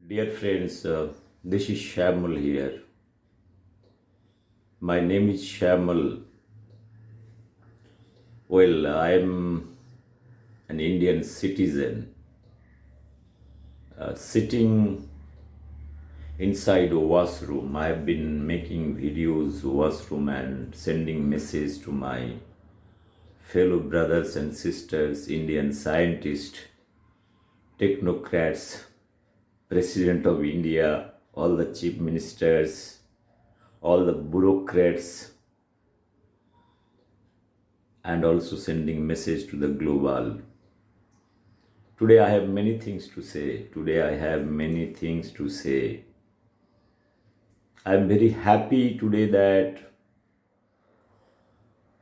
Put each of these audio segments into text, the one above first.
Dear friends, this is Shamal here. My name is Shamal. Well, I'm an Indian citizen sitting inside a washroom. I've been making videos washroom and sending messages to my fellow brothers and sisters, Indian scientists, technocrats, President of India, all the chief ministers, all the bureaucrats, and also sending message to the global. Today I have many things to say. I'm very happy today that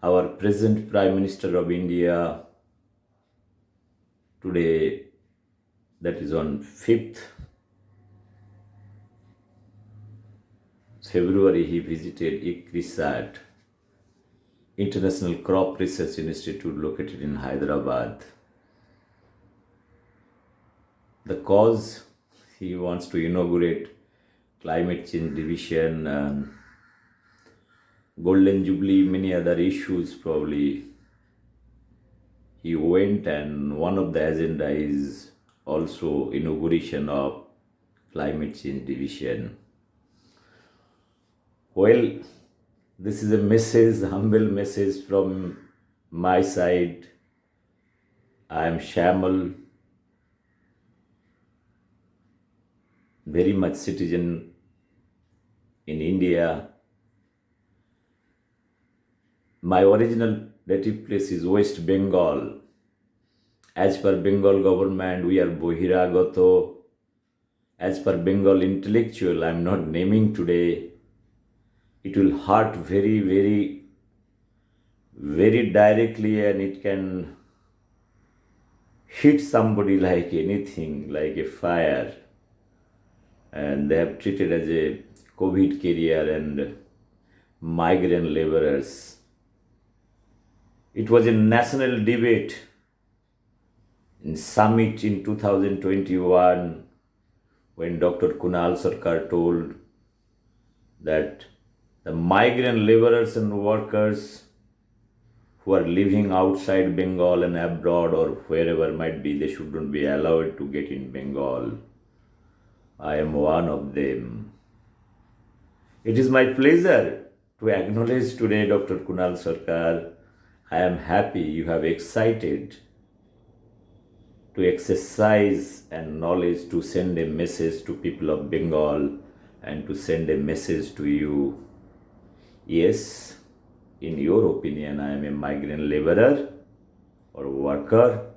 our present Prime Minister of India, today, that is on 5th February, he visited ICRISAT, International Crop Research Institute located in Hyderabad. The cause, he wants to inaugurate climate change division and Golden Jubilee, many other issues probably. He went, and one of the agenda is also inauguration of climate change division. Well, this is a message, humble message from my side. I am Shamal, very much citizen in India. My original native place is West Bengal. As per Bengal government, we are Bohiragato. As per Bengal intellectual, I am not naming today. It will hurt very, very, very directly, and it can hit somebody like anything, like a fire. And they have treated as a COVID carrier and migrant laborers. It was a national debate in summit in 2021 when Dr. Kunal Sarkar told that the migrant laborers and workers who are living outside Bengal and abroad or wherever might be, they shouldn't be allowed to get in Bengal. I am one of them. It is my pleasure to acknowledge today Dr. Kunal Sarkar. I am happy you have excited to exercise and knowledge to send a message to people of Bengal and to send a message to you. Yes, in your opinion, I am a migrant laborer or worker.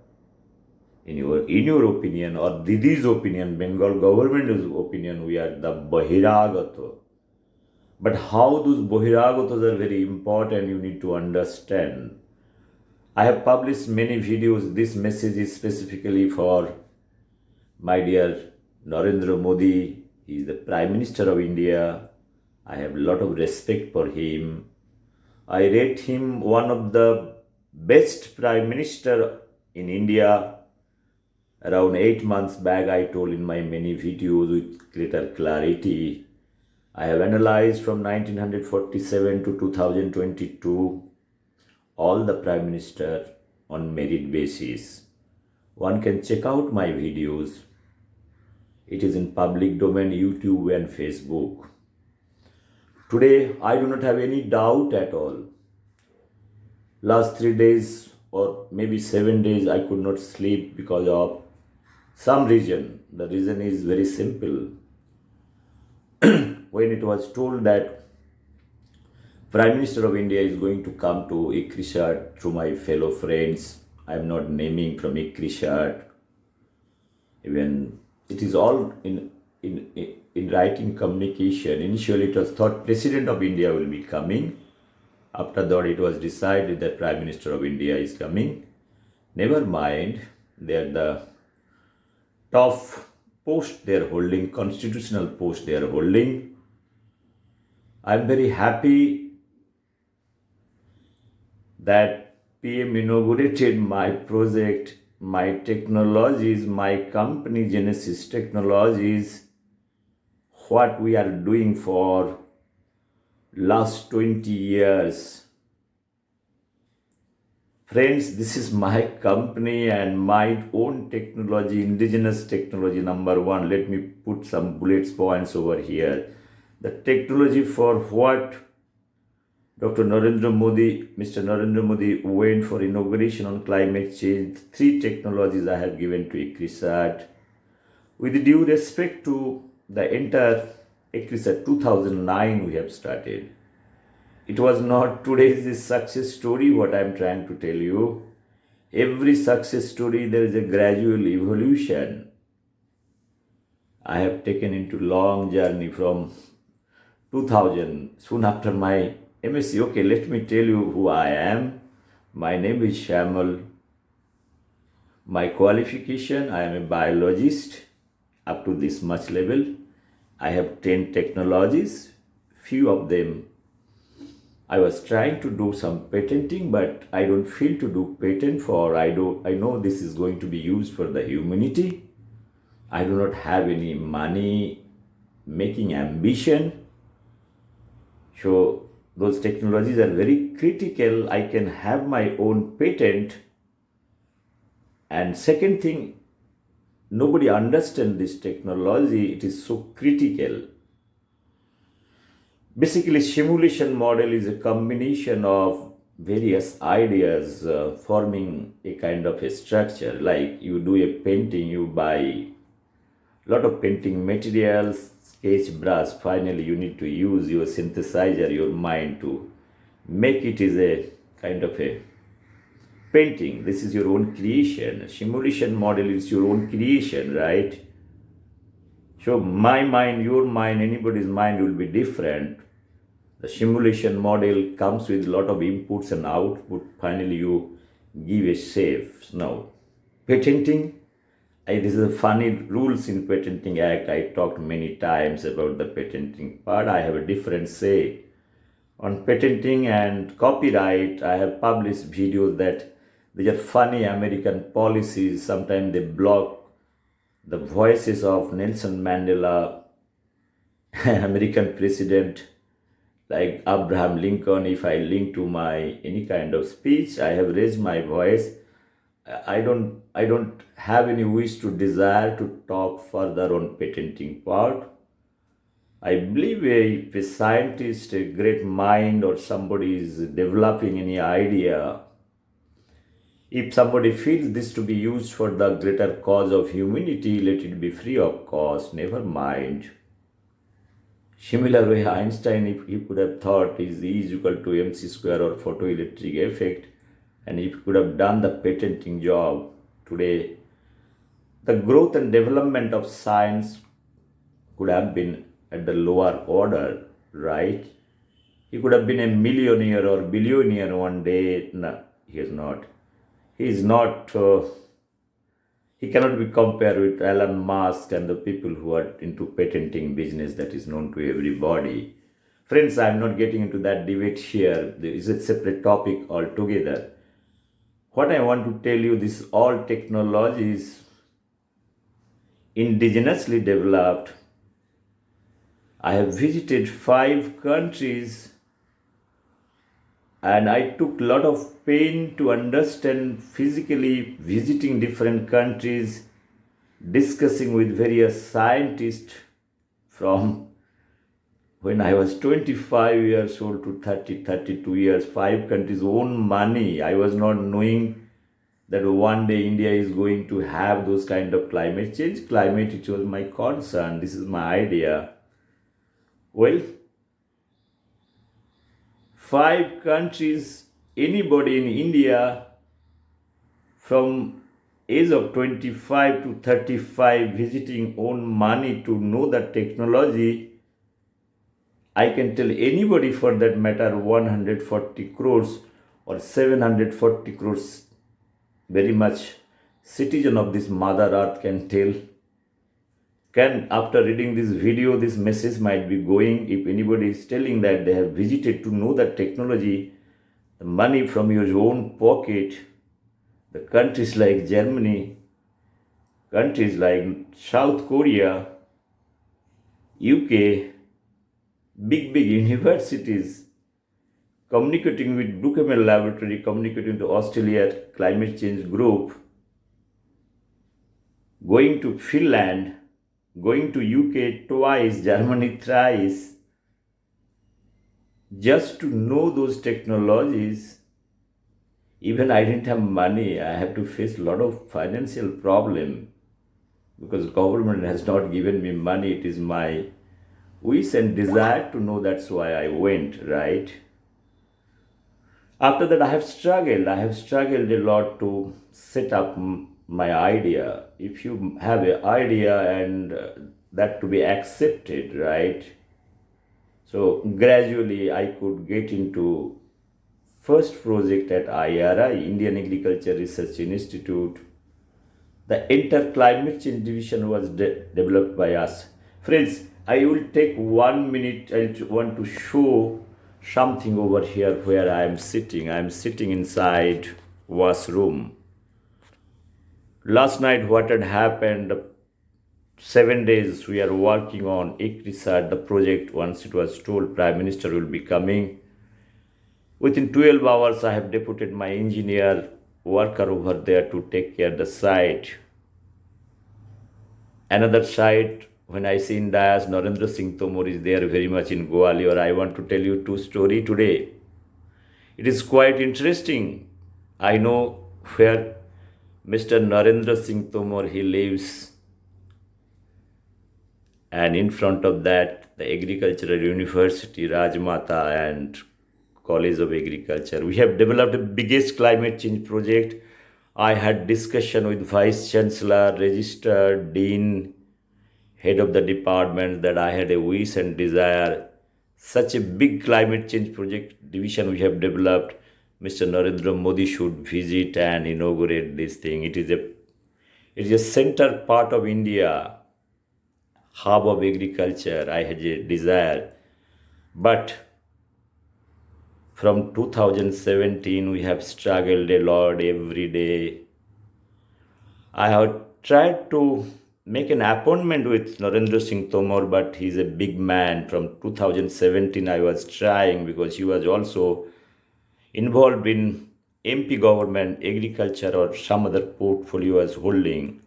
In your opinion, or Didi's opinion, Bengal government's opinion, we are the Bahiragato. But how those Bahiragatos are very important, you need to understand. I have published many videos. This message is specifically for my dear Narendra Modi. He is the Prime Minister of India. I have a lot of respect for him. I rate him one of the best Prime Minister in India. Around 8 months back, I told in my many videos with greater clarity. I have analyzed from 1947 to 2022 all the Prime Minister on merit basis. One can check out my videos. It is in public domain, YouTube and Facebook. Today, I do not have any doubt at all. Last 3 days or maybe 7 days, I could not sleep because of some reason. The reason is very simple. When it was told that Prime Minister of India is going to come to ICRISAT through my fellow friends, I am not naming from ICRISAT. Even it is all in writing communication. Initially, it was thought President of India will be coming. After that, it was decided that Prime Minister of India is coming. Never mind, they are the top post they are holding, constitutional post they are holding. I am very happy that PM inaugurated my project, my technologies, my company Genesis Technologies. what we are doing for last 20 years. Friends, this is my company and my own technology, indigenous technology number one. Let me put some bullet points over here. The technology for what Mr. Narendra Modi went for inauguration on climate change. 3 technologies I have given to ICRISAT. With due respect to the entire ICRISAT, 2009 we have started. It was not today's success story what I am trying to tell you. Every success story there is a gradual evolution. I have taken into long journey from 2000, soon after my MSc. Okay, let me tell you who I am. My name is Shamal. My qualification, I am a biologist up to this much level. I have 10 technologies. Few of them I was trying to do some patenting, but I don't feel to do patent for. I know this is going to be used for the humanity. I do not have any money making ambition. So those technologies are very critical. I can have my own patent. And second thing, nobody understands this technology. It is so critical. Basically, simulation model is a combination of various ideas forming a kind of a structure. Like you do a painting, you buy a lot of painting materials, sketch brush. Finally, you need to use your synthesizer, your mind to make it is a kind of a painting. This is your own creation. Simulation model is your own creation, right? So my mind, your mind, anybody's mind will be different. The simulation model comes with a lot of inputs and output. Finally, you give a shape. Now, patenting. This is a funny rules in Patenting Act. I talked many times about the patenting part. I have a different say on patenting and copyright. I have published videos that these are funny American policies. Sometimes they block the voices of Nelson Mandela, American president like Abraham Lincoln. If I link to my any kind of speech, I have raised my voice. I don't have any wish to desire to talk further on patenting part. I believe if a scientist, a great mind, or somebody is developing any idea, if somebody feels this to be used for the greater cause of humanity, let it be free of cost, never mind. Similar way, Einstein, if he could have thought is E is equal to mc square or photoelectric effect, and if he could have done the patenting job today, the growth and development of science could have been at the lower order, right? He could have been a millionaire or billionaire one day. No, he is not. He is not. He cannot be compared with Elon Musk and the people who are into patenting business that is known to everybody. Friends, I am not getting into that debate here. There is a separate topic altogether. What I want to tell you, this all technologies indigenously developed. I have visited 5 countries and I took a lot of pain to understand physically visiting different countries, discussing with various scientists from when I was 25 years old to 30, 32 years, 5 countries, own money. I was not knowing that one day India is going to have those kind of climate change. Climate, it was my concern. This is my idea. Well, 5 countries, anybody in India from age of 25 to 35 visiting own money to know the technology, I can tell anybody for that matter 140 crores or 740 crores, very much citizen of this mother earth can tell. Can, after reading this video, this message might be going. If anybody is telling that they have visited to know the technology, the money from your own pocket, the countries like Germany, countries like South Korea, UK, big universities communicating with Brookhaven Laboratory, communicating to Australia climate change group, going to Finland, going to UK twice, Germany thrice, just to know those technologies. Even I didn't have money. I have to face a lot of financial problem because government has not given me money. It is my wish and desire to know. That's why I went, right? After that, I have struggled. I have struggled a lot to set up my idea. If you have an idea and that to be accepted, right? So gradually, I could get into first project at IRI, Indian Agriculture Research Institute. The entire climate change division was developed by us. Friends, I will take 1 minute. I want to show something over here where I am sitting. I am sitting inside washroom. Last night, what had happened? 7 days we are working on ICRISAT, the project. Once it was told Prime Minister will be coming, within 12 hours, I have deputed my engineer worker over there to take care of the site. Another site, when I see in Dayas, Narendra Singh Tomor is there very much in Gwalior. I want to tell you two story today. It is quite interesting. I know where Mr. Narendra Singh Tomor he lives, and in front of that, the Agricultural University, Rajmata, and College of Agriculture. We have developed the biggest climate change project. I had discussion with Vice Chancellor, Register, Dean, head of the department that I had a wish and desire. Such a big climate change project division we have developed. Mr. Narendra Modi should visit and inaugurate this thing. It is a center part of India, hub of agriculture. I had a desire. But from 2017, we have struggled a lot every day. I have tried to make an appointment with Narendra Singh Tomor, but he's a big man. From 2017, I was trying because he was also involved in MP government, agriculture, or some other portfolio was holding.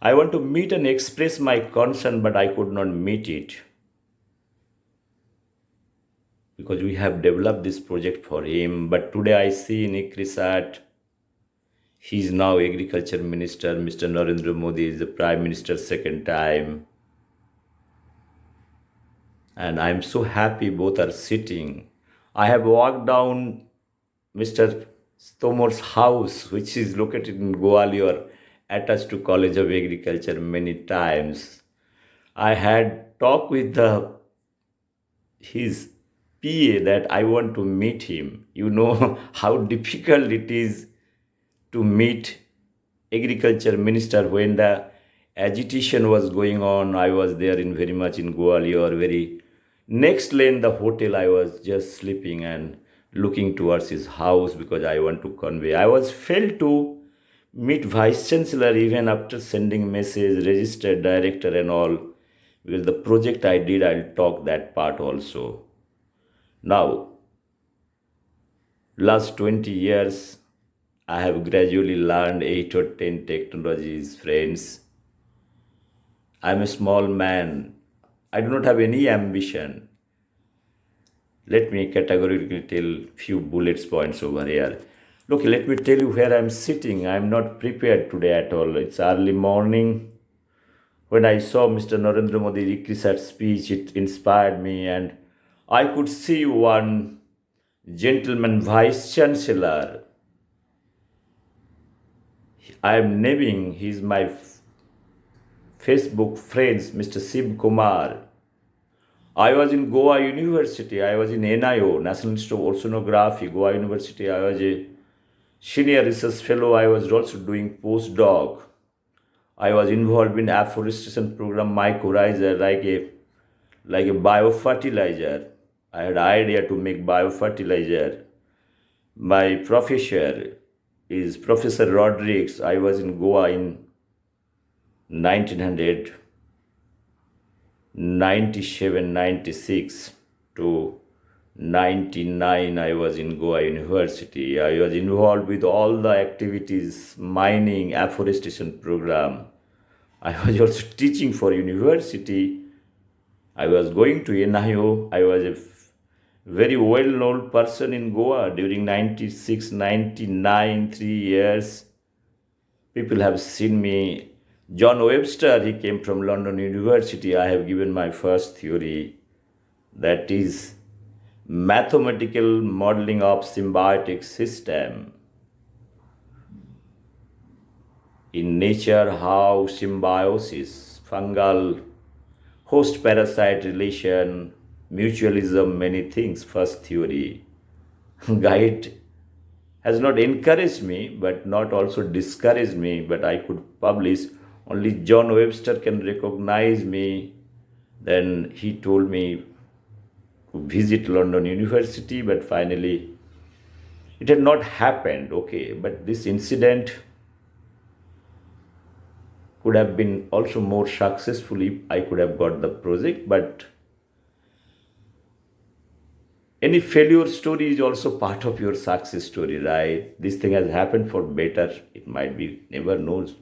I want to meet and express my concern, but I could not meet it because we have developed this project for him. But today I see in ICRISAT, he is now agriculture minister. Mr. Narendra Modi is the prime minister second time. And I'm so happy both are sitting. I have walked down Mr. Tomor's house, which is located in Gwalior, attached to College of Agriculture many times. I had talked with his PA that I want to meet him. You know how difficult it is to meet agriculture minister when the agitation was going on. I was there in very much in Gwalior, very next lane the hotel. I was just sleeping and looking towards his house because I want to convey. I was failed to meet vice chancellor even after sending message, registered director and all, because the project I did, I'll talk that part also. Now, last 20 years, I have gradually learned 8 or 10 technologies, friends. I'm a small man. I do not have any ambition. Let me categorically tell few bullets points over here. Look, let me tell you where I'm sitting. I'm not prepared today at all. It's early morning. When I saw Mr. Narendra Modi ICRISAT speech, it inspired me, and I could see one gentleman vice chancellor. I am naming, he's my Facebook friends, Mr. Shiv Kumar. I was in Goa University. I was in NIO, National Institute of Oceanography, Goa University. I was a senior research fellow. I was also doing postdoc. I was involved in afforestation program, mycorrhiza, like a biofertilizer. I had idea to make biofertilizer. My professor is Professor Rodriguez. I was in Goa in 1900. 97, 96 to 99, I was in Goa University. I was involved with all the activities, mining, afforestation program. I was also teaching for university. I was going to NIO. I was a very well-known person in Goa during 96, 99, 3 years. People have seen me. John Webster, he came from London University. I have given my first theory, that is mathematical modeling of symbiotic system. In nature, how symbiosis, fungal host-parasite relation, mutualism, many things, first theory. Guide has not encouraged me, but not also discouraged me, but I could publish. Only John Webster can recognize me. Then he told me to visit London University, but finally it had not happened. Okay, but this incident could have been also more successful if I could have got the project, but any failure story is also part of your success story, right? This thing has happened for better. It might be, never knows.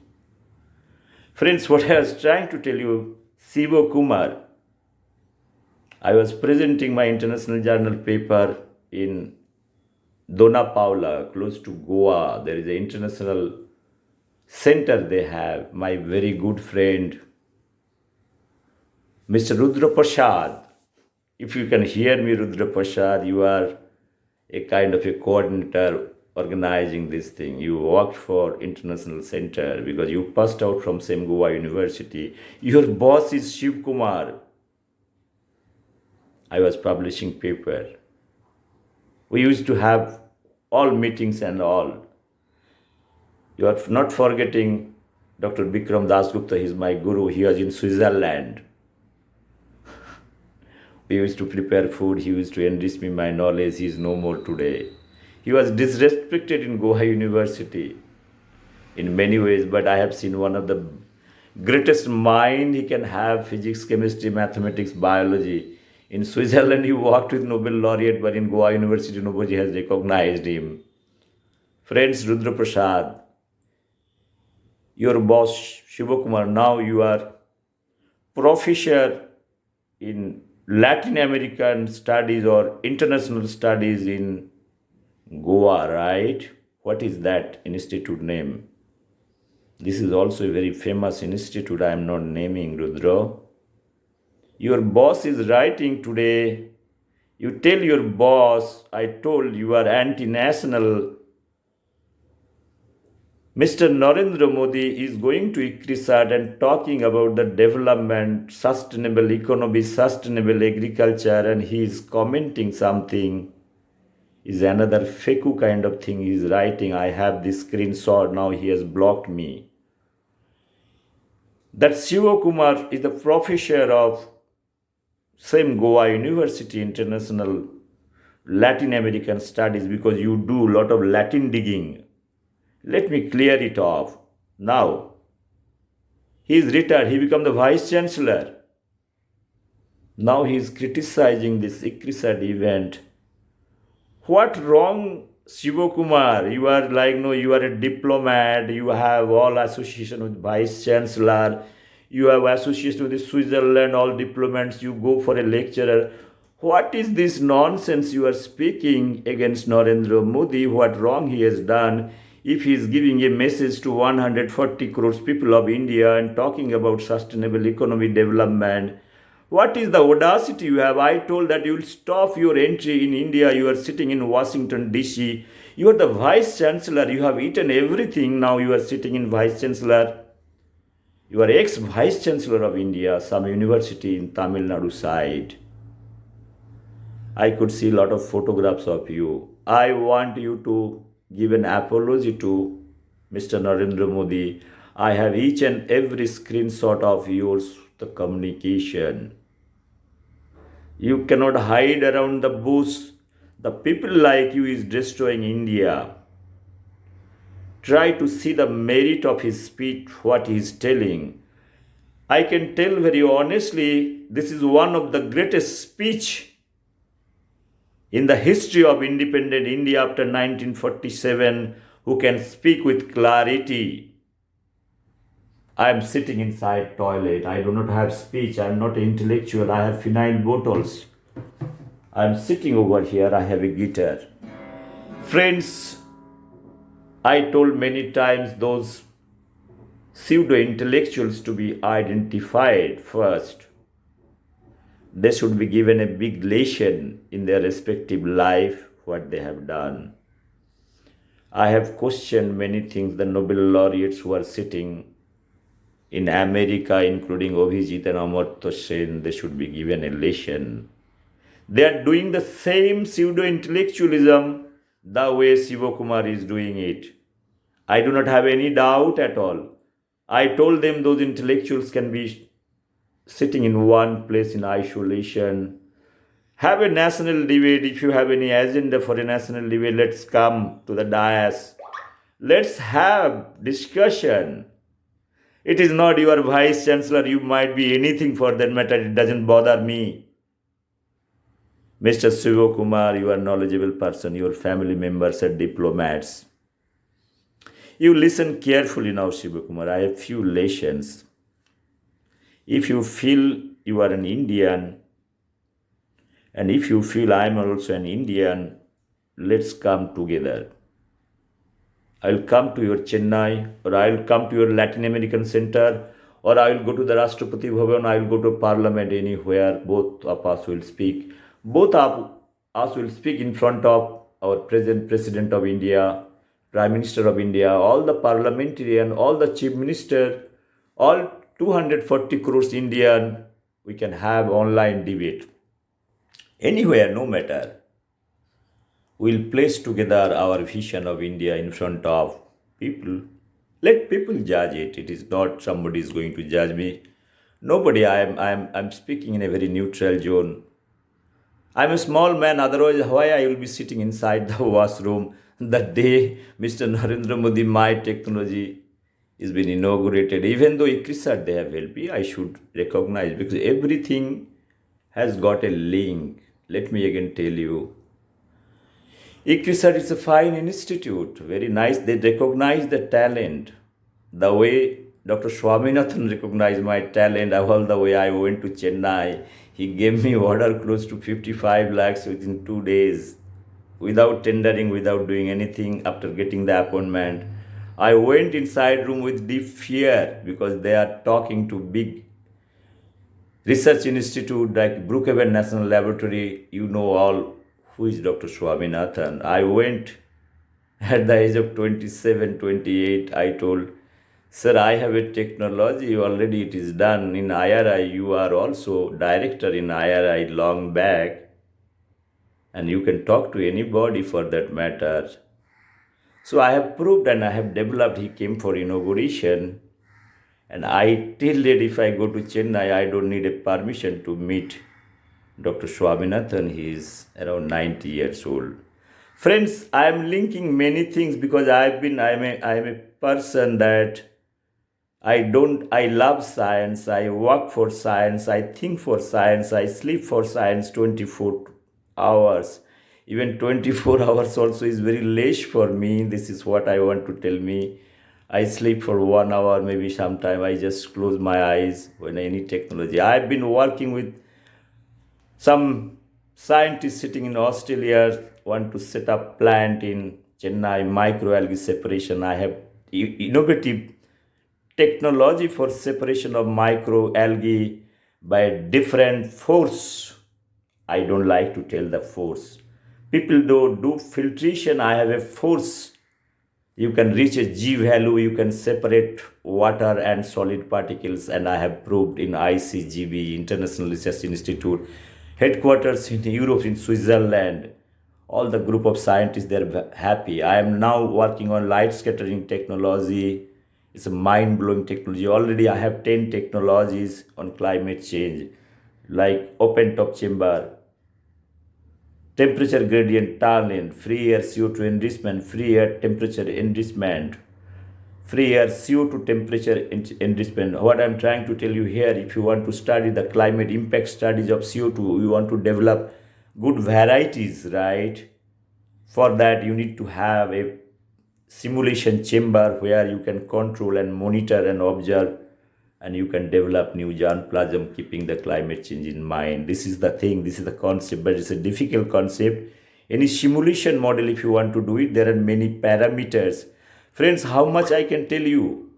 Friends, what I was trying to tell you, Sivo Kumar, I was presenting my international journal paper in Dona Paula, close to Goa. There is an international center they have. My very good friend, Mr. Rudra Prasad. If you can hear me, Rudra Prasad, you are a kind of a coordinator organizing this thing. You worked for International Center because you passed out from same Goa University. Your boss is Shiv Kumar. I was publishing paper. We used to have all meetings and all. You are not forgetting Dr. Bikram Dasgupta, he is my guru. He was in Switzerland. We used to prepare food. He used to enrich me my knowledge. He is no more today. He was disrespected in Goa University in many ways, but I have seen one of the greatest mind he can have, physics, chemistry, mathematics, biology. In Switzerland, he worked with Nobel laureate, but in Goa University, nobody has recognized him. Friends, Rudra Prasad, your boss, Shivakumar, now you are professor in Latin American studies or international studies in Goa, right? What is that institute name? This is also a very famous institute. I am not naming, Rudra. Your boss is writing today. You tell your boss, I told you are anti-national. Mr. Narendra Modi is going to ICRISAT and talking about the development, sustainable economy, sustainable agriculture, and he is commenting something. Is another fake kind of thing he is writing. I have this screenshot. Now he has blocked me. That Shiva Kumar is the professor of same Goa University International Latin American Studies because you do a lot of Latin digging. Let me clear it off. Now, he is retired. He became the vice chancellor. Now he is criticizing this ICRISAT event. What wrong, Shivakumar? You are like, no, you are a diplomat. You have all association with vice chancellor. You have association with Switzerland, all diplomats. You go for a lecturer. What is this nonsense you are speaking against Narendra Modi? What wrong he has done? If he is giving a message to 140 crores people of India and talking about sustainable economy development, what is the audacity you have? I told that you will stop your entry in India. You are sitting in Washington, D.C. You are the vice chancellor. You have eaten everything. Now you are sitting in vice chancellor. You are ex-vice chancellor of India, some university in Tamil Nadu side. I could see a lot of photographs of you. I want you to give an apology to Mr. Narendra Modi. I have each and every screenshot of yours, the communication. You cannot hide around the bush. The people like you is destroying India. Try to see the merit of his speech, what he is telling. I can tell very honestly, this is one of the greatest speech in the history of independent India after 1947 who can speak with clarity. I am sitting inside toilet. I do not have speech. I am not intellectual. I have phenyl bottles. I am sitting over here. I have a guitar. Friends, I told many times those pseudo intellectuals to be identified first. They should be given a big lesson in their respective life, what they have done. I have questioned many things. The Nobel laureates who are sitting in America, including Abhijit and Amartya Sen, they should be given a lesson. They are doing the same pseudo-intellectualism the way Sivakumar is doing it. I do not have any doubt at all. I told them those intellectuals can be sitting in one place in isolation. Have a national debate. If you have any agenda for a national debate, let's come to the dais. Let's have discussion. It is not your vice chancellor. You might be anything for that matter. It doesn't bother me. Mr. Sivakumar, you are a knowledgeable person. Your family members are diplomats. You listen carefully now, Sivakumar. I have few lessons. If you feel you are an Indian, and if you feel I am also an Indian, let's come together. I'll come to your Chennai, or I'll come to your Latin American center, or I'll go to the Rashtrapati Bhavan, I'll go to parliament anywhere. Both of us will speak. Both of us will speak in front of our present President of India, Prime Minister of India, all the parliamentarian, all the Chief Minister, all 240 crores Indian. We can have online debate. Anywhere, no matter. We'll place together our vision of India in front of people. Let people judge it. It is not somebody is going to judge me. Nobody. I'm speaking in a very neutral zone. I'm a small man, otherwise why I will be sitting inside the washroom the day Mr. Narendra Modi, my technology is been inaugurated. Even though ICRISAT they have helped me, I should recognize because everything has got a link. Let me again tell you. ICRISAT is a fine institute, very nice. They recognize the talent. The way Dr. Swaminathan recognized my talent, all the way I went to Chennai, he gave me order close to 55 lakhs within 2 days, without tendering, without doing anything. After getting the appointment, I went inside room with deep fear because they are talking to big research institute like Brookhaven National Laboratory. You know all who is Dr. Swaminathan. I went at the age of 27, 28. I told, sir, I have a technology, already it is done in IRI. You are also director in IRI long back, and you can talk to anybody for that matter. So I have proved and I have developed. He came for inauguration, and I till date, if I go to Chennai, I don't need a permission to meet Dr. Swaminathan. He is around 90 years old. Friends, I am linking many things because I am a person that I love science, I work for science, I think for science, I sleep for science 24 hours. Even 24 hours also is very less for me. This is what I want to tell me. I sleep for 1 hour, maybe sometime I just close my eyes when any technology. I've been working with some scientists sitting in Australia, want to set up plant in Chennai, microalgae separation. I have innovative technology for separation of microalgae by a different force. I don't like to tell the force. People do filtration. I have a force. You can reach a G value. You can separate water and solid particles. And I have proved in ICGB, International Research Institute, headquarters in Europe, in Switzerland. All the group of scientists, they're happy. I am now working on light scattering technology. It's a mind-blowing technology. Already I have 10 technologies on climate change, like open top chamber, temperature gradient tunnel, free air CO2 enrichment, free air temperature enrichment, free air, CO2 temperature independent. What I'm trying to tell you here, if you want to study the climate impact studies of CO2, you want to develop good varieties, right? For that, you need to have a simulation chamber where you can control and monitor and observe, and you can develop new germplasm keeping the climate change in mind. This is the thing, this is the concept, but it's a difficult concept. Any simulation model, if you want to do it, there are many parameters. Friends, how much I can tell you?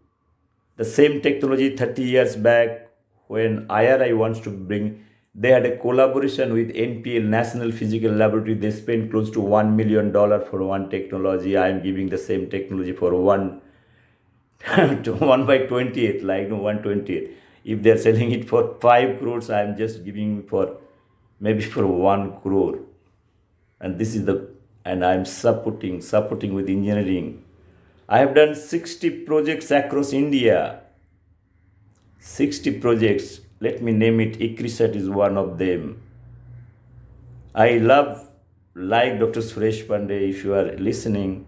The same technology 30 years back, when IRI wants to bring, they had a collaboration with NPL, National Physical Laboratory. They spent close to $1 million for one technology. I am giving the same technology for one to 1 by 20th, like no 1/20th. If they're selling it for 5 crores, I'm just giving for maybe for 1 crore. And this is the, and I'm supporting with engineering. I have done 60 projects across India. 60 projects. Let me name it. ICRISAT is one of them. I love, like Dr. Suresh Pandey, if you are listening,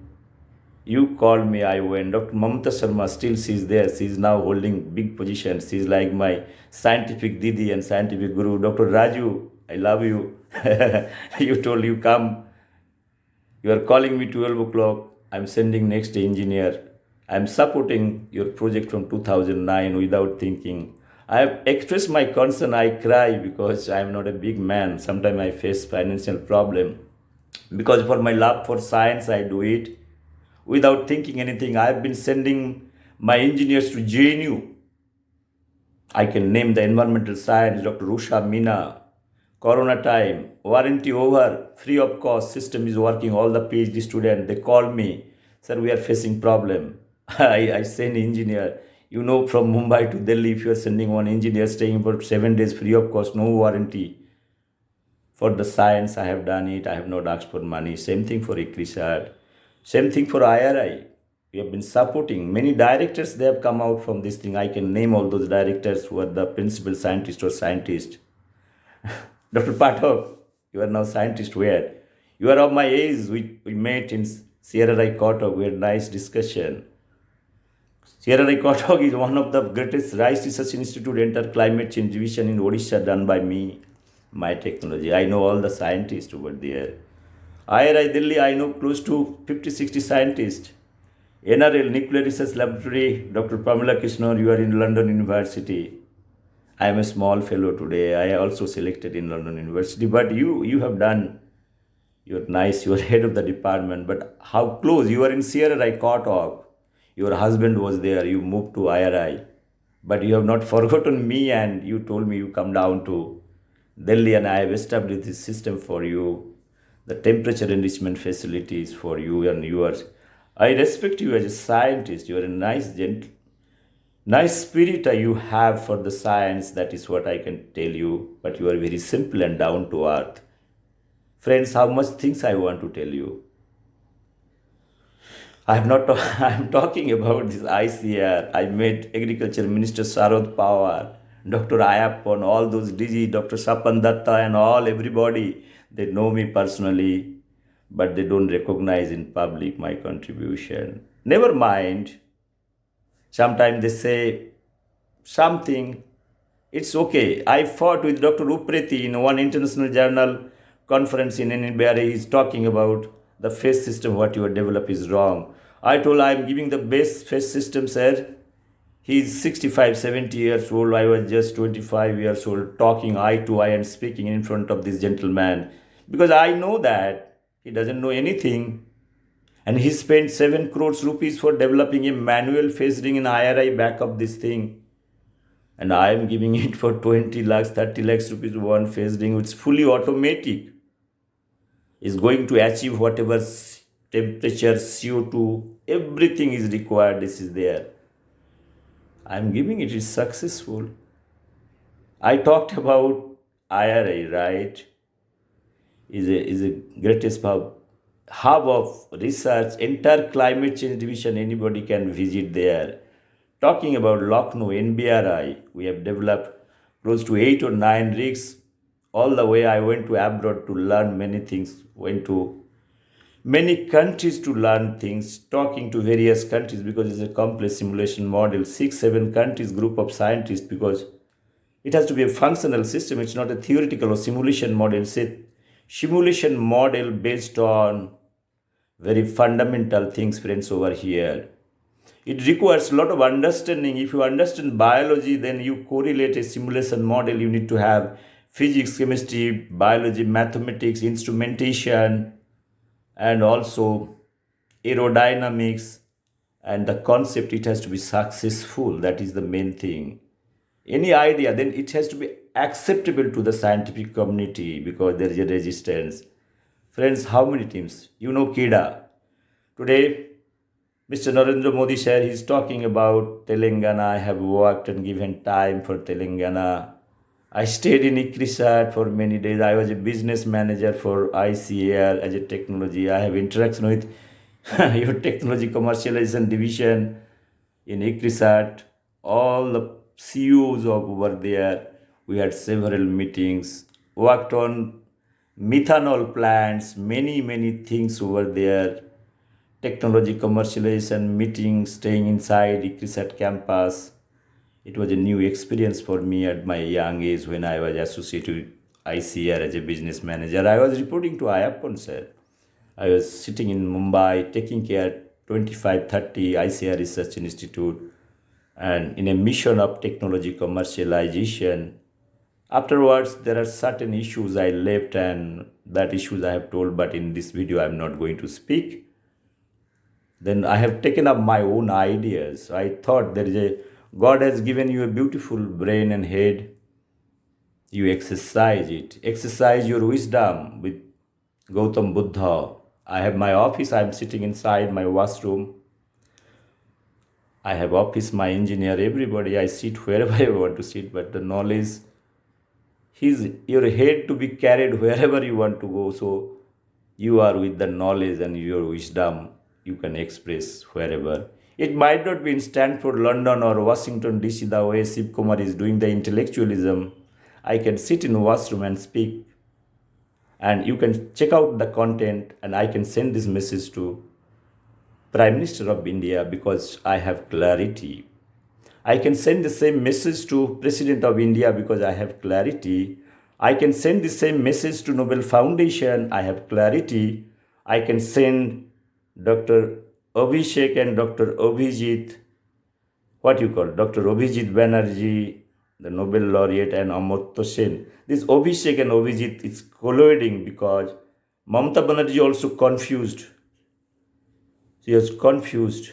you called me, I went. Dr. Mamata Sharma, still she's there. She's now holding big positions. She's like my scientific Didi and scientific guru. Dr. Raju, I love you. You told you come. You are calling me 12 o'clock. I'm sending next engineer. I'm supporting your project from 2009 without thinking. I have expressed my concern. I cry because I'm not a big man. Sometimes I face financial problem. Because for my love for science, I do it without thinking anything. I've been sending my engineers to JNU. I can name the environmental science, Dr. Rusha Meena. Corona time, warranty over, free of cost, system is working, all the PhD students, they call me, sir, we are facing problem. I send engineer. You know, from Mumbai to Delhi, if you are sending one engineer staying for 7 days free of cost, no warranty. For the science, I have done it. I have not asked for money. Same thing for ICRISAT. Same thing for IRI. We have been supporting. Many directors, they have come out from this thing. I can name all those directors who are the principal scientist or scientist. Dr. Pathak, you are now scientist where? You are of my age. We met in Sierra Rai Kotok. We had nice discussion. Sierra Rai Kotok is one of the greatest rice research institute enter climate change division in Odisha done by me, my technology. I know all the scientists over there. IRI Delhi, I know close to 50-60 scientists. NRL, Nuclear Research Laboratory, Dr. Pamela Krishnan, you are in London University. I am a small fellow today. I also selected in London University. But you have done, you're nice, you're head of the department. But how close? You are in Sierra Rai Kotok. Your husband was there. You moved to IRI. But you have not forgotten me, and you told me you come down to Delhi, and I have established this system for you. The temperature enrichment facilities for you and yours. I respect you as a scientist. You are a nice spirit you have for the science. That is what I can tell you. But you are very simple and down to earth. Friends, how much things I want to tell you. I'm not. I'm talking about this ICR. I met Agriculture Minister Sarod Pawar, Dr. Ayappan, all those DG, Dr. Sapan Datta, and all everybody. They know me personally, but they don't recognize in public my contribution. Never mind. Sometimes they say something. It's okay. I fought with Dr. Upreti in one international journal conference in India where he is talking about the phase system, what you have developed is wrong. I told I am giving the best phase system, sir. He is 65, 70 years old. I was just 25 years old, talking eye to eye and speaking in front of this gentleman. Because I know that he doesn't know anything. And he spent 7 crores rupees for developing a manual phase ring in IRI back of this thing. And I am giving it for 20 lakhs, 30 lakhs rupees one phase ring, which is fully automatic. Is going to achieve whatever temperature, CO2, everything is required. This is there. I am giving it is successful. I talked about IRI, right? Is a greatest hub of research, entire climate change division. Anybody can visit there. Talking about Lucknow, NBRI, we have developed close to 8 or 9 rigs. All the way I went to abroad to learn many things. Went to many countries to learn things, talking to various countries because it's a complex simulation model, 6, 7 countries, group of scientists, because it has to be a functional system. It's not a theoretical or simulation model. It's a simulation model based on very fundamental things, friends, over here. It requires a lot of understanding. If you understand biology, then you correlate a simulation model. You need to have physics, chemistry, biology, mathematics, instrumentation, and also aerodynamics. And the concept, it has to be successful. That is the main thing. Any idea, then it has to be acceptable to the scientific community because there is a resistance. Friends, how many teams? You know Keda. Today, Mr. Narendra Modi sir, he's talking about Telangana. I have worked and given time for Telangana. I stayed in ICRISAT for many days. I was a business manager for ICAR as a technology. I have interaction with your technology commercialization division in ICRISAT. All the CEOs of over there. We had several meetings, worked on methanol plants, many things over there, technology commercialization meetings, staying inside ICRISAT campus. It was a new experience for me at my young age when I was associated with ICR as a business manager. I was reporting to Ayappan sir. I was sitting in Mumbai taking care 2530 ICR Research Institute and in a mission of technology commercialization. Afterwards, there are certain issues I left and that issues I have told, but in this video I'm not going to speak. Then I have taken up my own ideas. I thought there is a God has given you a beautiful brain and head. You exercise it. Exercise your wisdom with Gautam Buddha. I have my office. I'm sitting inside my washroom. I have office, my engineer, everybody. I sit wherever I want to sit, but the knowledge is your head to be carried wherever you want to go. So you are with the knowledge and your wisdom you can express wherever. It might not be in Stanford, London, or Washington, D.C., the way Shiv Kumar is doing the intellectualism. I can sit in a washroom and speak, and you can check out the content, and I can send this message to Prime Minister of India because I have clarity. I can send the same message to President of India because I have clarity. I can send the same message to Nobel Foundation. I have clarity. I can send Dr. Abhishek and Dr. Abhijit, what you call Dr. Abhijit Banerjee, the Nobel laureate, and Amartya Sen. This Abhishek and Abhijit is colliding because Mamata Banerjee also confused. She was confused.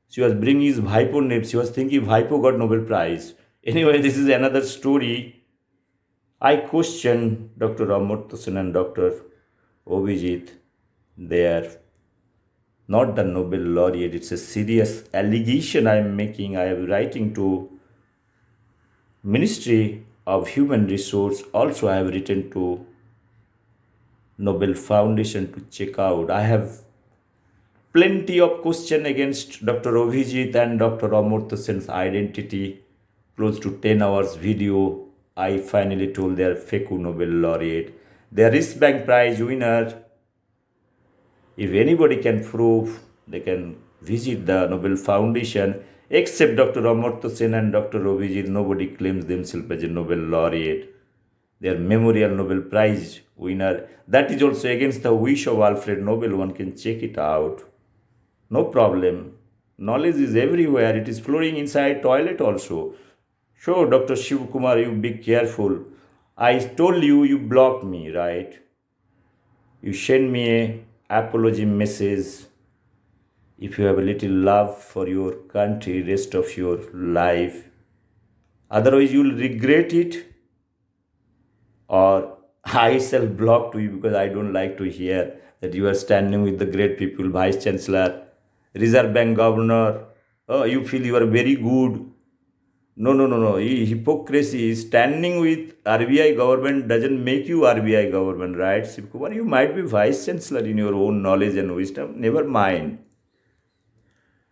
She was bringing his Bhaipo name. She was thinking Bhaipo got Nobel Prize. Anyway, this is another story. I question Dr. Amartya Sen and Dr. Abhijit. They are not the Nobel laureate. It's a serious allegation I am making. I am writing to Ministry of Human Resource. Also, I have written to Nobel Foundation to check out. I have plenty of question against Dr. Abhijit and Dr. Amartya Sen's identity. Close to 10 hours video. I finally told they are fake Nobel laureate. They are Risk Bank Prize winner. If anybody can prove, they can visit the Nobel Foundation. Except Dr. Amartya Sen and Dr. Abhijit, nobody claims themselves as a Nobel laureate. They are Memorial Nobel Prize winner. That is also against the wish of Alfred Nobel. One can check it out. No problem. Knowledge is everywhere. It is flowing inside toilet also. So, Dr. Shiv Kumar, you be careful. I told you, you blocked me, right? You send me a apology message. If you have a little love for your country, rest of your life. Otherwise, you will regret it. Or I self-block to you because I don't like to hear that you are standing with the great people, Vice Chancellor, Reserve Bank Governor. Oh, you feel you are very good. No. Hypocrisy. Standing with RBI government doesn't make you RBI government, right? Shiv Kumar, you might be Vice Chancellor in your own knowledge and wisdom. Never mind.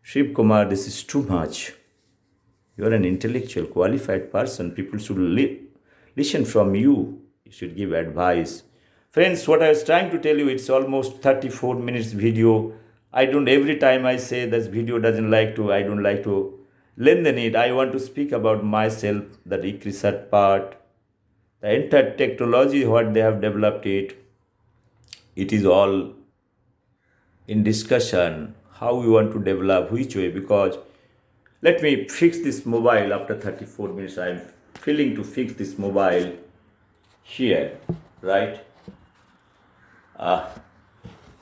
Shiv Kumar, this is too much. You are an intellectual, qualified person. People should listen from you. You should give advice. Friends, what I was trying to tell you, it's almost 34 minutes video. I don't, every time I say this video I don't like to lengthen it. I want to speak about myself, the research part, the entire technology, what they have developed it. It is all in discussion, how we want to develop, which way, because let me fix this mobile after 34 minutes. I'm feeling to fix this mobile here, right?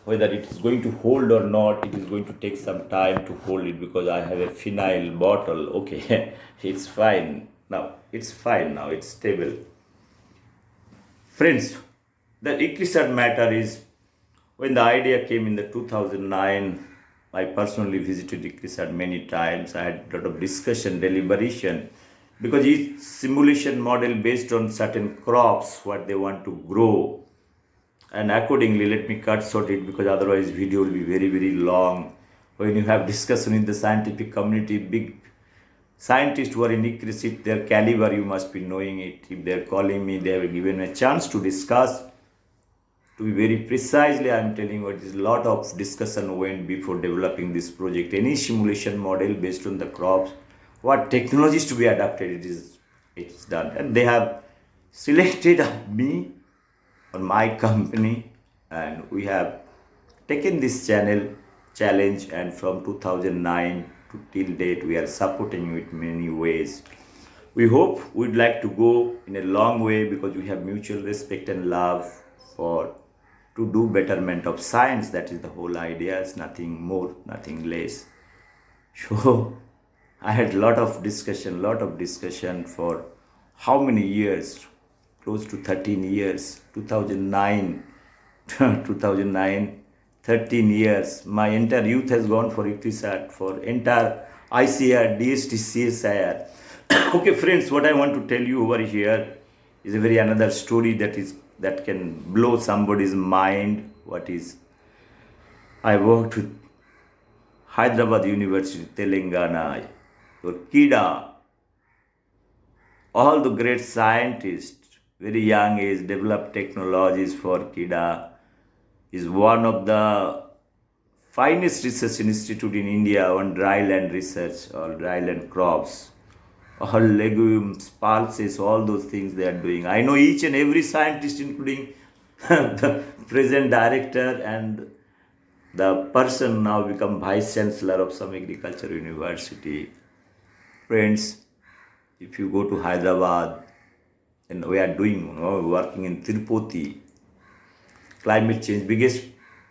Whether it is going to hold or not, it is going to take some time to hold it because I have a phenyl bottle. Okay, it's fine now. It's fine now. It's stable. Friends, the research matter is when the idea came in the 2009. I personally visited research many times. I had a lot of discussion, deliberation, because each simulation model based on certain crops, what they want to grow, and accordingly, let me cut short it because otherwise video will be very very long. When you have discussion in the scientific community, big scientists who are in ICRIS, their caliber, you must be knowing it. If they're calling me, they have given a chance to discuss. To be very precisely, I am telling you, it is a lot of discussion went before developing this project. Any simulation model based on the crops, what technologies to be adapted, it's done. And they have selected me on my company, and we have taken this channel challenge, and from 2009 to till date we are supporting you in many ways. We hope we'd like to go in a long way because we have mutual respect and love for to do betterment of science. That is the whole idea. It's nothing more, nothing less. So I had lot of discussion for how many years? Close to 13 years. 2009, 2009, 13 years. My entire youth has gone for ICRISAT, for entire ICR, DST, CSIR. Okay, friends, what I want to tell you over here is a very another story that can blow somebody's mind. What is? I worked with Hyderabad University, Telangana, or KIDA. All the great scientists, very young age, developed technologies for KIDA. Is one of the finest research institute in India on dryland research or dryland crops, all legumes, pulses, all those things they are doing. I know each and every scientist, including the present director and the person now become vice chancellor of some agriculture university. Friends, if you go to Hyderabad, and we are doing, working in Tirupati, climate change, biggest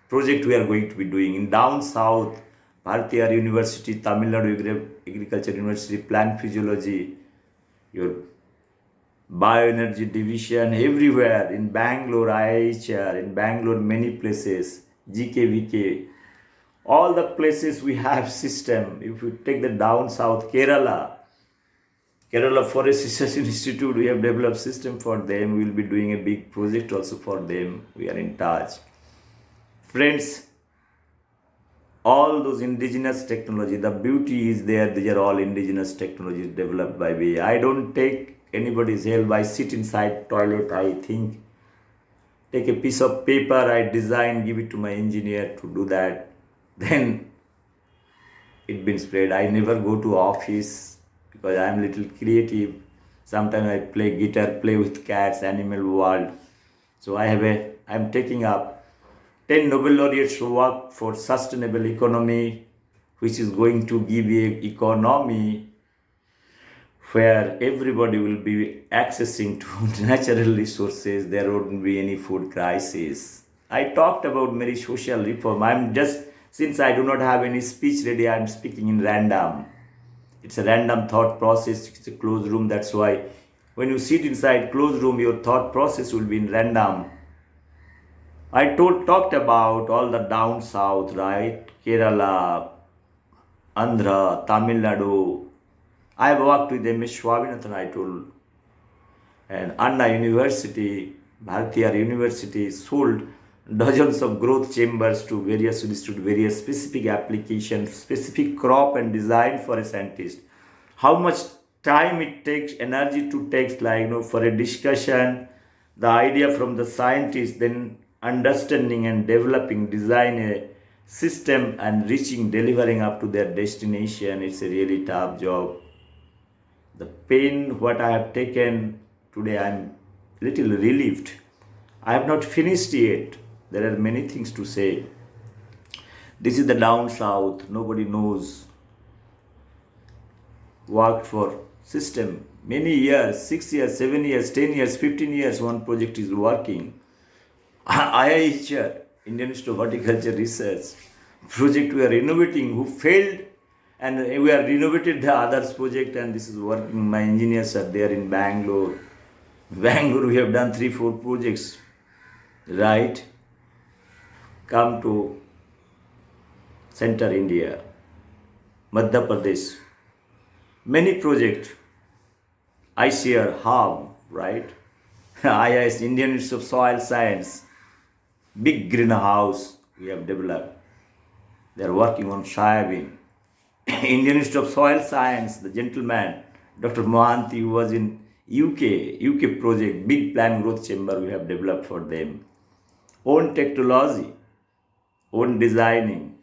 project we are going to be doing in down south, Bharatiya University, Tamil Nadu Agriculture University, plant physiology, your bioenergy division, everywhere, in Bangalore, IHR, in Bangalore, many places, GKVK, all the places we have system. If you take the down south, Kerala Forest Research Institute, we have developed system for them. We will be doing a big project also for them. We are in touch. Friends, all those indigenous technology, the beauty is there. These are all indigenous technologies developed by me. I don't take anybody's help. I sit inside toilet, I think, take a piece of paper, I design, give it to my engineer to do that. Then it been spread. I never go to office because I am little creative. Sometimes I play guitar, play with cats, animal world. So I'm taking up 10 Nobel laureates to work for sustainable economy, which is going to give a economy where everybody will be accessing to natural resources. There wouldn't be any food crisis. I talked about many social reform. Since I do not have any speech ready, I'm speaking in random. It's a random thought process. It's a closed room. That's why when you sit inside closed room, your thought process will be in random. I talked about all the down south, right? Kerala, Andhra, Tamil Nadu. I have worked with M.S. Swaminathan, I told, and Anna University, Bharatiya University sold dozens of growth chambers to various institutes, various specific applications, specific crop and design for a scientist. How much time it takes, energy to take, like, for a discussion, The idea from the scientist, then understanding and developing, design a system and reaching, delivering up to their destination. It's a really tough job. The pain what I have taken today, I'm little relieved. I have not finished yet. There are many things to say. This is the down south. Nobody knows. Worked for system many years, 6 years, 7 years, 10 years, 15 years. One project is working. IIHR, Indian Institute of Horticulture Research project we are innovating, who failed, and we are renovated the others project, and this is working. My engineers are there in Bangalore. Bangalore, we have done 3-4 projects. Right? Come to Center India, Madhya Pradesh. Many projects. ICR, Hub, right? IIS, Indian Institute of Soil Science. Big greenhouse we have developed. They are working on soybean. Indian Institute of Soil Science, the gentleman, Dr. Mohanty, who was in UK project, big plant growth chamber we have developed for them. Own technology, own designing.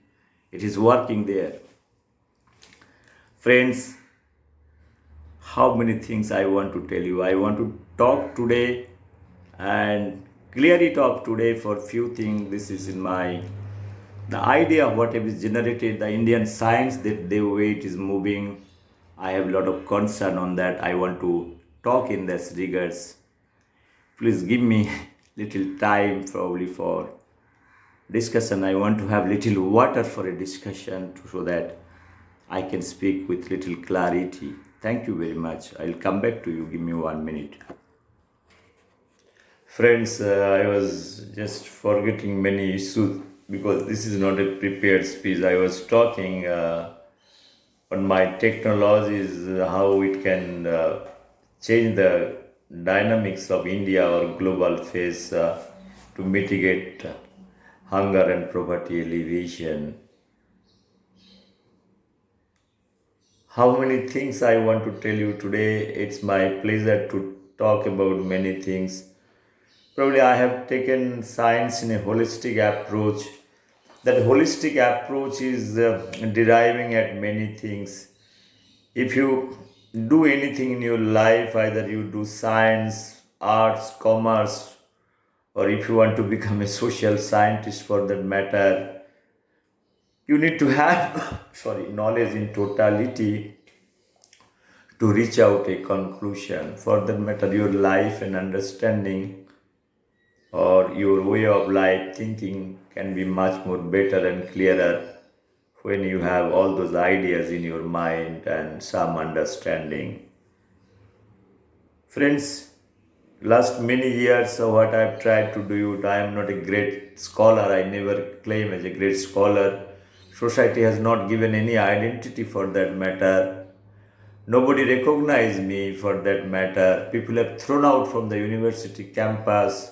It is working there. Friends, how many things I want to tell you. I want to talk today and clear it up today for few things. This is in my, the idea of what is generated, the Indian science, that the way it is moving. I have a lot of concern on that. I want to talk in this regards. Please give me little time probably for discussion. I want to have little water for a discussion so that I can speak with little clarity. Thank you very much. I'll come back to you. Give me 1 minute. Friends, I was just forgetting many issues because this is not a prepared speech. I was talking on my technologies, how it can change the dynamics of India or global phase to mitigate hunger and poverty alleviation. How many things I want to tell you today. It's my pleasure to talk about many things. Probably I have taken science in a holistic approach. That holistic approach is deriving at many things. If you do anything in your life, either you do science, arts, commerce, or if you want to become a social scientist for that matter, you need to have knowledge in totality to reach out a conclusion. For that matter, your life and understanding or your way of life thinking can be much more better and clearer when you have all those ideas in your mind and some understanding. Friends, last many years of what I've tried to do, I am not a great scholar. I never claim as a great scholar. Society has not given any identity for that matter. Nobody recognized me for that matter. People have thrown out from the university campus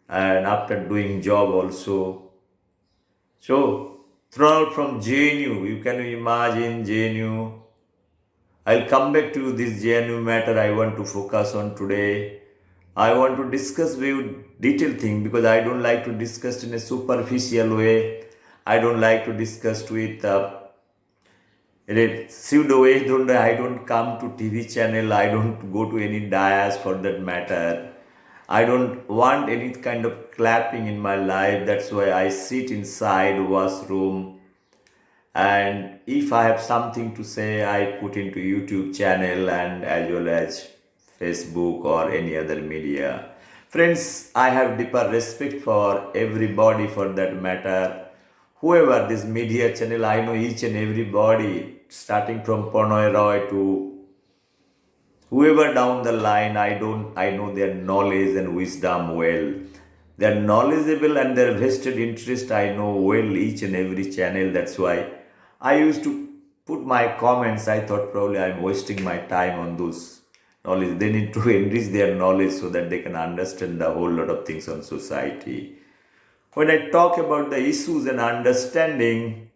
and after doing job also. So, thrown out from JNU, you can imagine JNU. I'll come back to this JNU matter I want to focus on today. I want to discuss with you detailed thing because I don't like to discuss in a superficial way. I don't like to discuss with in a pseudo way. I don't come to TV channel. I don't go to any dais for that matter. I don't want any kind of clapping in my life. That's why I sit inside washroom. And if I have something to say, I put into YouTube channel and as well as Facebook or any other media. Friends, I have deeper respect for everybody for that matter. Whoever this media channel, I know each and everybody, starting from Prannoy Roy to whoever down the line. I know their knowledge and wisdom well. They're knowledgeable and their vested interest I know well each and every channel. That's why I used to put my comments. I thought probably I'm wasting my time on those knowledge. They need to enrich their knowledge so that they can understand a whole lot of things on society. When I talk about the issues and understanding,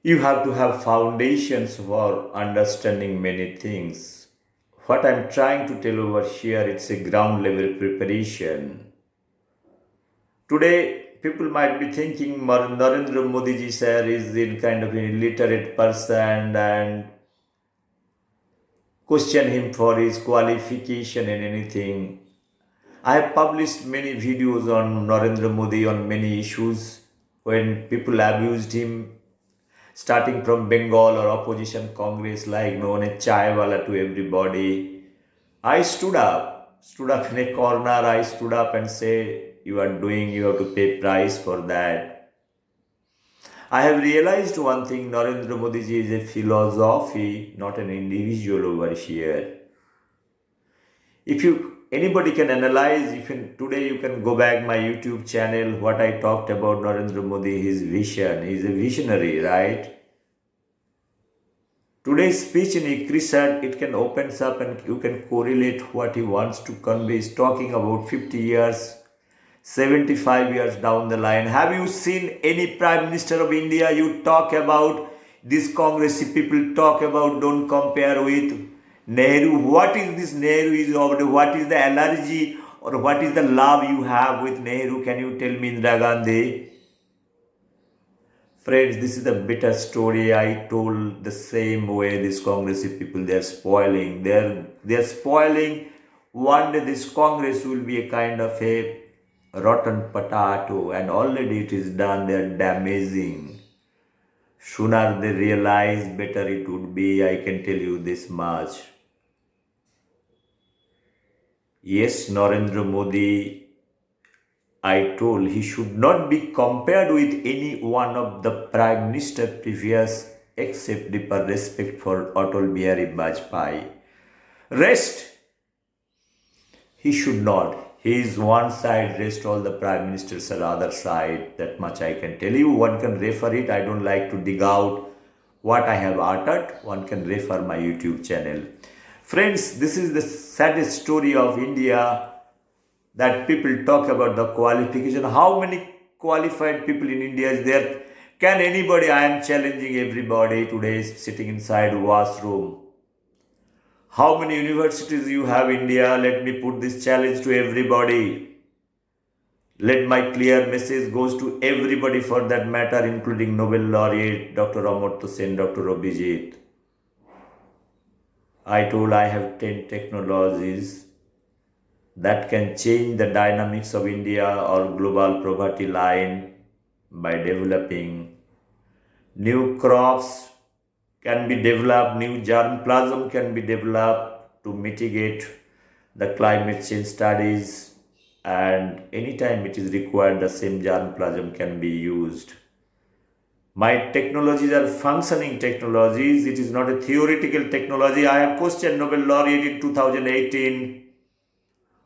you have to have foundations for understanding many things. What I'm trying to tell over here, it's a ground level preparation. Today, people might be thinking Narendra Modi ji sir is in kind of an illiterate person and question him for his qualification and anything. I have published many videos on Narendra Modi on many issues when people abused him, starting from Bengal or opposition Congress, like known as Chaiwala to everybody. I stood up in a corner, I stood up and said, you have to pay price for that. I have realized one thing, Narendra Modi ji is a philosophy, not an individual over here. If anybody can analyze, today you can go back my YouTube channel, what I talked about Narendra Modi, his vision. He's a visionary, right? Today's speech in ICRISAT, it can opens up and you can correlate what he wants to convey. He's talking about 50 years, 75 years down the line. Have you seen any Prime Minister of India? You talk about this Congress people talk about, don't compare with Nehru. What is this Nehru is over? What is the allergy or what is the love you have with Nehru? Can you tell me, Indira Gandhi? Friends, this is the bitter story. I told the same way these Congress people, they're spoiling. They're spoiling. One day this Congress will be a kind of a rotten potato, and already it is done. They're damaging. Sooner they realize, better it would be. I can tell you this much. Yes, Narendra Modi, I told he should not be compared with any one of the Prime Minister previous, except deep respect for Atal Bihari Vajpayee. Rest, he should not. He is one side, rest all the Prime Ministers are other side. That much I can tell you. One can refer it. I don't like to dig out what I have uttered. One can refer my YouTube channel. Friends, this is the saddest story of India, that people talk about the qualification. How many qualified people in India is there? Can anybody, I am challenging everybody today sitting inside washroom. How many universities you have in India? Let me put this challenge to everybody. Let my clear message goes to everybody for that matter, including Nobel laureate Dr. Amartya Sen, Dr. Abhijit. I told I have 10 technologies that can change the dynamics of India or global poverty line by developing new crops can be developed, new germplasm can be developed to mitigate the climate change studies, and anytime it is required, the same germplasm can be used. My technologies are functioning technologies. It is not a theoretical technology. I have questioned Nobel laureate in 2018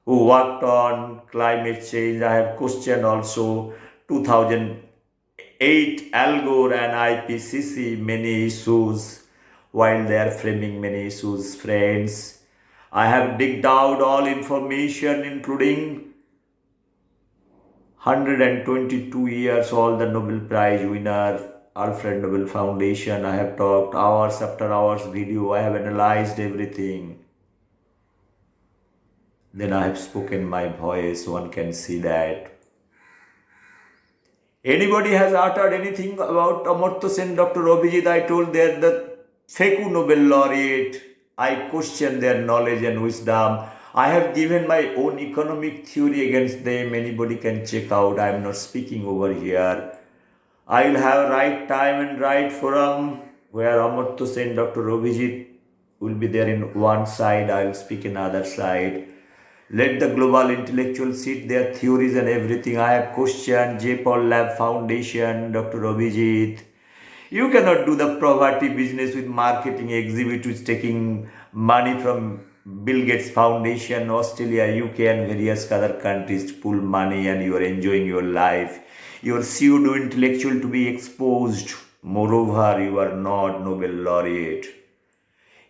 who worked on climate change. I have questioned also 2008 Al Gore and IPCC many issues while they are framing many issues, friends. I have digged out all information including 122 years old, the Nobel Prize winner, Alfred Nobel Foundation. I have talked hours after hours video. I have analyzed everything. Then I have spoken my voice. One can see that. Anybody has uttered anything about Amartya Sen, Dr. Abhijit? I told they're the fake Nobel laureate. I question their knowledge and wisdom. I have given my own economic theory against them. Anybody can check out. I am not speaking over here. I will have right time and right forum where Amartya Sen, Dr. Abhijit will be there in one side. I will speak in other side. Let the global intellectuals sit their theories and everything. I have questioned J. Paul Lab Foundation, Dr. Abhijit. You cannot do the poverty business with marketing exhibitors taking money from Bill Gates Foundation, Australia, UK and various other countries to pull money and you are enjoying your life. You are pseudo-intellectual to be exposed. Moreover, you are not Nobel laureate.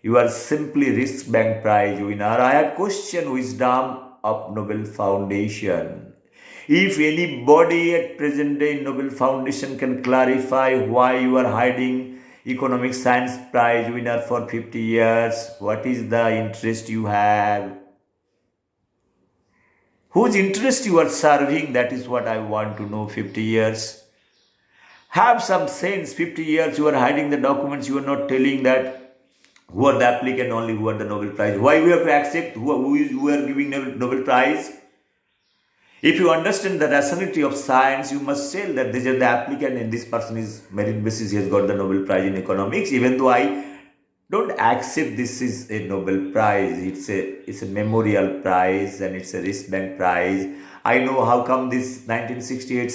You are simply Risk Bank Prize winner. I have questioned wisdom of Nobel Foundation. If anybody at present day in Nobel Foundation can clarify why you are hiding economic science prize winner for 50 years. What is the interest you have? Whose interest you are serving? That is what I want to know. 50 years. Have some sense. 50 years you are hiding the documents. You are not telling that who are the applicant, only who are the Nobel Prize. Why we have to accept who are giving Nobel Prize? If you understand the rationality of science, you must say that this is the applicant and this person is merit basis, he has got the Nobel Prize in economics. Even though I don't accept this is a Nobel Prize, it's a memorial prize and it's a wristband prize. I know how come this 1968,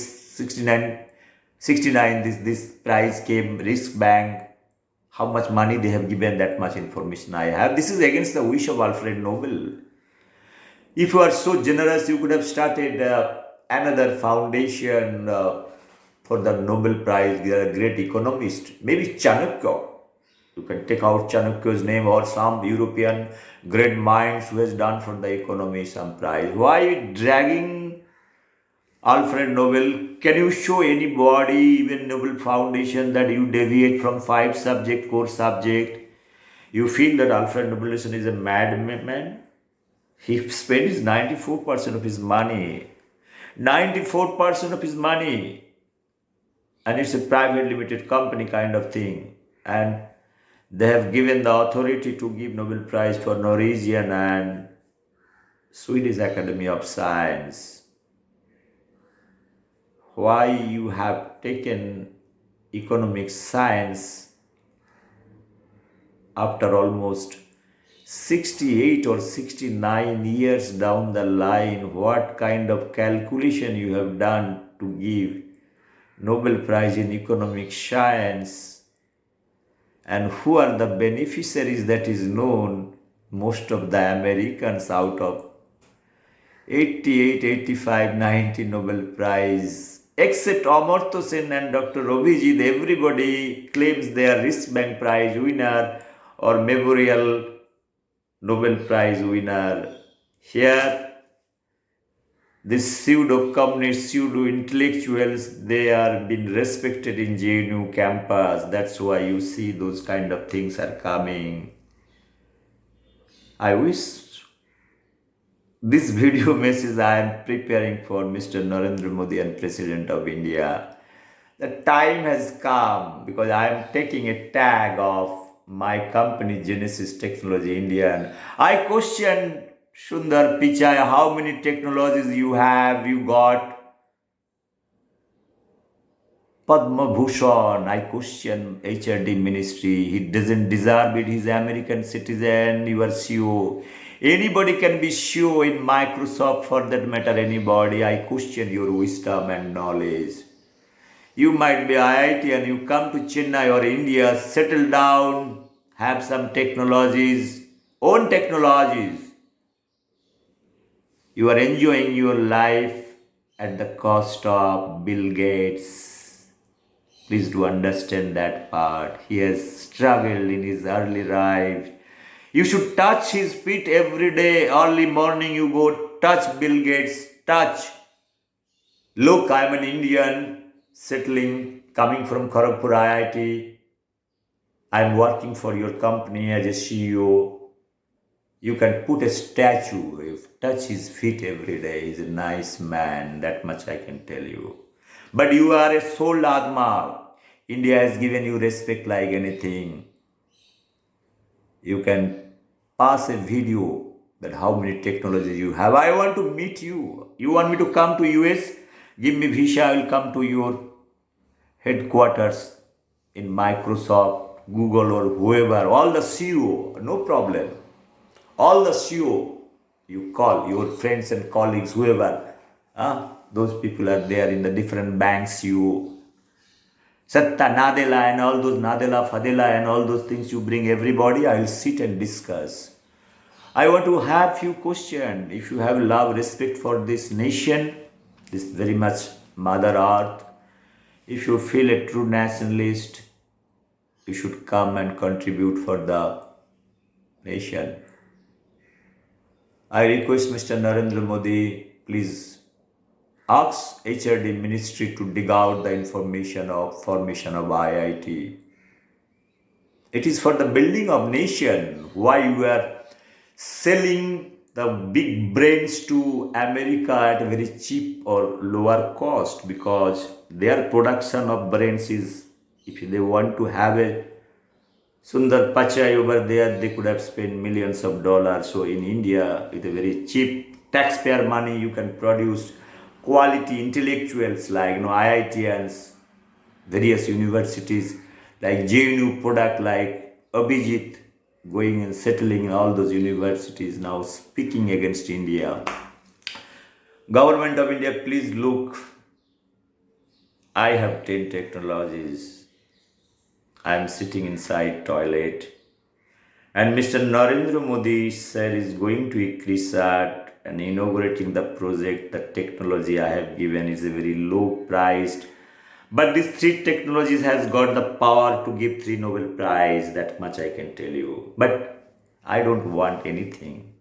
69, this prize came, wristband, how much money they have given, that much information I have. This is against the wish of Alfred Nobel. If you are so generous, you could have started another foundation for the Nobel Prize. They are a great economist. Maybe Chanakya. You can take out Chanakya's name or some European great minds who has done for the economy some prize. Why dragging Alfred Nobel? Can you show anybody, even Nobel Foundation, that you deviate from 5 subject, core subject? You feel that Alfred Nobel is a madman? He spent 94% of his money. 94% of his money. And it's a private limited company kind of thing. And they have given the authority to give Nobel Prize for Norwegian and Swedish Academy of Science. Why you have taken economic science after almost 68 or 69 years down the line? What kind of calculation you have done to give Nobel Prize in economic science? And who are the beneficiaries? That is known. Most of the Americans, out of 88, 85, 90 Nobel Prize, except Amartya Sen and Dr. Abhijit, everybody claims they are wristband prize winner or memorial Nobel Prize winner. Here, these pseudo-communists, pseudo-intellectuals, they are being respected in JNU campus. That's why you see those kind of things are coming. I wish this video message I am preparing for Mr. Narendra Modi and President of India. The time has come because I am taking a tag of my company Genesis Technology India. And I question Sundar Pichai, how many technologies you have, you got? Padma Bhushan, I question HRD ministry. He doesn't deserve it. He's an American citizen. You are CEO. Anybody can be CEO in Microsoft, for that matter, anybody. I question your wisdom and knowledge. You might be IIT and you come to Chennai or India, settle down, have some technologies, own technologies. You are enjoying your life at the cost of Bill Gates. Please do understand that part. He has struggled in his early life. You should touch his feet every day. Early morning you go touch Bill Gates, touch. Look, I'm an Indian, settling, coming from Kharagpur IIT. I'm working for your company as a CEO. You can put a statue, if touch his feet every day. He's a nice man, that much I can tell you. But you are a soul Atma. India has given you respect like anything. You can pass a video that how many technologies you have. I want to meet you. You want me to come to US? Give me visa, I will come to your headquarters in Microsoft, Google or whoever, all the CEO, no problem. All the CEO, you call your friends and colleagues, whoever, those people are there in the different banks, you, Satta, Nadella and all those Nadella, Fadela and all those things you bring everybody, I will sit and discuss. I want to have few questions. If you have love, respect for this nation, this very much Mother Earth, if you feel a true nationalist, you should come and contribute for the nation. I request Mr. Narendra Modi, please ask HRD ministry to dig out the information of formation of IIT. It is for the building of nation. Why you are selling the big brains to America at a very cheap or lower cost? Because their production of brains is, if they want to have a Sundar Pichai over there, they could have spent millions of dollars. So in India, with a very cheap taxpayer money, you can produce quality intellectuals like IITians, various universities like JNU product like Abhijit going and settling in all those universities now speaking against India. Government of India, please look. I have 10 technologies. I am sitting inside toilet. And Mr. Narendra Modi said is going to ICRISAT and inaugurating the project. The technology I have given is a very low priced. But these three technologies has got the power to give 3 Nobel Prize. That much I can tell you. But I don't want anything.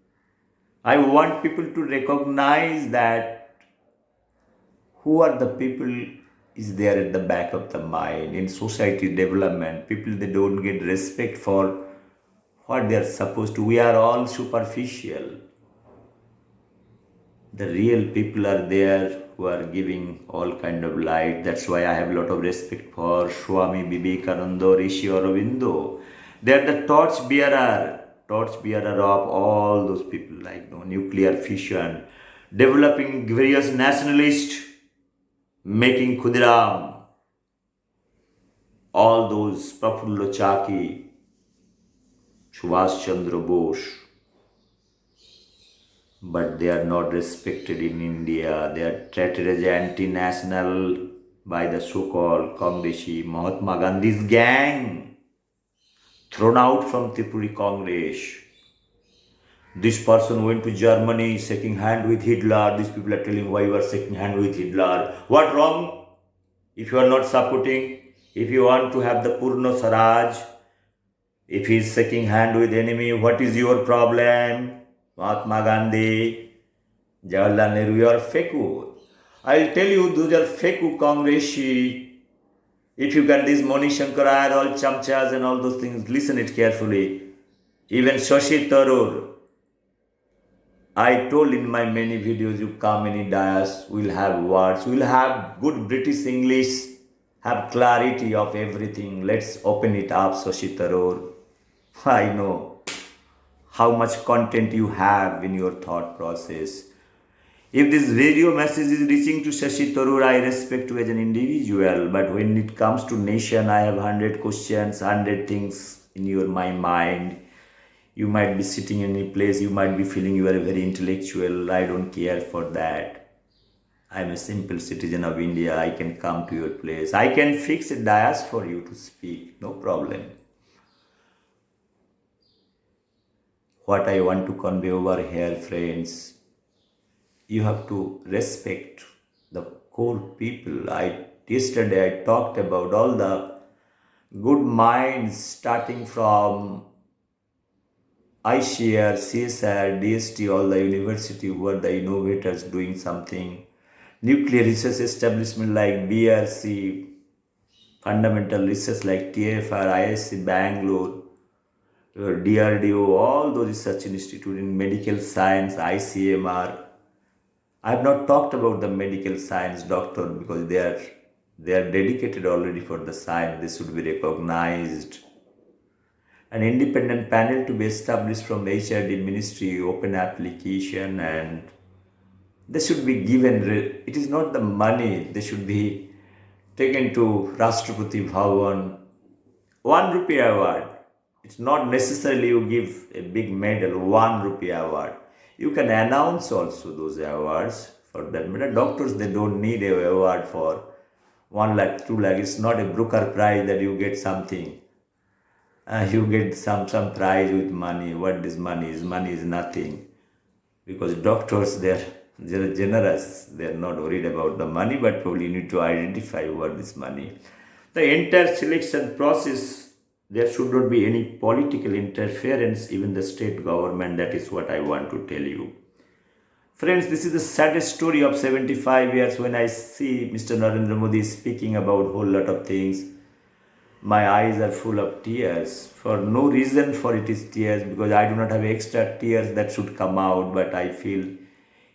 I want people to recognize that who are the people is there at the back of the mind in society development. People, they don't get respect for what they are supposed to. We are all superficial. The real people are there who are giving all kind of light. That's why I have a lot of respect for Swami Vivekananda, Rishi Aurobindo. They are the torch bearer of all those people like nuclear fission, developing various nationalists, making Khudiram, all those Prafullo Chaki, Subhash Chandra Bose, but they are not respected in India. They are treated as anti-national by the so-called Congresi. Mahatma Gandhi's gang, thrown out from Tripuri Congress. This person went to Germany shaking hand with Hitler. These people are telling why you are shaking hand with Hitler. What wrong? If you are not supporting, if you want to have the Purna Swaraj, if he is shaking hand with enemy, what is your problem? Mahatma Gandhi, Jawaharlal Nehru, you are fake. I'll tell you, those are fake Congresi. If you got this Moni Shankarayar, all chamchas and all those things, listen it carefully. Even Shashi Tharoor, I told in my many videos, you come in dais, we'll have words, we'll have good British English, have clarity of everything. Let's open it up, Shashi Tharoor. I know how much content you have in your thought process. If this video message is reaching to Shashi Tharoor, I respect you as an individual. But when it comes to nation, I have 100 questions, 100 things in my mind. You might be sitting in a place, you might be feeling you are a very intellectual. I don't care for that. I'm a simple citizen of India. I can come to your place. I can fix a dais for you to speak. No problem. What I want to convey over here, friends, you have to respect the core people. Yesterday I talked about all the good minds starting from ICR, CSR, DST, all the university who are the innovators doing something. Nuclear research establishment like BRC, fundamental research like TFR, ISC, Bangalore, DRDO, all those research institutes in medical science, ICMR. I have not talked about the medical science doctor because they are dedicated already for the science. They should be recognized. An independent panel to be established from HRD Ministry, open application, and they should be given. It is not the money. They should be taken to Rashtrapati Bhavan. 1 rupee award. It's not necessarily you give a big medal, 1 rupee award. You can announce also those awards for that. Doctors, they don't need an award for 1 lakh, 2 lakh. It's not a Brooker Prize that you get something. You get some prize with money. What is money? Money is nothing. Because doctors, they're generous. They're not worried about the money, but probably you need to identify what is money. The entire selection process, there should not be any political interference, even the state government. That is what I want to tell you. Friends, this is the saddest story of 75 years when I see Mr. Narendra Modi speaking about a whole lot of things. My eyes are full of tears. For no reason for it is tears, because I do not have extra tears that should come out, but I feel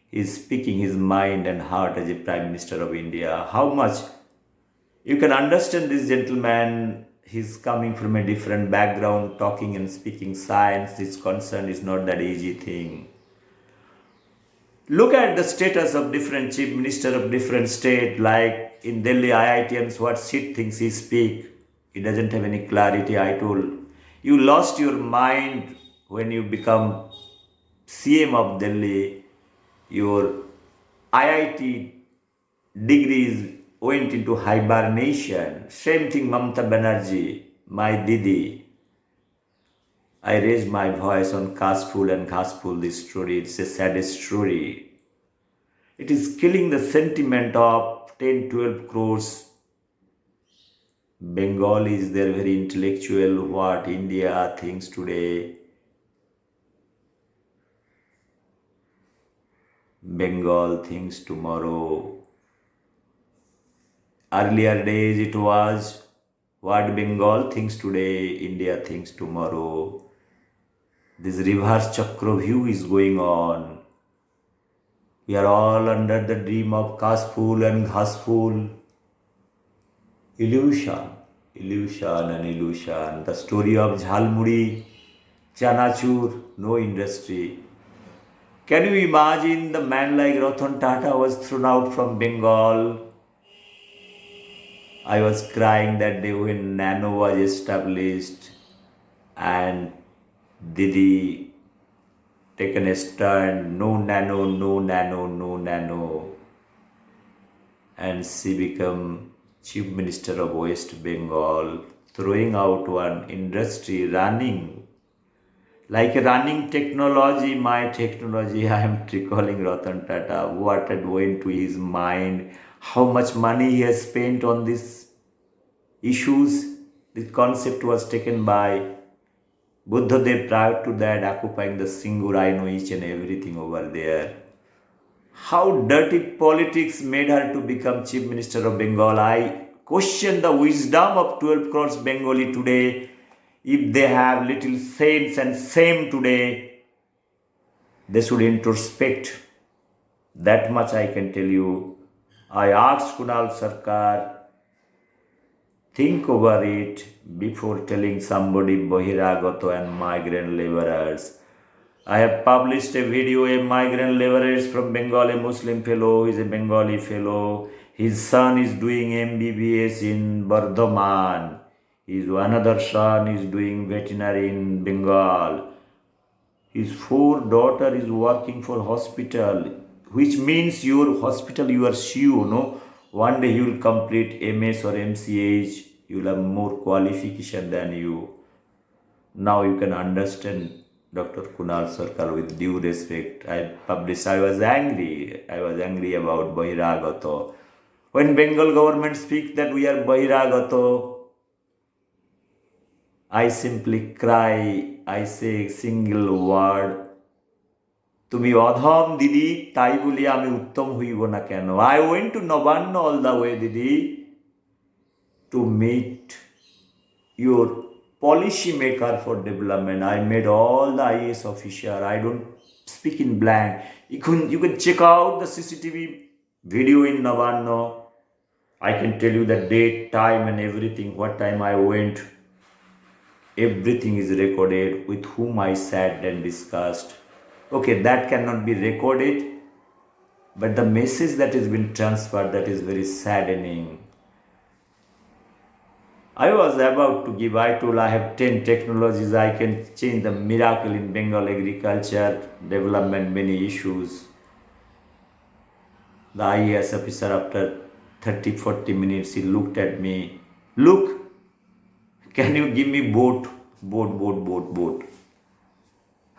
he is speaking his mind and heart as a Prime Minister of India. How much you can understand this gentleman, he's coming from a different background, talking and speaking science. His concern is not that easy thing. Look at the status of different chief minister of different state, like in Delhi IITians, what shit things he speak. He doesn't have any clarity. I told you lost your mind when you become CM of Delhi. Your IIT degrees went into hibernation. Same thing, Mamata Banerjee, my Didi. I raised my voice on Casful and Casful, this story. It's a sad story. It is killing the sentiment of 10, 12 crores Bengalis. They're very intellectual. What India thinks today, Bengal thinks tomorrow. Earlier days it was what Bengal thinks today, India thinks tomorrow. This reverse chakra view is going on. We are all under the dream of Kasful and Ghasful. Illusion, illusion and illusion. The story of Jhalmuri, Chanachur, no industry. Can you imagine the man like Ratan Tata was thrown out from Bengal? I was crying that day when Nano was established and Didi taken a stand, no nano, no nano, no nano. And she became Chief Minister of West Bengal, throwing out one industry running like a running technology. My technology, I am recalling Ratan Tata, what had went to his mind, how much money he has spent on these issues. The concept was taken by Buddhadev. Prior to that, occupying the Singur, I know each and everything over there. How dirty politics made her to become Chief Minister of Bengal. I question the wisdom of 12 crores Bengali today. If they have little sense and same today, they should introspect. That much I can tell you. I asked Kunal Sarkar, think over it before telling somebody Bahiragato and migrant laborers. I have published a video, a migrant laborers from Bengal, a Muslim fellow, he is a Bengali fellow. His son is doing MBBS in Bardhaman. His another son is doing veterinary in Bengal. His 4 daughter is working for hospital, which means your hospital, you are sure, no? One day you will complete MS or MCH, you will have more qualification than you. Now you can understand Dr. Kunal Sarkar with due respect. I was angry. I was angry about Bahiragato. When Bengal government speaks that we are Bahiragato, I simply cry. I say a single word. তুমি অধম দিদি, তাই বলি আমি উত্তম হইব না কেন? I went to Navaন্ন all the way, দিদি, to meet your policy maker for development. I met all the IAS officer. I don't speak in blank. You can check out the CCTV video in Navaন্ন. I can tell you the date, time and everything, what time I went. Everything is recorded, with whom I sat and discussed. Okay, that cannot be recorded, but the message that has been transferred, that is very saddening. I was about to give, I told I have 10 technologies, I can change the miracle in Bengal agriculture, development, many issues. The IAS officer, after 30-40 minutes, he looked at me. Look, can you give me boat?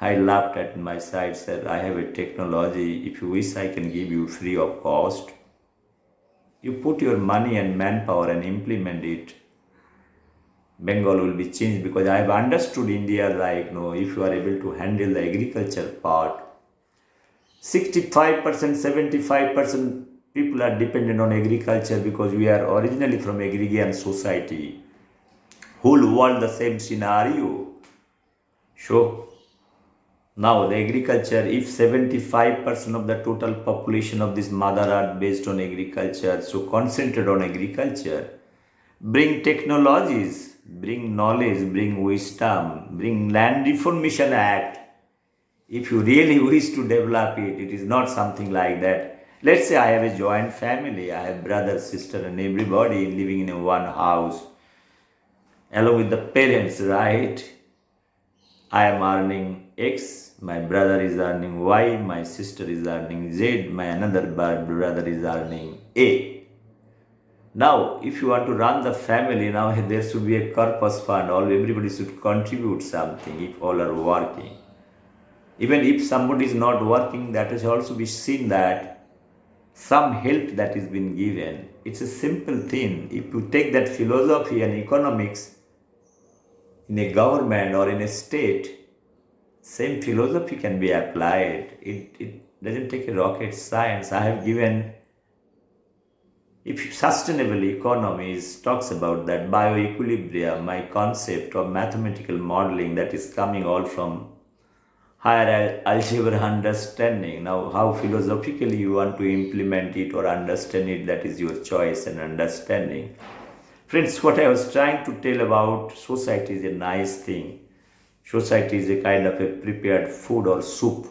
I laughed at my side, said, I have a technology. If you wish, I can give you free of cost. You put your money and manpower and implement it. Bengal will be changed, because I have understood India like, no, if you are able to handle the agriculture part, 65%, 75% people are dependent on agriculture, because we are originally from agrarian society. Whole world the same scenario. So now the agriculture, if 75% of the total population of this mother earth based on agriculture, so concentrate on agriculture, bring technologies, bring knowledge, bring wisdom, bring land reformation act. If you really wish to develop it, it is not something like that. Let's say I have a joint family, I have brother, sister, and everybody living in a one house, along with the parents, right? I am earning X, my brother is earning Y, my sister is earning Z, my another brother is earning A. Now, if you want to run the family, now there should be a corpus fund, all everybody should contribute something if all are working. Even if somebody is not working, that is also be seen that some help that is been given. It's a simple thing. If you take that philosophy and economics in a government or in a state, same philosophy can be applied. It doesn't take a rocket science. I have given, if sustainable economies talks about that bioequilibrium, my concept of mathematical modeling that is coming all from higher algebra understanding. Now, how philosophically you want to implement it or understand it, that is your choice and understanding. Friends, what I was trying to tell about society is a nice thing. Society is a kind of a prepared food or soup.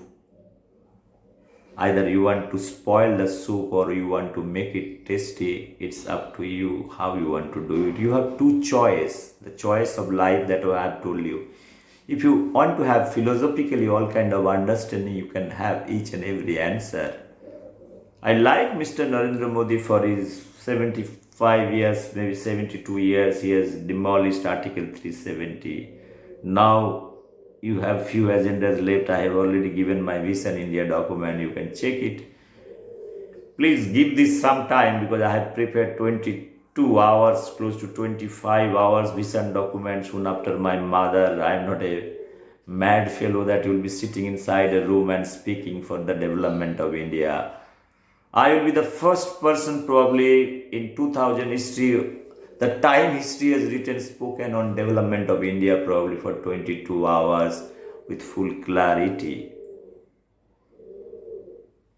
Either you want to spoil the soup or you want to make it tasty. It's up to you how you want to do it. You have two choice. The choice of life that I have told you. If you want to have philosophically all kind of understanding, you can have each and every answer. I like Mr. Narendra Modi for his 75 years, maybe 72 years. He has demolished Article 370. Now you have few agendas left. I have already given my Vision India document. You can check it. Please give this some time because I have prepared 22 hours, close to 25 hours vision document soon after my mother. I am not a mad fellow that will be sitting inside a room and speaking for the development of India. I will be the first person probably in 2000 history, the time history has written spoken on development of India probably for 22 hours with full clarity.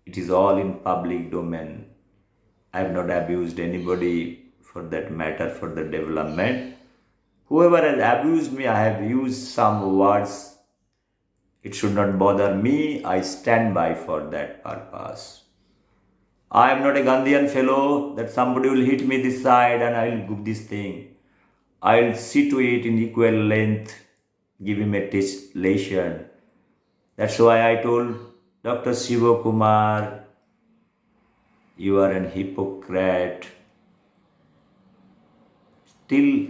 It is all in public domain. I have not abused anybody for that matter for the development. Whoever has abused me, I have used some words. It should not bother me. I stand by for that purpose. I am not a Gandhian fellow that somebody will hit me this side and I will do this thing. I will see to it in equal length, give him a lesson. That's why I told Dr. Shiva Kumar, you are an hypocrite. Still,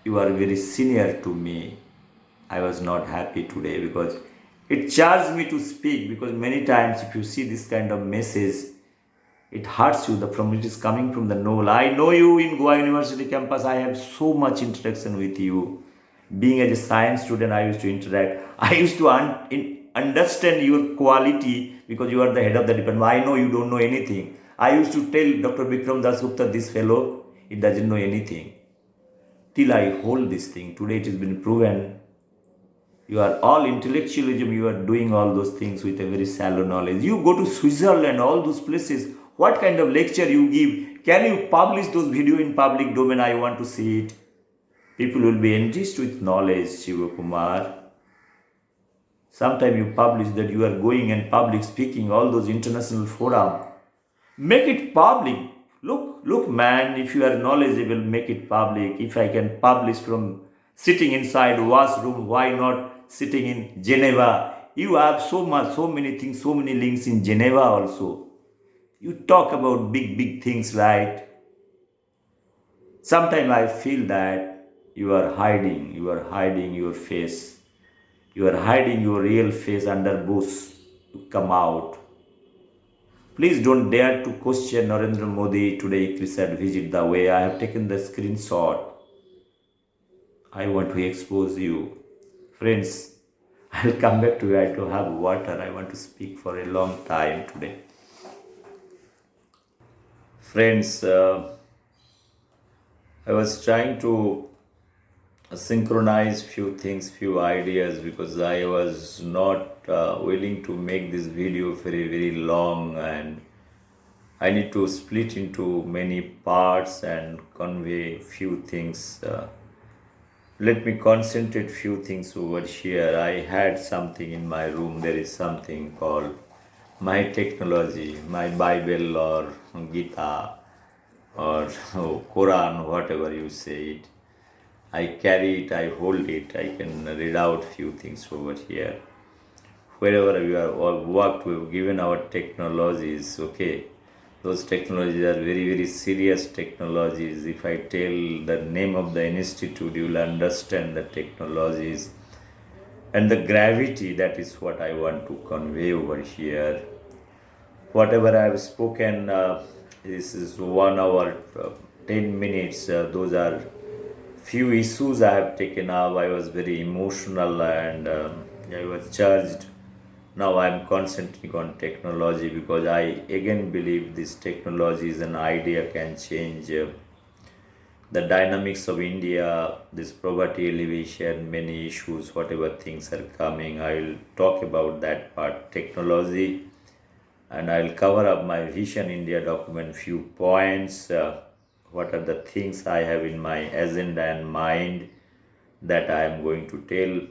you are very senior to me. I was not happy today because it charged me to speak, because many times if you see this kind of message, it hurts you. From it is coming from the knoll. I know you in Goa University campus. I have so much interaction with you. Being as a science student, I used to interact. I used to understand your quality because you are the head of the department. I know you don't know anything. I used to tell Dr. Vikram Dasgupta, this fellow, he doesn't know anything. Till I hold this thing. Today it has been proven. You are all intellectualism. You are doing all those things with a very shallow knowledge. You go to Switzerland, all those places. What kind of lecture you give? Can you publish those video in public domain? I want to see it. People will be enriched with knowledge, Shiva Kumar. Sometime you publish that you are going and public speaking, all those international forum. Make it public. Look, man, if you are knowledgeable, make it public. If I can publish from sitting inside washroom, why not sitting in Geneva? You have so many things, so many links in Geneva also. You talk about big things, right? Sometimes I feel that you are hiding your face. You are hiding your real face under bush to come out. Please don't dare to question Narendra Modi today. He said visit the way. I have taken the screenshot. I want to expose you. Friends, I'll come back to you. I have to have water. I want to speak for a long time today. Friends, I was trying to synchronize few things, few ideas, because I was not willing to make this video very, very long, and I need to split into many parts and convey few things. Let me concentrate few things over here. I had something in my room. There is something called my technology, my Bible or Gita or Quran, whatever you say it. I carry it, I hold it, I can read out few things over here. Wherever we are or worked, we've given our technologies, okay. Those technologies are very, very serious technologies. If I tell the name of the institute, you'll understand the technologies and the gravity. That is what I want to convey over here. Whatever I have spoken, this is 1 hour, 10 minutes. Those are few issues I have taken up. I was very emotional and I was charged. Now I am concentrating on technology because I again believe this technology is an idea can change the dynamics of India, this poverty elevation, many issues, whatever things are coming. I will talk about that part, technology, and I'll cover up my Vision India document, few points. What are the things I have in my agenda and mind that I am going to tell,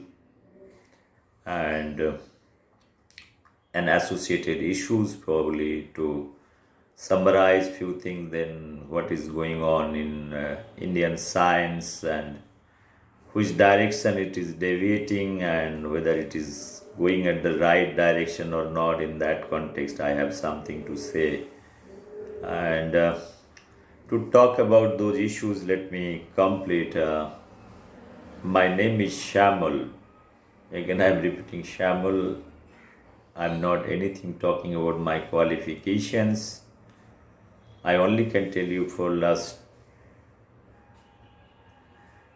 and associated issues, probably to summarize few things, then what is going on in Indian science and which direction it is deviating and whether it is going at the right direction or not. In that context, I have something to say. And to talk about those issues, let me complete. My name is Shamal. Again, I am repeating Shamal. I'm not anything talking about my qualifications. I only can tell you for last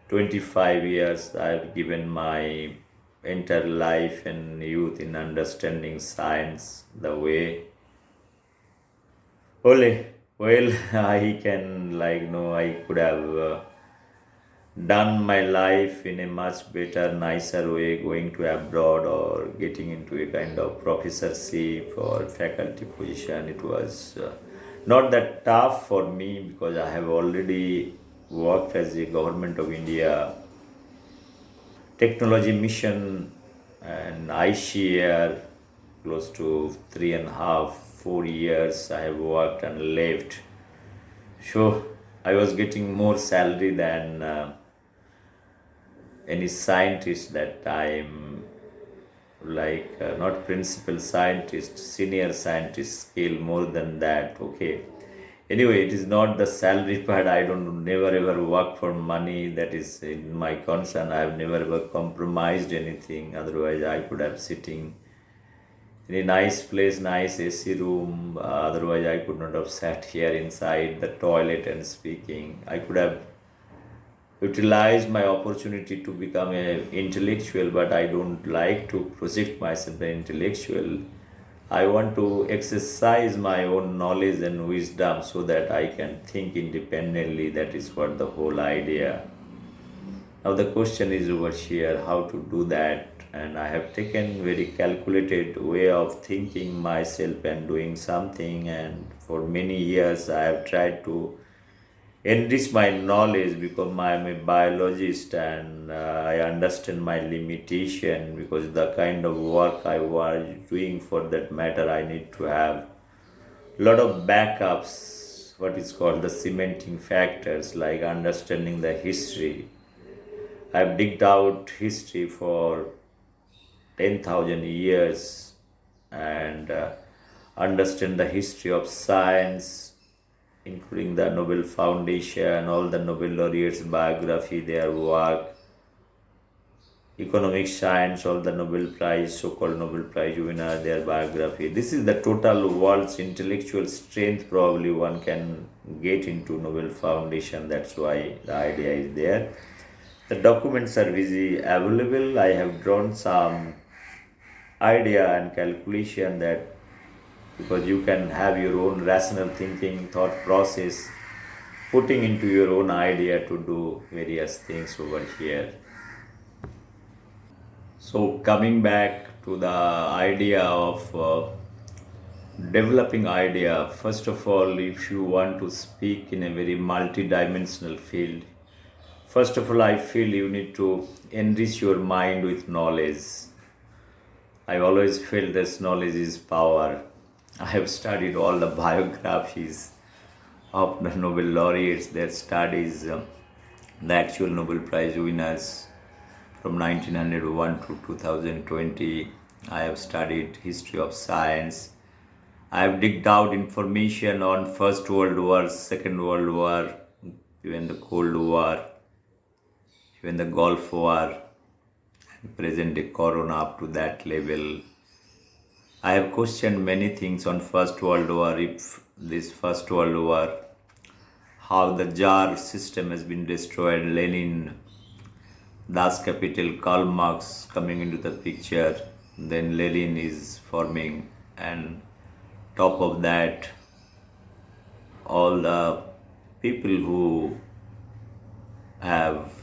25 years I've given my entire life and youth in understanding science the way. Only, well, I can I could have done my life in a much better, nicer way, going to abroad or getting into a kind of professorship or faculty position. It was not that tough for me because I have already worked as a government of India technology mission and I share close to 3.5, 4 years I have worked and left. So I was getting more salary than any scientist that time, not principal scientist, senior scientist scale, more than that, okay. Anyway, it is not the salary part. I don't never ever work for money. That is in my concern. I have never ever compromised anything. Otherwise, I could have sitting in a nice place, nice AC room. Otherwise, I could not have sat here inside the toilet and speaking. I could have utilized my opportunity to become an intellectual, but I don't like to project myself an intellectual. I want to exercise my own knowledge and wisdom so that I can think independently. That is what the whole idea. Now the question is over here how to do that, and I have taken very calculated way of thinking myself and doing something, and for many years I have tried to enrich my knowledge because I am a biologist and I understand my limitation because the kind of work I was doing for that matter, I need to have a lot of backups, what is called the cementing factors, like understanding the history. I've digged out history for 10,000 years and understand the history of science, including the Nobel Foundation, all the Nobel laureates' biography, their work, economic science, all the Nobel Prize, so-called Nobel Prize winner, their biography. This is the total world's intellectual strength. Probably one can get into Nobel Foundation. That's why the idea is there. The documents are easily available. I have drawn some idea and calculation that because you can have your own rational thinking, thought process, putting into your own idea to do various things over here. So, coming back to the idea of developing idea, first of all, if you want to speak in a very multi-dimensional field, first of all, I feel you need to enrich your mind with knowledge. I always feel this knowledge is power. I have studied all the biographies of the Nobel laureates, their studies, the actual Nobel Prize winners from 1901 to 2020. I have studied history of science. I have digged out information on First World War, Second World War, even the Cold War, even the Gulf War, and present day Corona up to that level. I have questioned many things on First World War. If this First World War, how the Tsar system has been destroyed, Lenin, Das Kapital, Karl Marx coming into the picture, then Lenin is forming, and top of that, all the people who have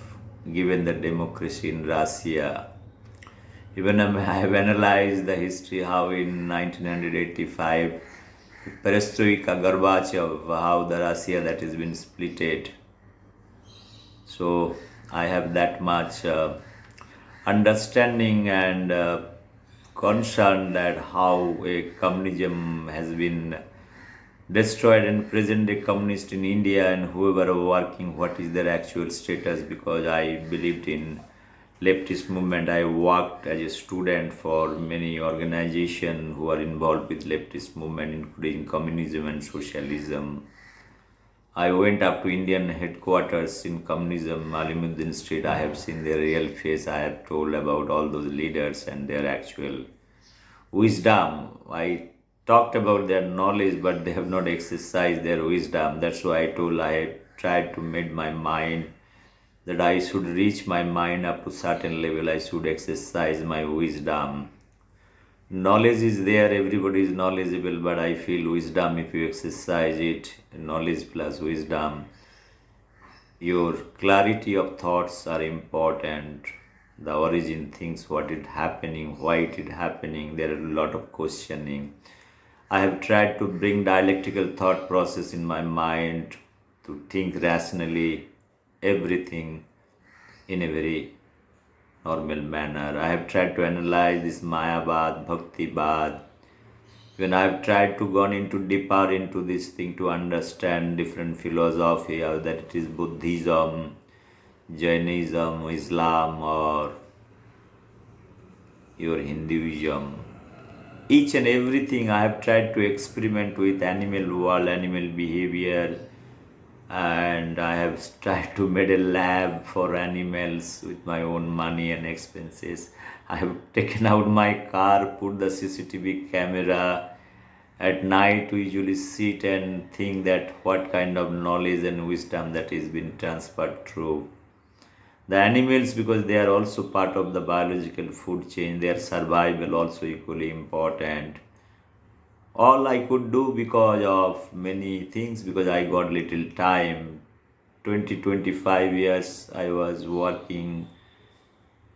given the democracy in Russia. Even I have analyzed the history how in 1985, Perestroika, Gorbachev, how the Russia that has been splitted. So I have that much understanding and concern that how a communism has been destroyed and present day communist in India and whoever are working, what is their actual status, because I believed in leftist movement. I worked as a student for many organizations who are involved with leftist movement, including communism and socialism. I went up to Indian headquarters in communism, Alimuddin Street. I have seen their real face. I have told about all those leaders and their actual wisdom. I talked about their knowledge, but they have not exercised their wisdom. That's why I tried to make my mind that I should reach my mind up to certain level. I should exercise my wisdom. Knowledge is there, everybody is knowledgeable, but I feel wisdom, if you exercise it, knowledge plus wisdom, your clarity of thoughts are important. The origin things, what is happening, why it is happening, there are a lot of questioning. I have tried to bring dialectical thought process in my mind to think rationally everything in a very normal manner. I have tried to analyze this Mayavad, Bhakti-bad. When I have tried to gone into deeper into this thing to understand different philosophy, that it is Buddhism, Jainism, Islam, or your Hinduism. Each and everything I have tried to experiment with animal world, animal behavior, and I have tried to make a lab for animals with my own money and expenses. I have taken out my car, put the CCTV camera. At night we usually sit and think that what kind of knowledge and wisdom that is been transferred through. The animals, because they are also part of the biological food chain, their survival also equally important. All I could do because of many things, because I got little time. 25 years I was working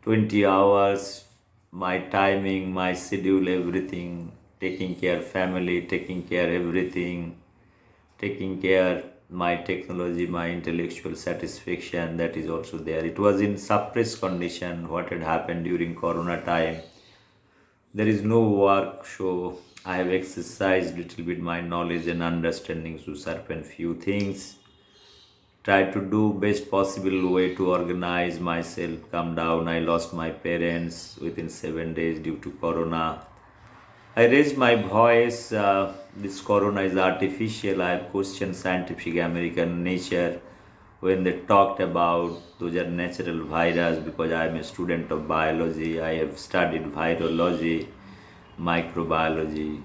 20 hours, my timing, my schedule, everything, taking care family, taking care everything, taking care my technology, my intellectual satisfaction, that is also there. It was in suppressed condition what had happened during Corona time. There is no work, so I have exercised little bit my knowledge and understanding to certain few things. Try to do best possible way to organize myself, calm down. I lost my parents within 7 days due to Corona. I raised my voice. This Corona is artificial. I have questioned scientific American nature when they talked about those are natural virus, because I am a student of biology. I have studied virology, microbiology.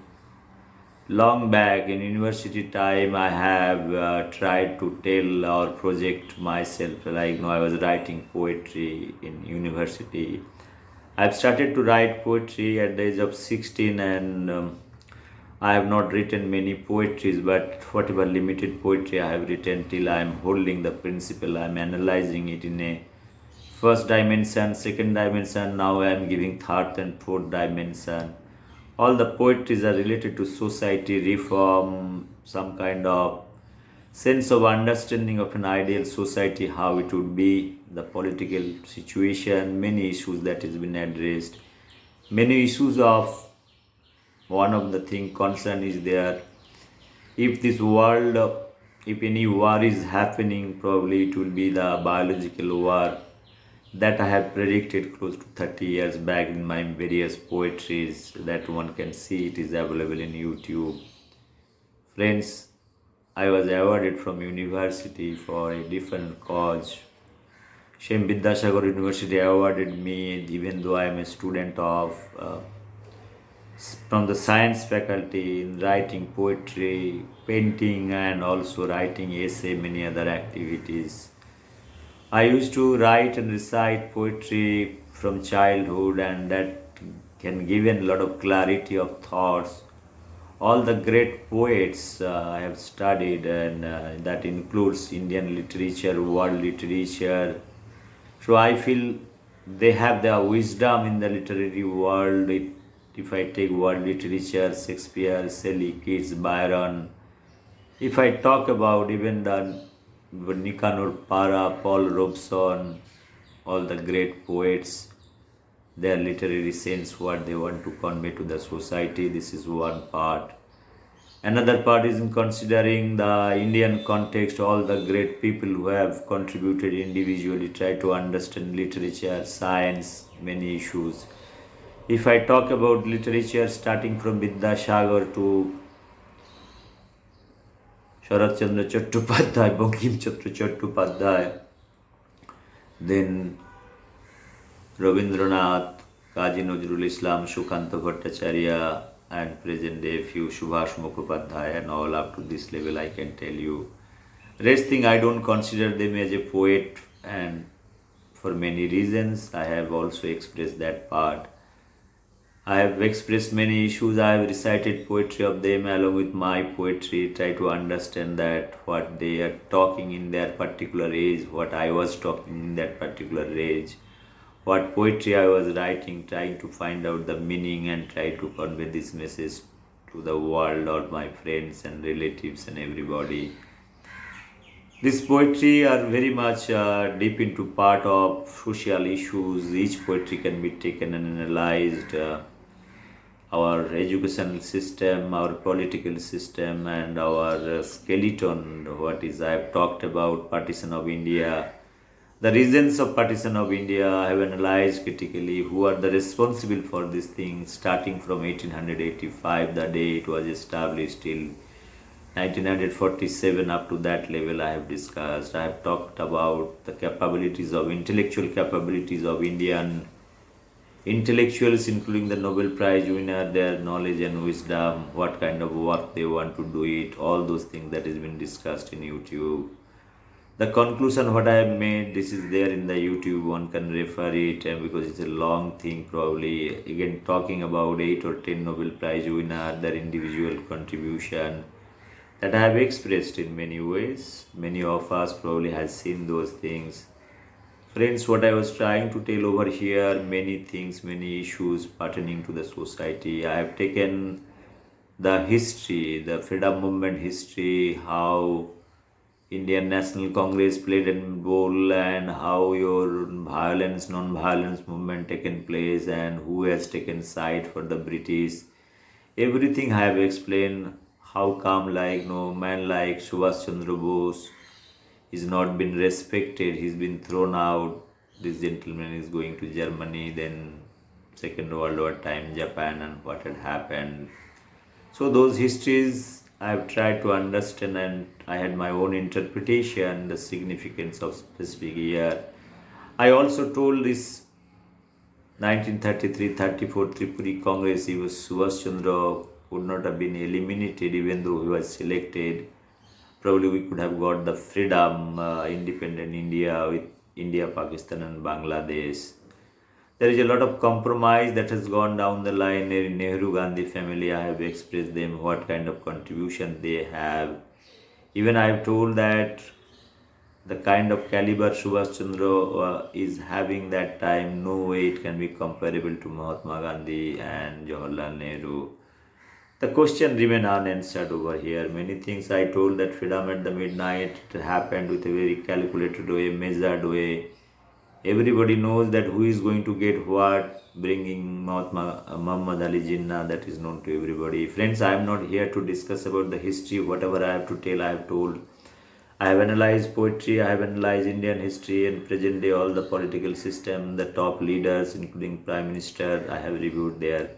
Long back in university time, I have tried to tell or project myself. Like, I was writing poetry in university. I've started to write poetry at the age of 16, and I have not written many poetries, but whatever limited poetry I have written, till I am holding the principle, I am analyzing it in a first dimension, second dimension, now I am giving third and fourth dimension. All the poetries are related to society, reform, some kind of sense of understanding of an ideal society, how it would be, the political situation, many issues that has been addressed, many issues of one of the thing concern is there. If this world, if any war is happening, probably it will be the biological war that I have predicted close to 30 years back in my various poetries that one can see. It is available in YouTube. Friends, I was awarded from university for a different cause. Shem Vidyasagar University awarded me even though I am a student of from the science faculty in writing poetry, painting, and also writing essay, many other activities. I used to write and recite poetry from childhood, and that can give a lot of clarity of thoughts. All the great poets I have studied, and that includes Indian literature, world literature. So I feel they have their wisdom in the literary world. If I take world literature, Shakespeare, Shelley, Keats, Byron, if I talk about even the Nicanor Para, Paul Robeson, all the great poets, their literary sense, what they want to convey to the society, this is one part. Another part is in considering the Indian context, all the great people who have contributed individually, try to understand literature, science, many issues. If I talk about literature, starting from Vidyasagar to Sharat Chandra Chattopadhyay, Bankim Chandra Chattopadhyay, then Rabindranath, Kazi Nazrul Islam, Shukanta Bhattacharya, and present day few Subhash Mukhopadhyay, and all up to this level I can tell you. Rest thing I don't consider them as a poet, and for many reasons I have also expressed that part. I have expressed many issues, I have recited poetry of them along with my poetry, try to understand that what they are talking in their particular age, what I was talking in that particular age, what poetry I was writing, trying to find out the meaning and try to convey this message to the world or my friends and relatives and everybody. This poetry are very much deep into part of social issues. Each poetry can be taken and analyzed. Our educational system, our political system, and our skeleton, what is I have talked about, partition of India. The reasons of partition of India I have analyzed critically, who are the responsible for this thing, starting from 1885, the day it was established, till 1947, up to that level I have discussed. I have talked about the capabilities of intellectual capabilities of Indian intellectuals, including the Nobel Prize winner, their knowledge and wisdom, what kind of work they want to do it, all those things that has been discussed in YouTube. The conclusion what I have made, this is there in the YouTube, one can refer it, and because it's a long thing, probably again talking about 8 or 10 Nobel Prize winner, their individual contribution that I have expressed in many ways. Many of us probably has seen those things. Friends, what I was trying to tell over here, many things, many issues pertaining to the society. I have taken the history, the freedom movement history, how Indian National Congress played a role, and how your violence, non-violence movement taken place, and who has taken side for the British. Everything I have explained. How come like no man like Subhash Chandra Bose is not been respected, he's been thrown out. This gentleman is going to Germany, then Second World War time, Japan, and what had happened. So those histories I have tried to understand, and I had my own interpretation, the significance of specific year. I also told this 1933-34 Tripuri Congress, he was Subhash Chandra would not have been eliminated even though he was selected. Probably we could have got the freedom, independent India with India, Pakistan and Bangladesh. There is a lot of compromise that has gone down the line in Nehru Gandhi family. I have expressed them what kind of contribution they have. Even I have told that the kind of caliber Subhash Chandra is having that time, no way it can be comparable to Mahatma Gandhi and Jawaharlal Nehru. The question remain unanswered over here. Many things I told that freedom at the midnight, it happened with a very calculated way, measured way. Everybody knows that who is going to get what, bringing Muhammad Ali Jinnah, that is known to everybody. Friends, I am not here to discuss about the history. Whatever I have to tell, I have told. I have analyzed poetry, I have analyzed Indian history and present day all the political system, the top leaders, including Prime Minister. I have reviewed their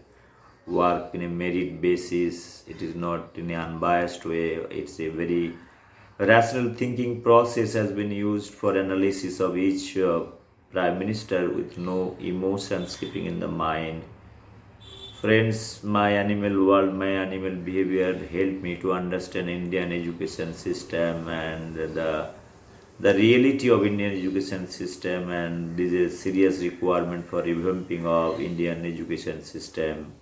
work in a merit basis. It is not in an unbiased way. It's a very rational thinking process has been used for analysis of each Prime Minister with no emotions keeping in the mind. Friends, my animal world, my animal behavior helped me to understand Indian education system and the reality of Indian education system, and this is a serious requirement for revamping of Indian education system.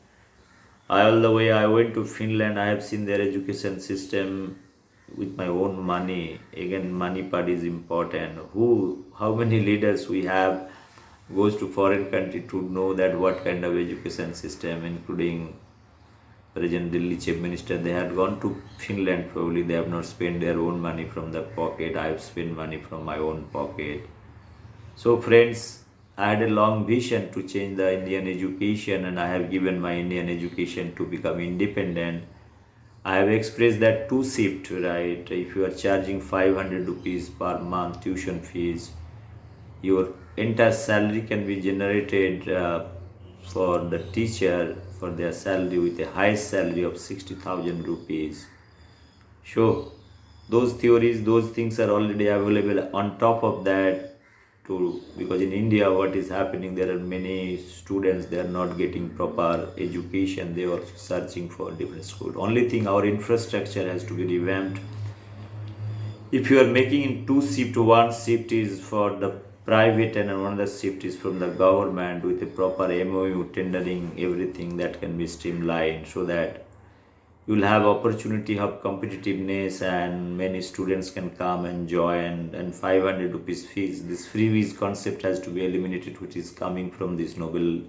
All the way I went to Finland, I have seen their education system with my own money. Again, money part is important. How many leaders we have goes to foreign country to know that what kind of education system, including President Delhi Chief Minister, they had gone to Finland. Probably they have not spent their own money from the pocket. I have spent money from my own pocket. So, friends, I had a long vision to change the Indian education, and I have given my Indian education to become independent. I have expressed that two shift, right? If you are charging 500 rupees per month tuition fees, your entire salary can be generated for the teacher for their salary with a high salary of 60,000 rupees. So those theories, those things are already available. On top of that, because in India, what is happening? There are many students, they are not getting proper education. They are searching for different schools. Only thing, our infrastructure has to be revamped. If you are making in two shift, one shift is for the private and another shift is from the government with a proper MOU tendering everything, that can be streamlined so that you will have opportunity of competitiveness and many students can come and join. And 500 rupees fees, this freebies concept has to be eliminated, which is coming from this Nobel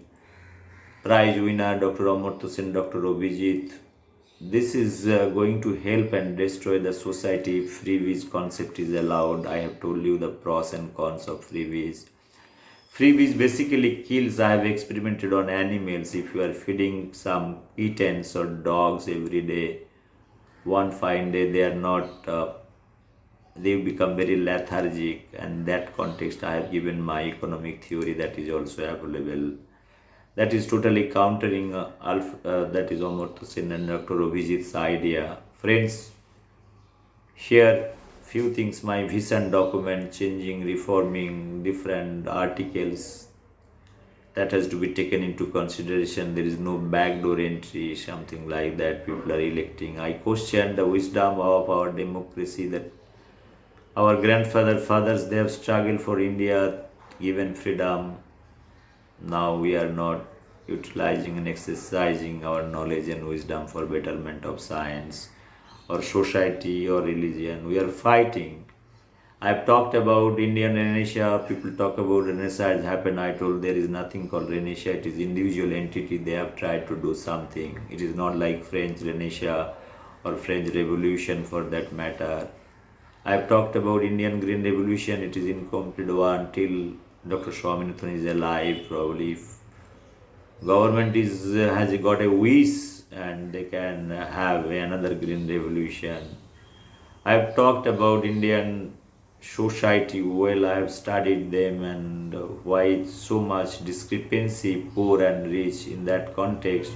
Prize winner Dr. Amartya Sen, Dr. Abhijit. This is going to help and destroy the society if freebies concept is allowed. I have told you the pros and cons of freebies. Freebies basically kills. I have experimented on animals. If you are feeding some kittens or dogs every day, one fine day they are not, they become very lethargic. And that context I have given my economic theory that is also available. That is totally countering that is Amartya Sen and Dr. Abhijit's idea. Friends, here few things, my vision document, changing, reforming different articles, that has to be taken into consideration. There is no backdoor entry, something like that people are electing. I question the wisdom of our democracy, that our fathers, they have struggled for India, given freedom. Now we are not utilizing and exercising our knowledge and wisdom for betterment of science or society or religion. We are fighting. I've talked about Indian Renaissance. People talk about Renaissance happened. I told there is nothing called Renaissance. It is individual entity. They have tried to do something. It is not like French Renaissance or French Revolution for that matter. I've talked about Indian Green Revolution. It is incomplete one till Dr. Swaminathan is alive. Probably if government has got a wish and they can have another green revolution. I have talked about Indian society well. I have studied them and why it's so much discrepancy, poor and rich in that context.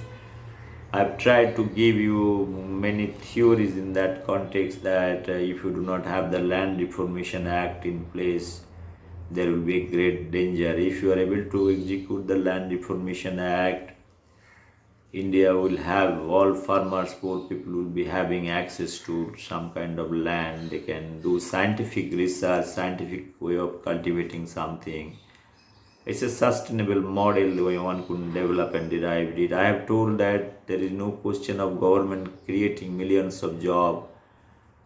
I've tried to give you many theories in that context, that if you do not have the Land Reformation Act in place, there will be a great danger. If you are able to execute the Land Reformation Act, India will have all farmers, poor people will be having access to some kind of land. They can do scientific research, scientific way of cultivating something. It's a sustainable model where one could develop and derive it. I have told that there is no question of government creating millions of jobs,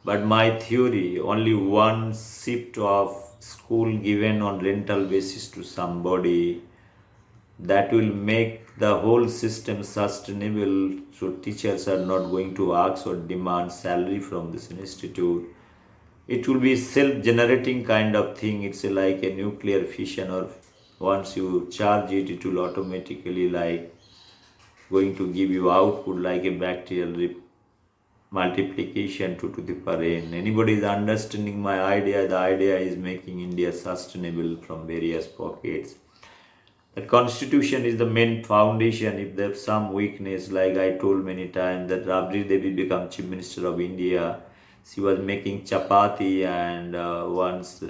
but my theory, only one shift of school given on rental basis to somebody, that will make the whole system sustainable, so teachers are not going to ask or demand salary from this institute. It will be self-generating kind of thing. It's like a nuclear fission, or once you charge it, it will automatically like going to give you output like a bacterial multiplication to the power n. Anybody is understanding my idea? The idea is making India sustainable from various pockets. The constitution is the main foundation. If there's some weakness, like I told many times, that Rabri Devi became Chief Minister of India, she was making chapati, and once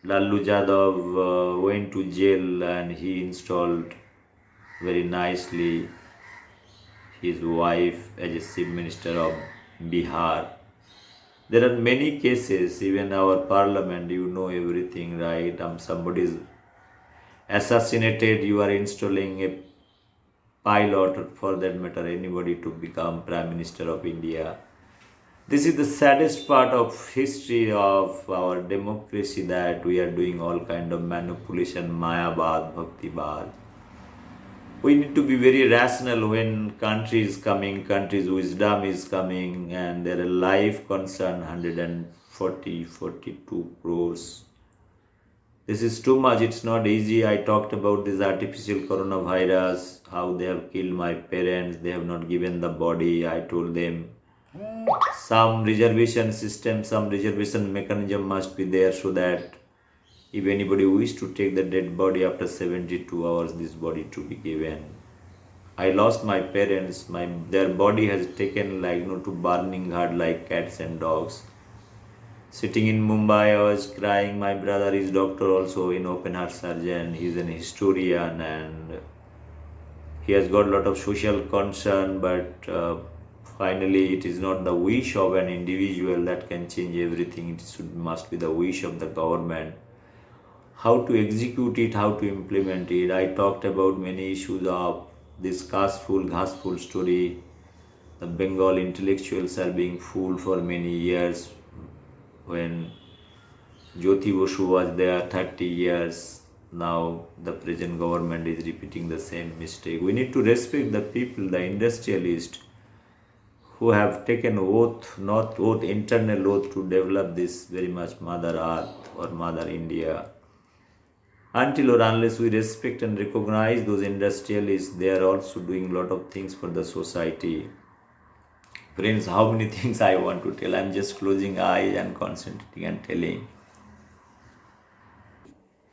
Lallu Jadhav went to jail, and he installed very nicely his wife as a Chief Minister of Bihar. There are many cases, even our parliament, you know everything, right? Somebody is assassinated, you are installing a pilot, or for that matter, anybody to become Prime Minister of India. This is the saddest part of history of our democracy, that we are doing all kind of manipulation, Mayabad, Bhaktibad. We need to be very rational when country is coming, country's wisdom is coming, and there are life concern 42 crores. This is too much, it's not easy. I talked about this artificial coronavirus, how they have killed my parents, they have not given the body. I told them some reservation system, some reservation mechanism must be there, so that if anybody wishes to take the dead body after 72 hours, this body to be given. I lost my parents, their body has taken like to burning hard like cats and dogs. Sitting in Mumbai, I was crying. My brother is doctor also, in open heart surgeon. He's an historian, and he has got a lot of social concern, but finally it is not the wish of an individual that can change everything. Must be the wish of the government. How to execute it, how to implement it. I talked about many issues of this Ghasful story. The Bengal intellectuals are being fooled for many years. When Jyoti Basu was there 30 years, now the present government is repeating the same mistake. We need to respect the people, the industrialists, who have taken oath, not oath, internal oath, to develop this very much Mother Earth or Mother India. Until or unless we respect and recognize those industrialists, they are also doing a lot of things for the society. Friends, how many things I want to tell? I'm just closing eyes and concentrating and telling.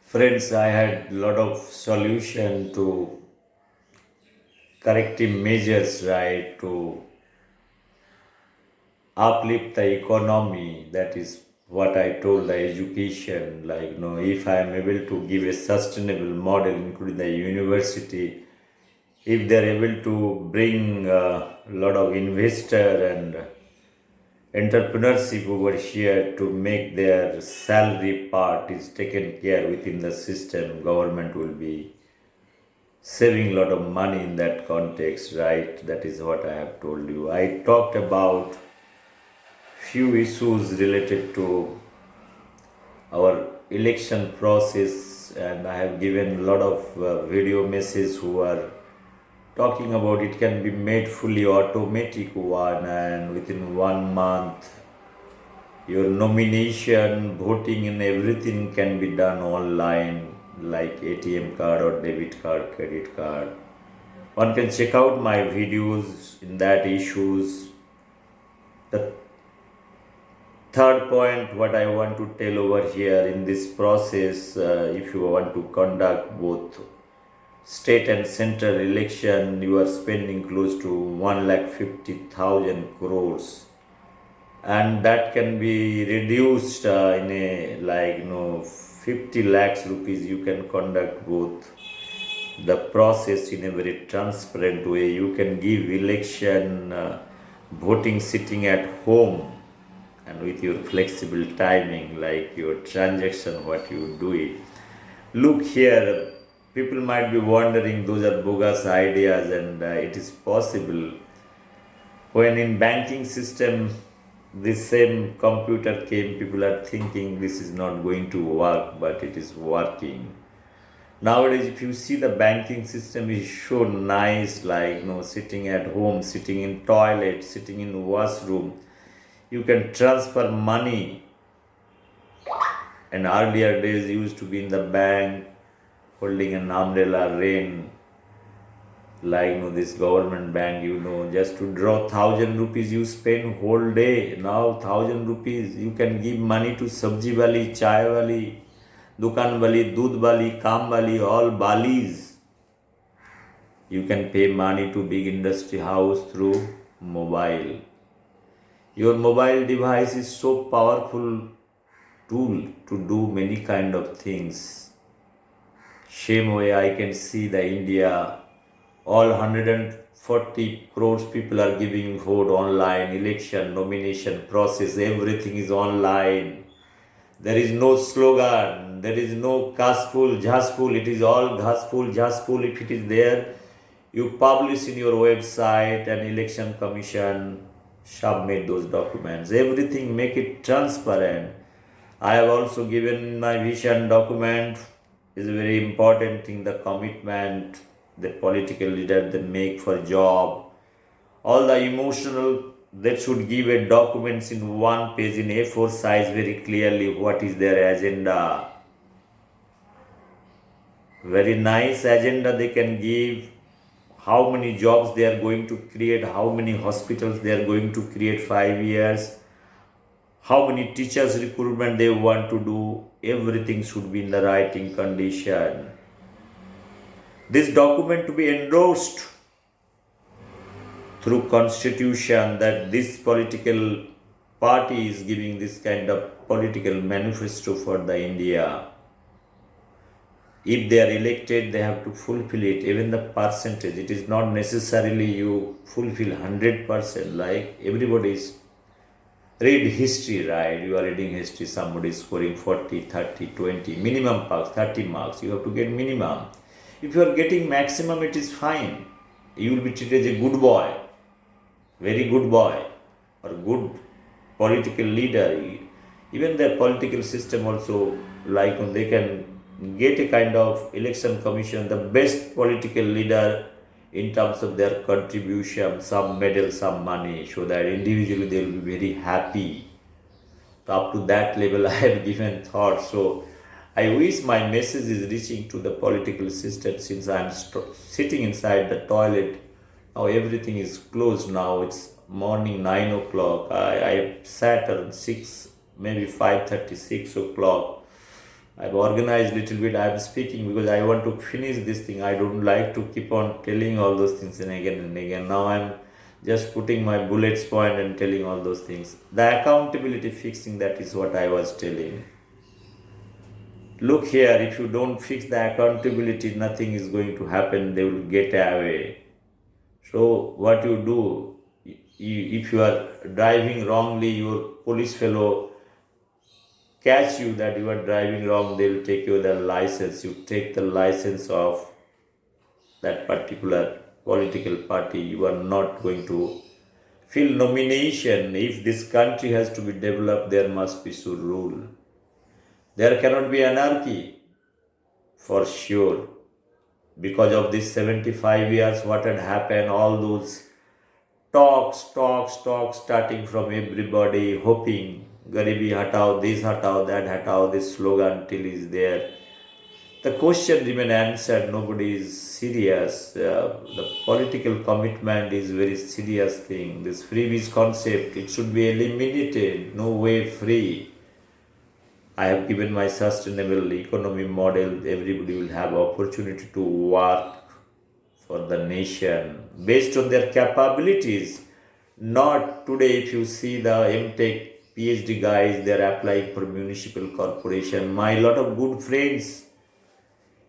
Friends, I had a lot of solution to corrective measures, right, to uplift the economy. That is what I told, the education. Like, if I am able to give a sustainable model, including the university, if they are able to bring a lot of investor and entrepreneurship over here to make their salary part is taken care within the system, government will be saving a lot of money in that context, right? That is what I have told you. I talked about few issues related to our election process, and I have given a lot of video messages who are talking about it can be made fully automatic one, and within 1 month your nomination, voting and everything can be done online, like ATM card or debit card, credit card. One can check out my videos in that issues. The third point, what I want to tell over here in this process, if you want to conduct both state and central election, you are spending close to 1,50,000 crores, and that can be reduced in a 50 lakhs rupees. You can conduct both the process in a very transparent way. You can give election voting sitting at home and with your flexible timing, like your transaction, what you do it. Look here, people might be wondering those are bogus ideas, and it is possible. When in banking system this same computer came, people are thinking this is not going to work, but it is working. Nowadays, if you see the banking system is so nice, like sitting at home, sitting in toilet, sitting in washroom, you can transfer money. And earlier days used to be in the bank holding an umbrella rain, like this government bank, just to draw 1,000 rupees you spend whole day. Now 1,000 rupees you can give money to sabji wali, chai wali, dukan wali, doodh wali, kam wali, all balis. You can pay money to big industry house through mobile. Your mobile device is so powerful tool to do many kind of things. Same way I can see the India, all 140 crores people are giving vote online, election, nomination process, everything is online. There is no slogan, there is no Kaspul, Jaspul, it is all Ghaspul, Jaspul. If it is there, you publish in your website and election commission submit those documents. Everything, make it transparent. I have also given my vision document. Is a very important thing, the commitment the political leader they make for job. All the emotional, they should give a documents in one page in A4 size very clearly what is their agenda. Very nice agenda they can give, how many jobs they are going to create, how many hospitals they are going to create 5 years, how many teachers recruitment they want to do. Everything should be in the writing condition. This document to be endorsed through constitution that this political party is giving this kind of political manifesto for the India. If they are elected, they have to fulfill it, even the percentage. It is not necessarily you fulfill 100%, like everybody is. Read history, right? You are reading history, somebody is scoring 40, 30, 20, minimum marks, 30 marks. You have to get minimum. If you are getting maximum, it is fine. You will be treated as a good boy, very good boy, or good political leader. Even the political system also, like they can get a kind of election commission, the best political leader in terms of their contribution, some medal, some money, so that individually they will be very happy. So up to that level I have given thought. So I wish my message is reaching to the political system, since I am sitting inside the toilet. Now everything is closed now. It's morning 9 o'clock. I sat around 6, maybe 5:30, 6 o'clock. I've organized a little bit. I'm speaking because I want to finish this thing. I don't like to keep on telling all those things and again. Now I'm just putting my bullets point and telling all those things. The accountability fixing, that is what I was telling. Look here, if you don't fix the accountability, nothing is going to happen. They will get away. So what you do, if you are driving wrongly, your police fellow catch you that you are driving wrong, they will take you the license. You take the license of that particular political party. You are not going to fill nomination. If this country has to be developed, there must be some rule. There cannot be anarchy, for sure. Because of this 75 years, what had happened, all those talks, starting from everybody, hoping, Garibi hatao, this hatao, that hatao, this slogan till is there. The question remain answered, nobody is serious. The political commitment is very serious thing. This freebies concept, it should be eliminated, no way free. I have given my sustainable economy model. Everybody will have opportunity to work for the nation based on their capabilities. Not today, if you see the MTech PhD guys, they are applying for municipal corporation. My lot of good friends,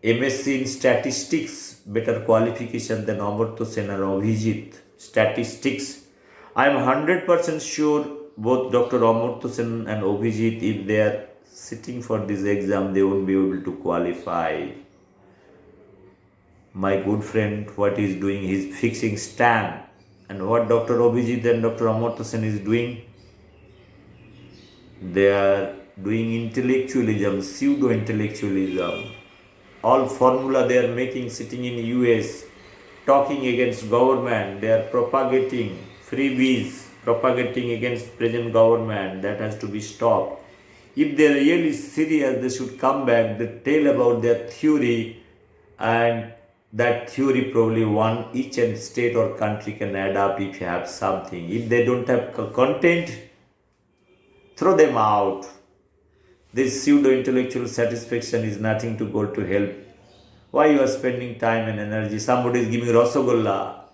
MSc in statistics, better qualification than Amartya Sen or Abhijit. Statistics. I am 100% sure both Dr. Amartya Sen and Abhijit, if they are sitting for this exam, they won't be able to qualify. My good friend, what he's doing, he's fixing stamp. And what Dr. Abhijit and Dr. Amartya Sen is doing, they are doing intellectualism, pseudo-intellectualism. All formula they are making sitting in US, talking against government. They are propagating freebies, propagating against present government. That has to be stopped. If they are really serious, they should come back, they tell about their theory, and that theory probably one each and state or country can adapt if you have something. If they don't have content, throw them out. This pseudo-intellectual satisfaction is nothing to go to help. Why you are spending time and energy? Somebody is giving Rasagolla.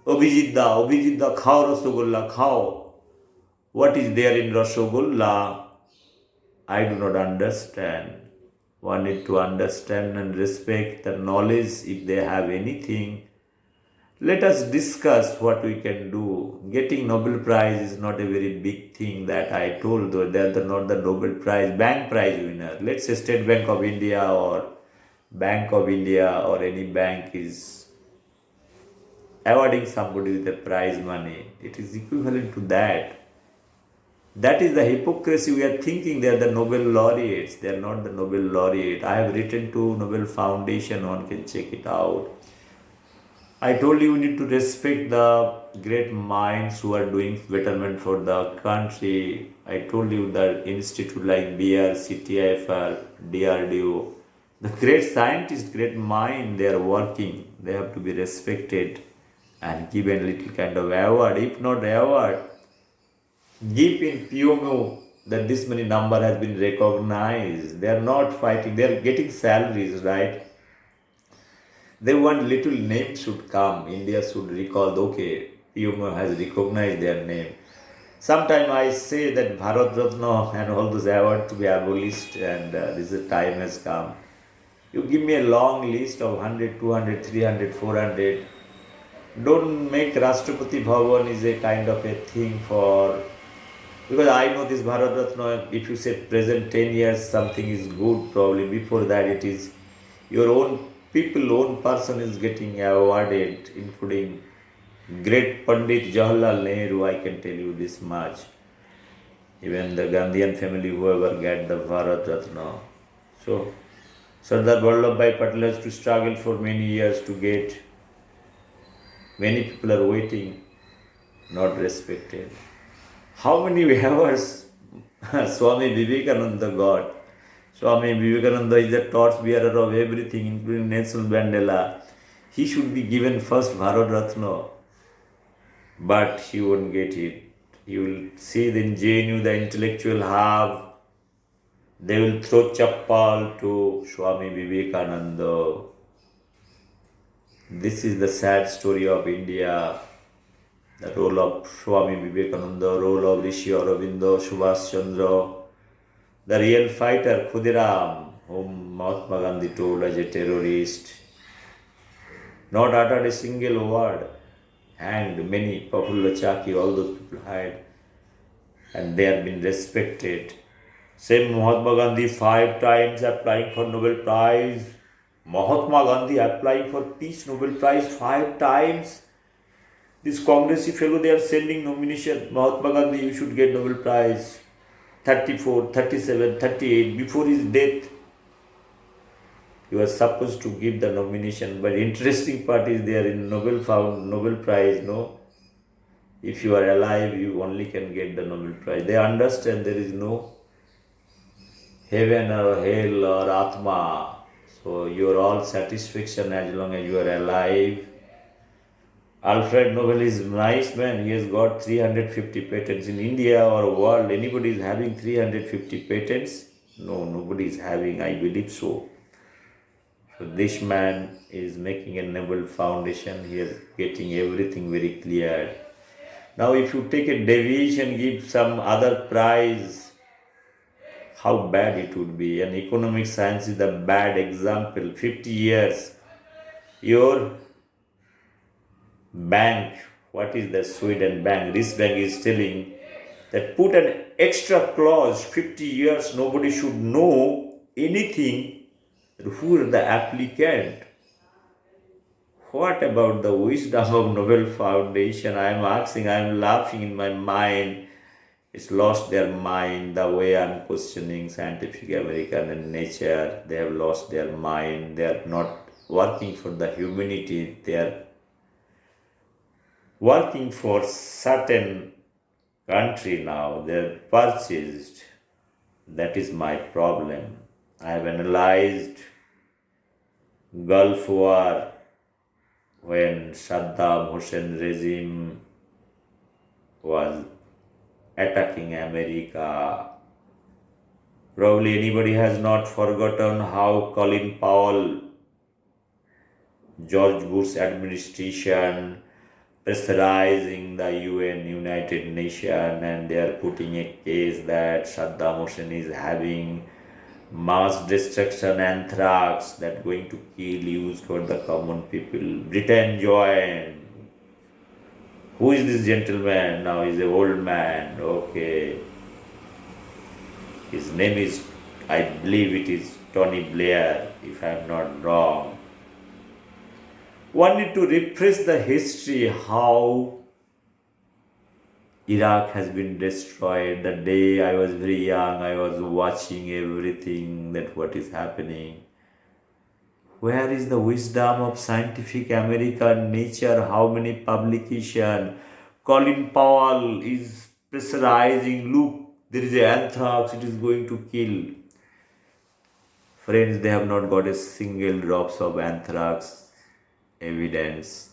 Abhijit da, khao Rasagolla, khao. What is there in Rasagolla? I do not understand. One need to understand and respect the knowledge if they have anything. Let us discuss what we can do. Getting Nobel Prize is not a very big thing that I told, though they are not the Nobel Prize, bank prize winner. Let's say State Bank of India or Bank of India or any bank is awarding somebody with a prize money. It is equivalent to that. That is the hypocrisy. We are thinking they are the Nobel laureates. They are not the Nobel laureate. I have written to Nobel Foundation. One can check it out. I told you we need to respect the great minds who are doing betterment for the country. I told you that institute like BR, CTIFR, DRDO, the great scientists, great mind, they are working. They have to be respected and given a little kind of award. If not award, give in PMO that this many number has been recognized. They are not fighting. They are getting salaries, right? They want little name should come. India should recall, okay, PMO has recognized their name. Sometimes I say that Bharat Ratna and all those awards to be abolished, and this time has come. You give me a long list of 100, 200, 300, 400. Don't make Rashtrapati Bhavan is a kind of a thing for, because I know this Bharat Ratna, if you say present 10 years, something is good, probably before that it is your own people, own person is getting awarded, including great Pandit Jawaharlal Nehru, I can tell you this much. Even the Gandhian family, whoever get the Bharat Ratna. So, Sardar Vallabhbhai Patel has to struggle for many years to get. Many people are waiting, not respected. How many awards Swami Vivekananda got? Swami Vivekananda is the torchbearer of everything, including Nelson Mandela. He should be given first Bharat Ratna, but he won't get it. You will see the JNU, the intellectual hub, they will throw chappal to Swami Vivekananda. This is the sad story of India. The role of Swami Vivekananda, role of Rishi Aurobindo, Subhash Chandra, the real fighter Khudiram, whom Mahatma Gandhi told as a terrorist, not uttered a single word, hanged many, Prafullo Chaki, all those people had, and they have been respected. Same Mahatma Gandhi 5 times applying for Nobel Prize. Mahatma Gandhi applying for Peace Nobel Prize 5 times. This Congressy fellow, they are sending nomination. Mahatma Gandhi, you should get Nobel Prize. 34, 37, 38, before his death. You are supposed to give the nomination, but interesting part is they are in Nobel Prize, no? If you are alive, you only can get the Nobel Prize. They understand there is no heaven or hell or Atma. So your all satisfaction as long as you are alive. Alfred Nobel is nice man. He has got 350 patents in India or world. Anybody is having 350 patents? No, nobody is having. I believe so. So this man is making a Nobel Foundation. He is getting everything very clear. Now, if you take a deviation, give some other prize, how bad it would be. And economic science is the bad example. 50 years, your bank, what is the Sweden bank? This bank is telling that put an extra clause 50 years nobody should know anything, who are the applicant. What about the wisdom of Nobel Foundation? I am asking, I am laughing in my mind. It's lost their mind the way I'm questioning Scientific American and Nature. They have lost their mind. They are not working for the humanity. They are working for certain country now. They're purchased. That is my problem. I have analyzed Gulf War when Saddam Hussein regime was attacking America. Probably anybody has not forgotten how Colin Powell, George Bush administration, pressurizing the UN, United Nations, and they are putting a case that Saddam Hussein is having mass destruction anthrax that going to kill, use for the common people. Britain joined. Who is this gentleman? Now he's an old man. Okay. His name is, I believe it is Tony Blair, if I am not wrong. One need to refresh the history how Iraq has been destroyed. The day I was very young, I was watching everything that what is happening. Where is the wisdom of Scientific American Nature? How many publication? Colin Powell is pressurizing, look, there is a anthrax, it is going to kill. Friends, they have not got a single drops of anthrax evidence.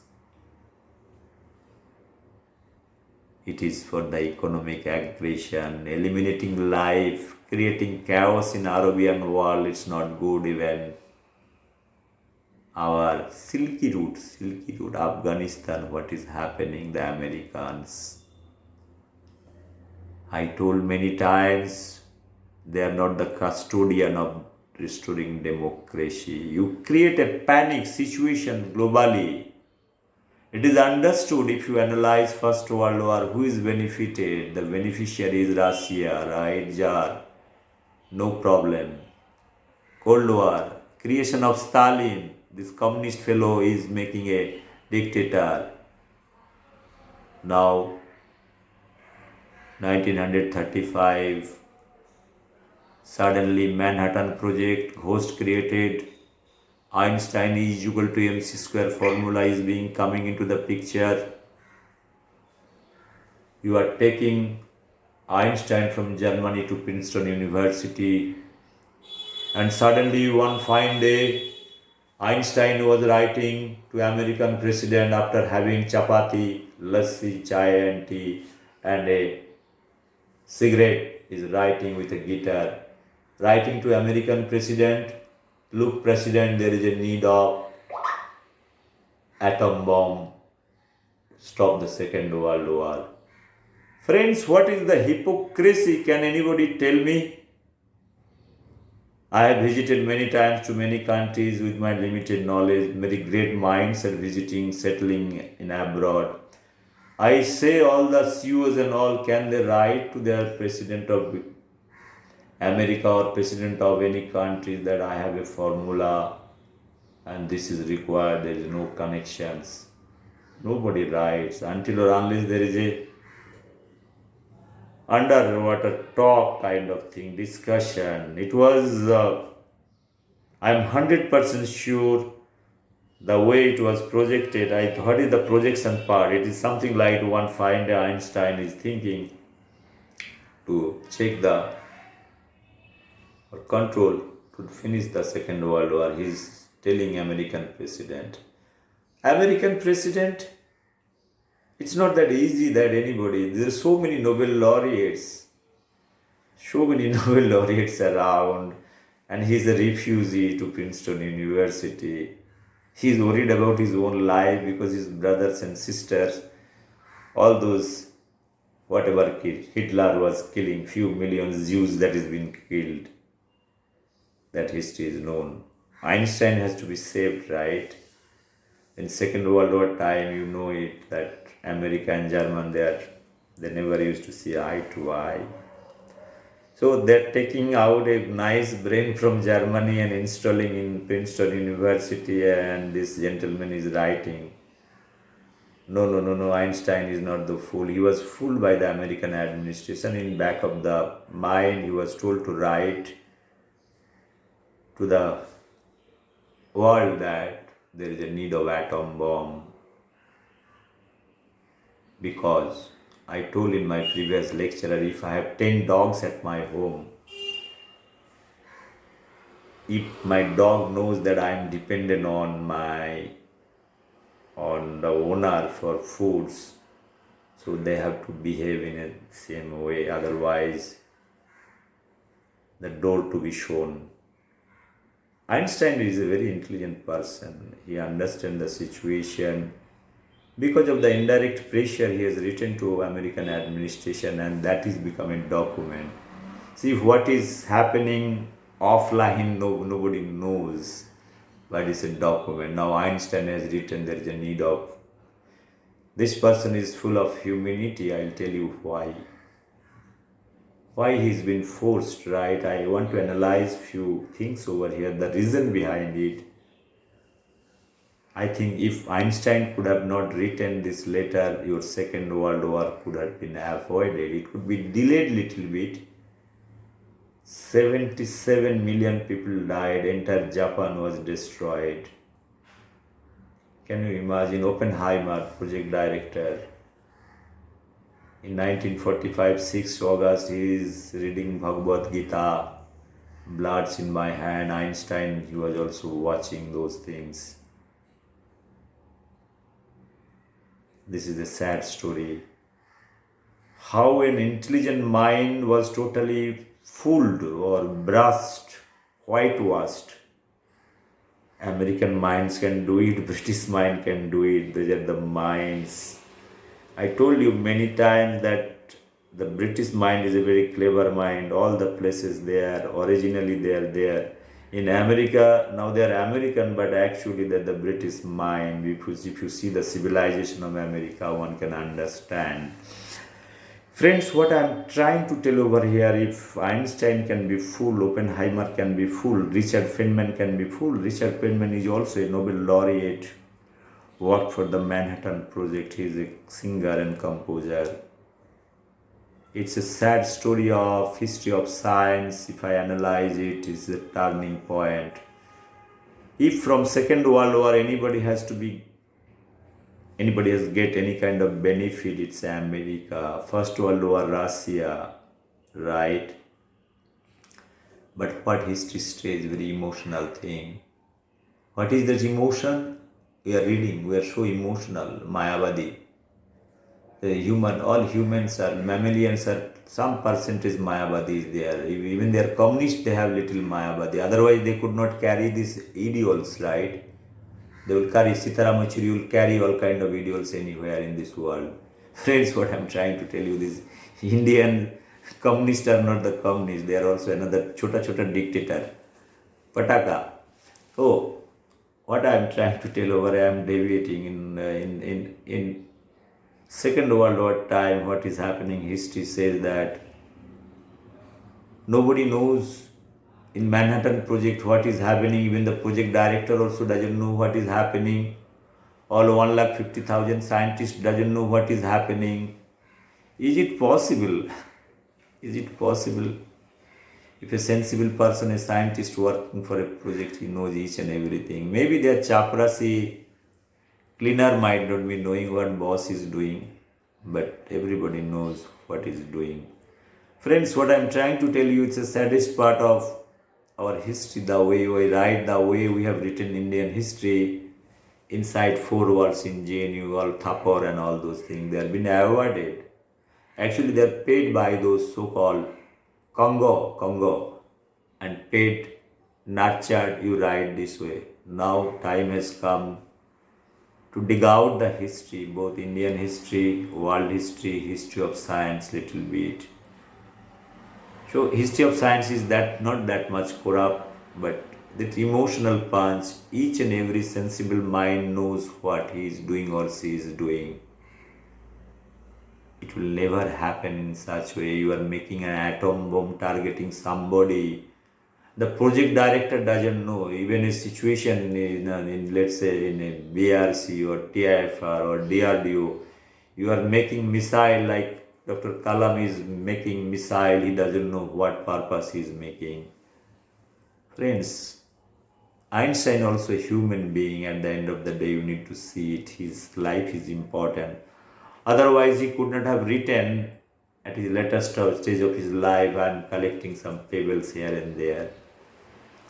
It is for the economic aggression, eliminating life, creating chaos in Arabian world. It's not good even. Our Silky Route, Afghanistan, what is happening, the Americans. I told many times, they are not the custodian of restoring democracy. You create a panic situation globally. It is understood if you analyze First World War, who is benefited? The beneficiary is Russia, right? Jar. No problem. Cold War, creation of Stalin. This communist fellow is making a dictator. Now, 1935, suddenly Manhattan Project, ghost created. Einstein is equal to mc square formula is being coming into the picture. You are taking Einstein from Germany to Princeton University, and suddenly one fine day Einstein was writing to American president after having chapati, lassi, chai and tea and a cigarette, is writing with a guitar, writing to American president, look president, there is a need of atom bomb, stop the Second World War. Friends, what is the hypocrisy? Can anybody tell me? I have visited many times to many countries with my limited knowledge. Very great minds are visiting, settling in abroad. I say all the CEOs and all, can they write to their president of America or president of any country that I have a formula and this is required, there is no connections. Nobody writes until or unless there is a underwater talk kind of thing, discussion. It was, I'm 100% sure the way it was projected. What is the projection part? It is something like one fine day Einstein is thinking to check the or control to finish the Second World War. He is telling American president, it's not that easy that anybody, there are so many Nobel laureates around, and he is a refugee to Princeton University. He is worried about his own life because his brothers and sisters, all those, whatever Hitler was killing, few millions Jews that is being killed. That history is known. Einstein has to be saved, right? In Second World War time, you know it, that America and German, they are They never used to see eye to eye. So they're taking out a nice brain from Germany and installing in Princeton University, and this gentleman is writing, no, no, no, no, Einstein is not the fool. He was fooled by the American administration. In back of the mind, he was told to write to the world that there is a need of atom bomb, because I told in my previous lecture, if I have 10 dogs at my home, if my dog knows that I am dependent on the owner for foods, so they have to behave in a same way, otherwise the door to be shown. Einstein is a very intelligent person. He understands the situation. Because of the indirect pressure, he has written to American administration, and that is becoming a document. See what is happening offline, nobody knows, but it's a document. Now Einstein has written there is a need of. This person is full of humanity. I'll tell you why. Why he's been forced, right? I want to analyze few things over here, the reason behind it. I think if Einstein could have not written this letter, your Second World War could have been avoided. It could be delayed little bit. 77 million people died, entire Japan was destroyed. Can you imagine? Oppenheimer, project director, in 1945, 6 August, he is reading Bhagavad Gita, blood's in my hand. Einstein, he was also watching those things. This is a sad story. How an intelligent mind was totally fooled or brushed, whitewashed. American minds can do it, British mind can do it. These are the minds. I told you many times that the British mind is a very clever mind. All the places there, originally they are there. In America, now they are American, but actually they're the British mind. Because if you see the civilization of America, one can understand. Friends, what I'm trying to tell over here, if Einstein can be fooled, Oppenheimer can be fooled, Richard Feynman can be fooled. Richard Feynman is also a Nobel laureate, worked for the Manhattan Project. He is a singer and composer. It's a sad story of history of science. If I analyze it, it's a turning point. If from Second World War anybody has get any kind of benefit, it's America. First World War, Russia, right? But what history says, very emotional thing. What is that emotion? We are reading, we are so emotional, Mayavadi. All humans are, mammalians are, some percentage Mayavadi is there. Even they are communists, they have little Mayavadi. Otherwise, they could not carry these ideals, right? They will carry, Sitaram Yechury will carry all kind of ideals anywhere in this world. Friends, what I'm trying to tell you, this Indian communists are not the communists. They are also another chota dictator. Pataka. So, what I'm trying to tell over, I am deviating in Second World War time, what is happening, history says that nobody knows in Manhattan Project what is happening. Even the project director also doesn't know what is happening. All 150,000 scientists doesn't know what is happening. Is it possible? Is it possible? If a sensible person, a scientist working for a project, he knows each and everything. Maybe their chaprasi cleaner might not be knowing what boss is doing, but everybody knows what is doing. Friends, what I'm trying to tell you, it's the saddest part of our history, the way we write, the way we have written Indian history inside 4 words in JNU, all Thapar and all those things. They have been awarded. Actually, they are paid by those so-called Congo, and paid, nurtured, you write this way. Now time has come to dig out the history, both Indian history, world history, history of science, little bit. So history of science is that not that much corrupt, but that emotional punch, each and every sensible mind knows what he is doing or she is doing. It will never happen in such way. You are making an atom bomb targeting somebody. The project director doesn't know. Even a situation in let's say in a BRC or TIFR or DRDO, you are making missile like Dr. Kalam is making missile. He doesn't know what purpose he is making. Friends, Einstein also a human being. At the end of the day, you need to see it. His life is important. Otherwise, he could not have written at his later stage of his life and collecting some pebbles here and there.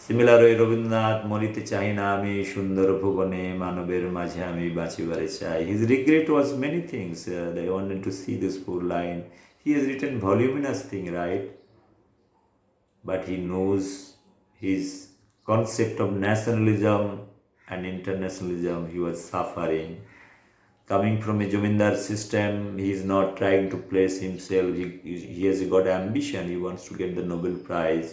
Similarly, Rabindranath মরিতে চাহি না আমি সুন্দর ভুবনে মানবের মাঝে আমি বাঁচিবারে চাই. His regret was many things. They wanted to see this poor line. He has written voluminous thing, right? But he knows his concept of nationalism and internationalism. He was suffering. Coming from a Jamindar system, he is not trying to place himself. He has got ambition. He wants to get the Nobel Prize.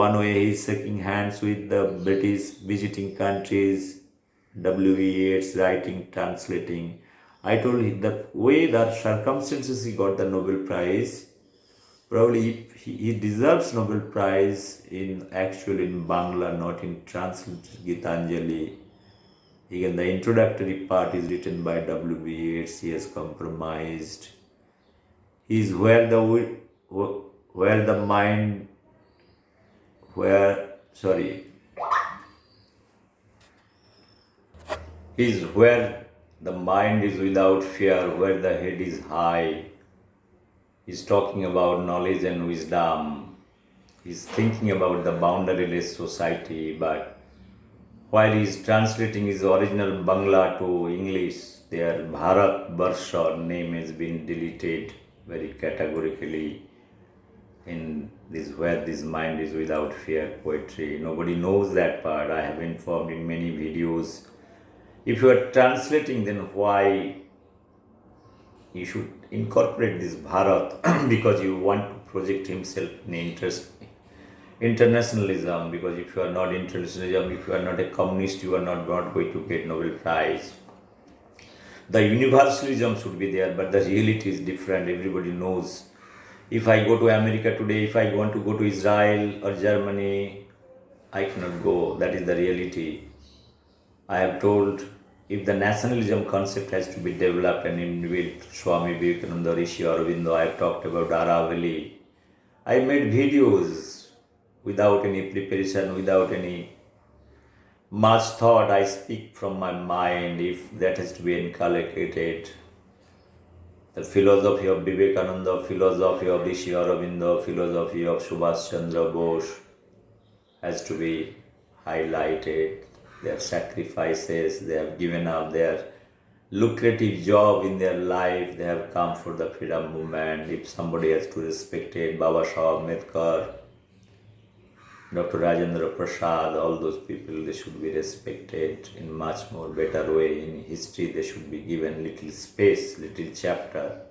One way he is shaking hands with the British, visiting countries, WEAs, writing, translating. I told him the way that circumstances he got the Nobel Prize, probably he deserves Nobel Prize actually in Bangla, not in translated Gitanjali. Again, the introductory part is written by WBS. He has compromised. He is where the mind, he is where the mind is without fear, where the head is high. He's talking about knowledge and wisdom. He's thinking about the boundaryless society, but while he is translating his original Bangla to English, their Bharat Barsha name has been deleted very categorically in this where this mind is without fear poetry. Nobody knows that part. I have informed in many videos. If you are translating, then why you should incorporate this Bharat because you want to project himself in internationalism, because if you are not internationalism, if you are not a communist, you are not going to get Nobel Prize. The universalism should be there, but the reality is different. Everybody knows. If I go to America today, if I want to go to Israel or Germany, I cannot go. That is the reality. I have told if the nationalism concept has to be developed, and in with Swami Vivekananda, Rishi Aurobindo, I have talked about Aravalli. I made videos without any preparation, without any much thought. I speak from my mind. If that has to be inculcated, the philosophy of Vivekananda, philosophy of Rishi Aurobindo, philosophy of Subhash Chandra Bose has to be highlighted. Their sacrifices, they have given up their lucrative job in their life, they have come for the freedom movement. If somebody has to respect it, Baba Saheb Ambedkar, Dr. Rajendra Prasad, all those people, they should be respected in much more better way. In history, they should be given little space, little chapter.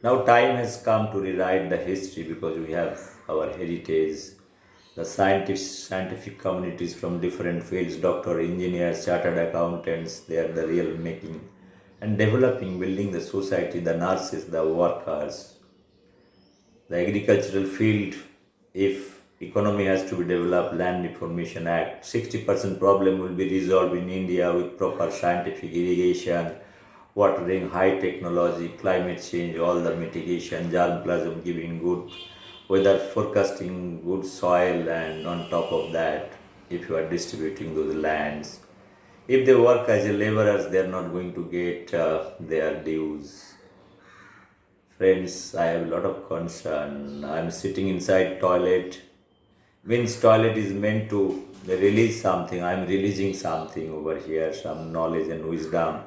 Now time has come to rewrite the history because we have our heritage. The scientific communities from different fields, doctor, engineers, chartered accountants, they are the real making and developing, building the society, the nurses, the workers. The agricultural field, if economy has to be developed, Land Reformation Act, 60% problem will be resolved in India with proper scientific irrigation, watering, high technology, climate change, all the mitigation, germplasm giving good weather forecasting, good soil, and on top of that, if you are distributing those lands, if they work as a laborers, they are not going to get their dues. Friends, I have a lot of concern. I am sitting inside toilet. Means toilet is meant to release something. I am releasing something over here, some knowledge and wisdom.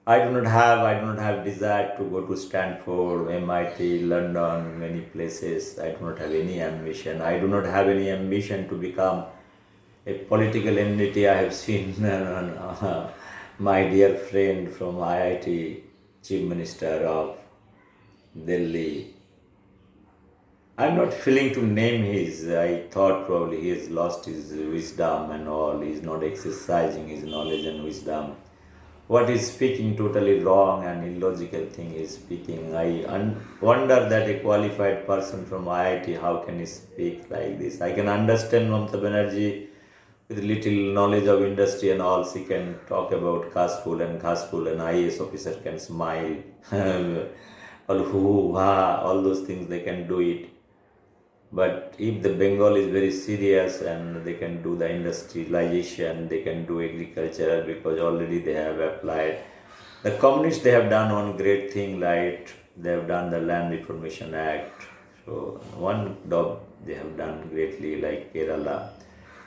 I do not have desire to go to Stanford, MIT, London, many places. I do not have any ambition. I do not have any ambition to become a political entity. I have seen my dear friend from IIT, Chief Minister of Delhi. I'm not feeling to name his. I thought probably he has lost his wisdom and all. He's not exercising his knowledge and wisdom. what is speaking totally wrong and illogical thing is speaking. I wonder that a qualified person from IIT, how can he speak like this? I can understand Mamata Banerjee with little knowledge of industry and all. She can talk about Kashful and IAS officer can smile. All hoo ha, all those things they can do it. But if the Bengal is very serious and they can do the industrialization, they can do agriculture because already they have applied. The communists, they have done one great thing, like they have done the Land Reformation Act. So one job they have done greatly, like Kerala.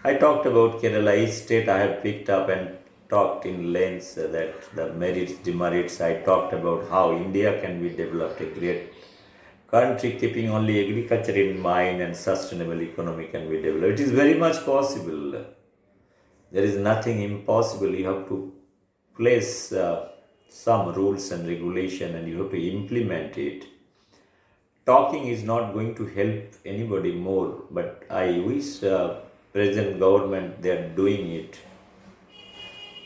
I talked about Kerala, each state I have picked up and talked in length that the merits, demerits. I talked about how India can be developed a great country keeping only agriculture in mind and sustainable economy can be developed. It is very much possible. There is nothing impossible. You have to place some rules and regulation and you have to implement it. Talking is not going to help anybody more, but I wish present government, they are doing it.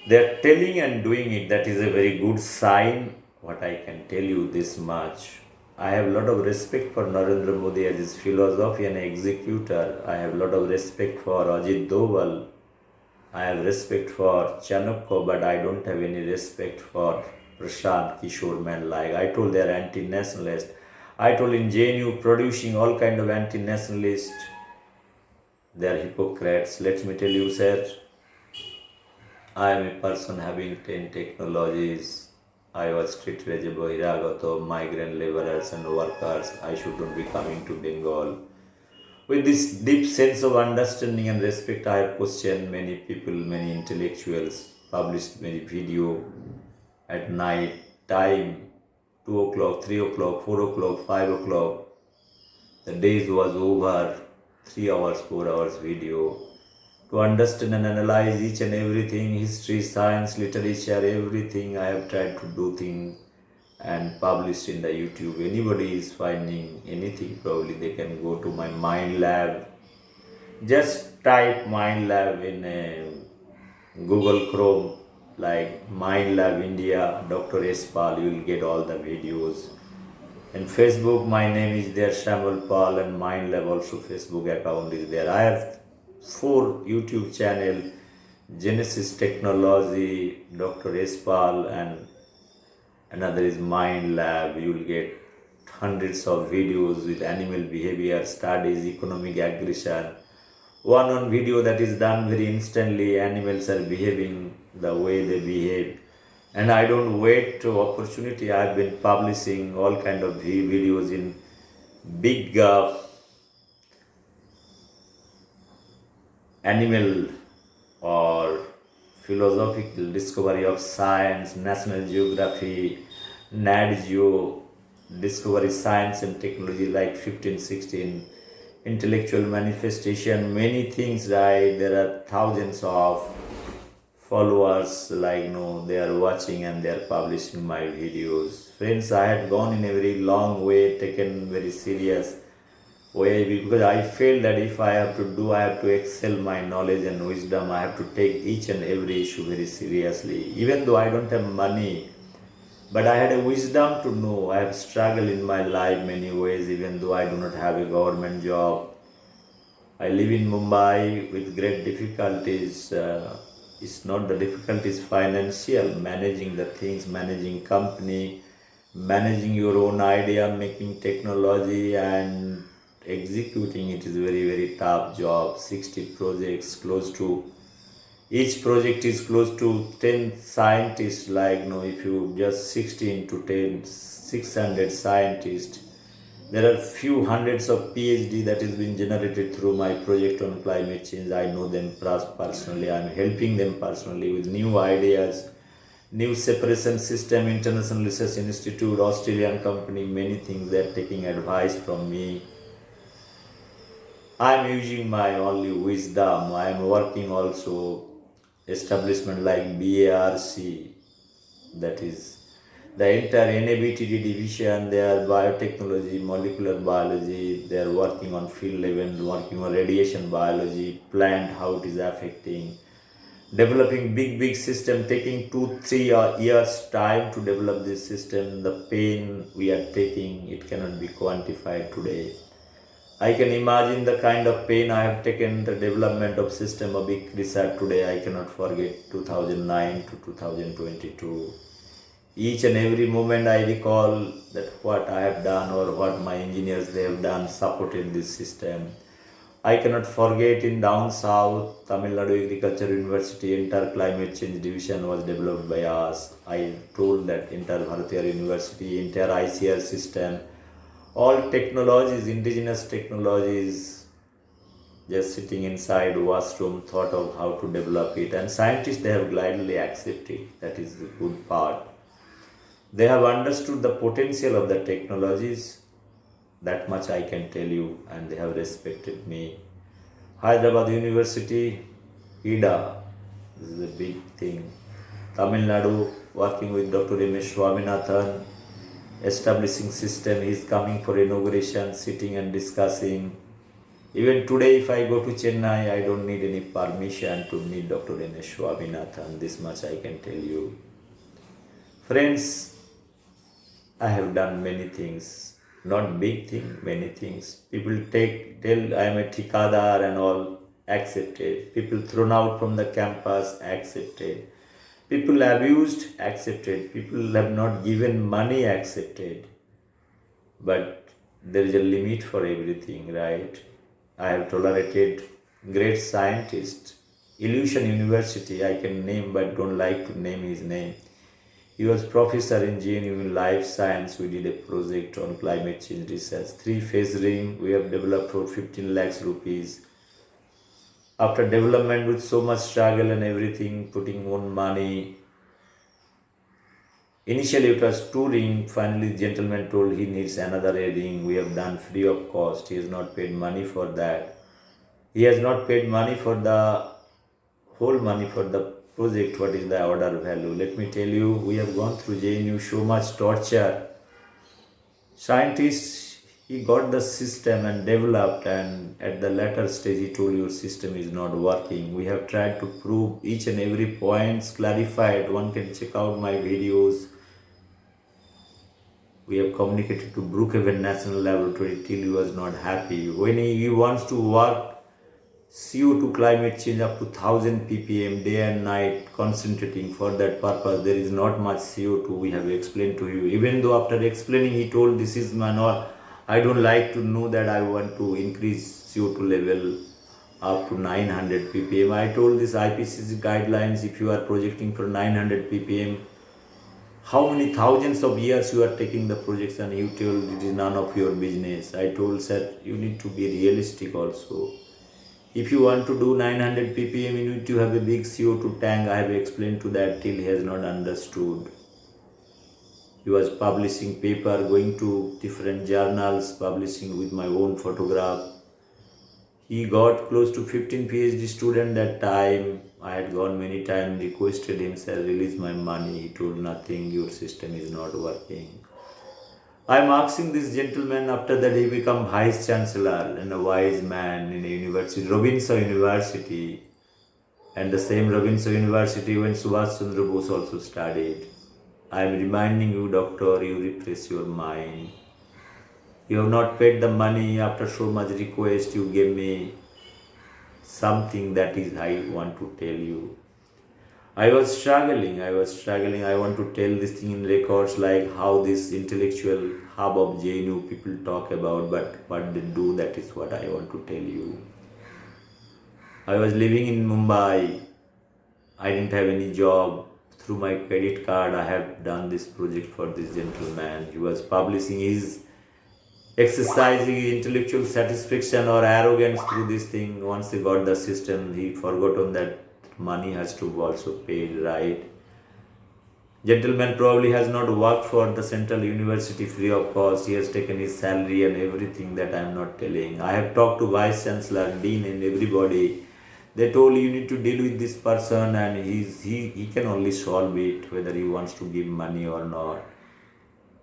They are telling and doing it. That is a very good sign. What I can tell you this much. I have a lot of respect for Narendra Modi as his philosophy and executor. I have a lot of respect for Ajit Doval. I have respect for Chanukya, but I don't have any respect for Prashant Kishore man. Like I told, they are anti-nationalist. I told in JNU producing all kind of anti-nationalist. They are hypocrites. Let me tell you, sir. I am a person having 10 technologies. I was treated as a Bahiragato, migrant laborers and workers. I shouldn't be coming to Bengal. With this deep sense of understanding and respect, I have questioned many people, many intellectuals, published many video at night time, 2 o'clock, 3 o'clock, 4 o'clock, 5 o'clock. The days was over, 3 hours, 4 hours video. To understand and analyze each and everything, history, science, literature, everything, I have tried to do things and published in the YouTube. Anybody is finding anything, probably they can go to my MindLab. Just type MindLab in Google Chrome, like MindLab India, Dr. S. Pal, you will get all the videos. In Facebook, my name is there, Shamal Pal, and MindLab also Facebook account is there. I have 4 YouTube channel, Genesis Technology, Dr. S. Pal, and another is MindLab. You will get hundreds of videos with animal behavior studies, economic aggression. One video that is done very instantly, animals are behaving the way they behave. And I don't wait to opportunity. I have been publishing all kind of videos in big animal or philosophical discovery of science, National Geography, Nat Geo, Discovery Science and Technology like 15, 16, intellectual manifestation, many things, right? There are thousands of followers, like they are watching and they are publishing my videos. Friends, I had gone in a very long way, taken very serious way, because I feel that if I have to do, I have to excel my knowledge and wisdom. I have to take each and every issue very seriously. Even though I don't have money, but I had a wisdom to know. I have struggled in my life many ways, even though I do not have a government job. I live in Mumbai with great difficulties. It's not the difficulties financial, managing the things, managing company, managing your own idea, making technology and executing it is very, very tough job. 60 projects, close to, each project is close to 10 scientists, like if you just 16 to 10, 600 scientists. There are few hundreds of PhD that has been generated through my project on climate change. I know them personally. I'm helping them personally with new ideas, new separation system, International Research Institute, Australian company, many things. They're taking advice from me. I'm using my only wisdom. I'm working also establishment like BARC, that is the entire NABTD division. They are biotechnology, molecular biology. They are working on field level, working on radiation biology, plant, how it is affecting. developing big system, taking 2-3 years time to develop this system. The pain we are taking, it cannot be quantified today. I can imagine the kind of pain I have taken the development of system of big research today. I cannot forget 2009 to 2022. Each and every moment I recall that what I have done or what my engineers they have done supported this system. I cannot forget in down south, Tamil Nadu Agriculture University, entire climate change division was developed by us. I told that entire Bharatiya University, entire ICR system, all technologies, indigenous technologies, just sitting inside washroom, thought of how to develop it. And scientists, they have gladly accepted. That is the good part. They have understood the potential of the technologies. That much I can tell you, and they have respected me. Hyderabad University, IDA, this is a big thing. Tamil Nadu, working with Dr. M.S. Swaminathan, establishing system. He is coming for inauguration, sitting and discussing. Even today, if I go to Chennai, I don't need any permission to meet Dr. M.S. Swaminathan. This much I can tell you. Friends, I have done many things. Not big thing, many things. People tell I am a Tikadar and all, accepted. People thrown out from the campus, accepted. People abused, accepted. People have not given money, accepted. But there is a limit for everything, right? I have tolerated great scientist. Illusion University, I can name but don't like to name his name. He was professor in GNU in life science. We did a project on climate change research. 3-phase ring we have developed for 15 lakhs rupees. After development with so much struggle and everything, putting own money. Initially it was 2 ring. Finally the gentleman told he needs another ring. We have done free of cost. He has not paid money for that. He has not paid money for the whole money for the project. What is the order value? Let me tell you, we have gone through JNU so much torture. Scientists, he got the system and developed, and at the latter stage he told your system is not working. We have tried to prove each and every point, clarified. One can check out my videos. We have communicated to Brookhaven National Laboratory till he was not happy. When he wants to work CO2 climate change up to 1000 ppm day and night, concentrating for that purpose. There is not much CO2. We have explained to you. Even though after explaining he told this is my not, I don't like to know that I want to increase CO2 level up to 900 ppm. I told this IPCC guidelines, if you are projecting for 900 ppm, how many thousands of years you are taking the projection? You told it is none of your business. I told sir, you need to be realistic also. If you want to do 900 ppm, you need to have a big CO2 tank. I have explained to that till he has not understood. He was publishing paper, going to different journals, publishing with my own photograph. He got close to 15 PhD student that time. I had gone many times, requested him, sir, release my money. He told nothing, your system is not working. I am asking this gentleman, after that he became Vice Chancellor and a wise man in a university, Robinson University. And the same Robinson University when Subhash Chandra Bose also studied. I am reminding you, doctor, you refresh your mind. You have not paid the money. After so much request, you gave me something that is I want to tell you. I was struggling. I want to tell this thing in records, like how this intellectual hub of JNU people talk about, but what they do, that is what I want to tell you. I was living in Mumbai. I didn't have any job. Through my credit card, I have done this project for this gentleman. He was publishing his exercising intellectual satisfaction or arrogance through this thing. Once he got the system, he forgotten that money has to also paid, right? Gentleman probably has not worked for the Central University free of cost. He has taken his salary and everything that I am not telling. I have talked to Vice Chancellor, Dean and everybody. They told you need to deal with this person and he can only solve it whether he wants to give money or not.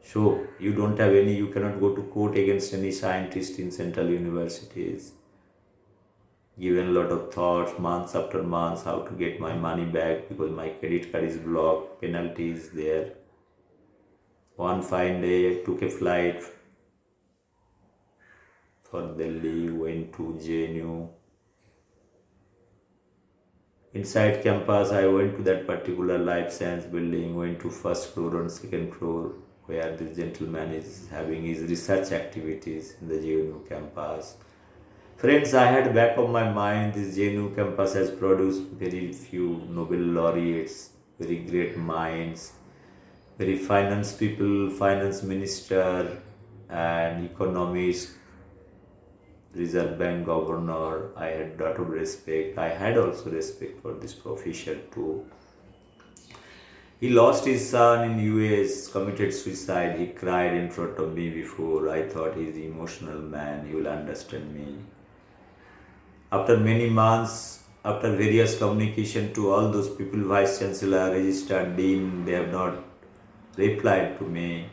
So you don't have any, you cannot go to court against any scientist in Central Universities. given a lot of thoughts, months after months, how to get my money back because my credit card is blocked, penalty is there. One fine day, I took a flight for Delhi, went to JNU. Inside campus, I went to that particular life science building, went to first floor and second floor, where this gentleman is having his research activities in the JNU campus. Friends, I had back of my mind this JNU campus has produced very few Nobel laureates, very great minds, very finance people, finance minister, and economist, Reserve Bank governor. I had a lot of respect. I had also respect for this professor too. He lost his son in US, committed suicide. He cried in front of me before. I thought he's an emotional man. He will understand me. After many months, after various communication to all those people, Vice Chancellor, Registrar, Dean, they have not replied to me.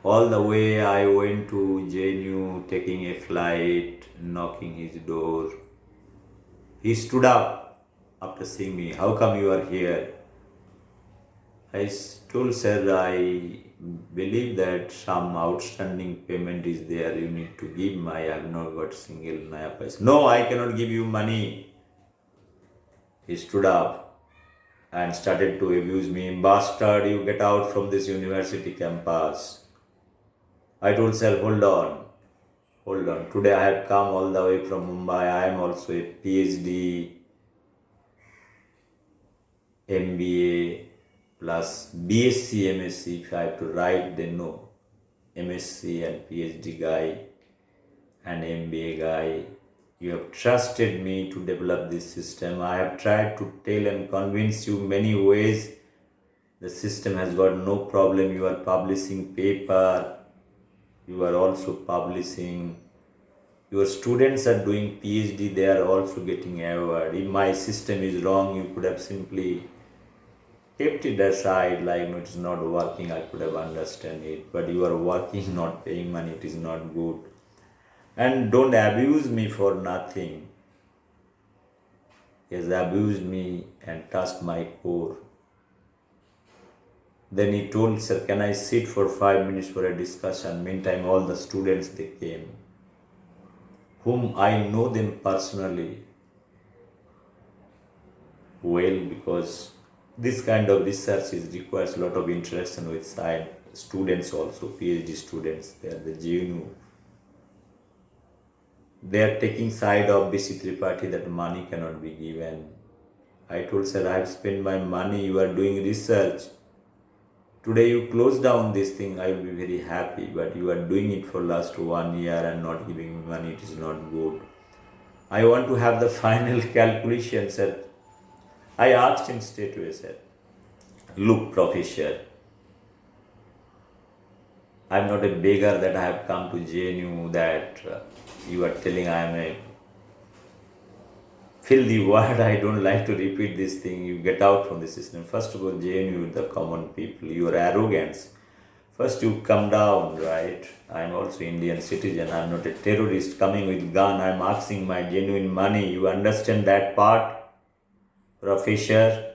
All the way I went to JNU, taking a flight, knocking his door. He stood up after seeing me. How come you are here? I told sir, I believe that some outstanding payment is there. You need to give me. I have not got single naya paisa. No, I cannot give you money. He stood up and started to abuse me. Bastard, you get out from this university campus. I told sir, hold on. Today I have come all the way from Mumbai. I am also a PhD, MBA plus BSc, MSc. If I have to write, then no. MSc and PhD guy and MBA guy. You have trusted me to develop this system. I have tried to tell and convince you many ways. The system has got no problem. You are publishing paper. You are also publishing. Your students are doing PhD. They are also getting award. If my system is wrong, you could have simply kept it aside like no, it is not working. I could have understand it. But you are working, not paying money. It is not good. And don't abuse me for nothing. He has abused me and touched my core. Then he told, sir, can I sit for 5 minutes for a discussion? Meantime, all the students, they came, whom I know them personally well, because this kind of research requires a lot of interaction with side students also, PhD students. They are the JNU. They are taking side of BC Tripathi that money cannot be given. I told, sir, I have spent my money. You are doing research. Today you close down this thing, I will be very happy, but you are doing it for last 1 year and not giving me money, it is not good. I want to have the final calculation, sir. I asked him straight away, sir, look, professor, I am not a beggar that I have come to JNU that you are telling I am a filthy word. I don't like to repeat this thing. You get out from the system. First of all, JNU, the common people, your arrogance. First you come down, right? I am also Indian citizen. I am not a terrorist coming with gun. I am asking my genuine money. You understand that part? Professor?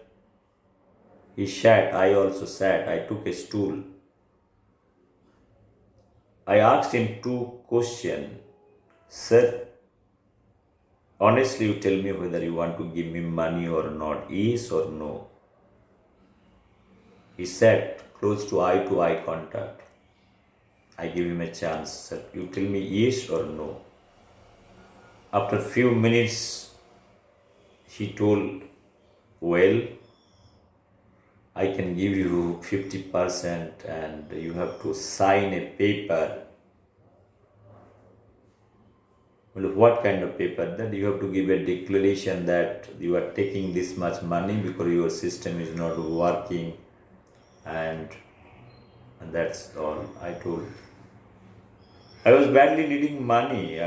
He sat. I also sat. I took a stool. I asked him 2 questions. Sir, honestly, you tell me whether you want to give me money or not, yes or no. He sat close to eye contact. I give him a chance. Sir, you tell me yes or no. After few minutes, he told, well, I can give you 50% and you have to sign a paper. Well, what kind of paper? That you have to give a declaration that you are taking this much money because your system is not working, and that's all. I told. I was badly needing money.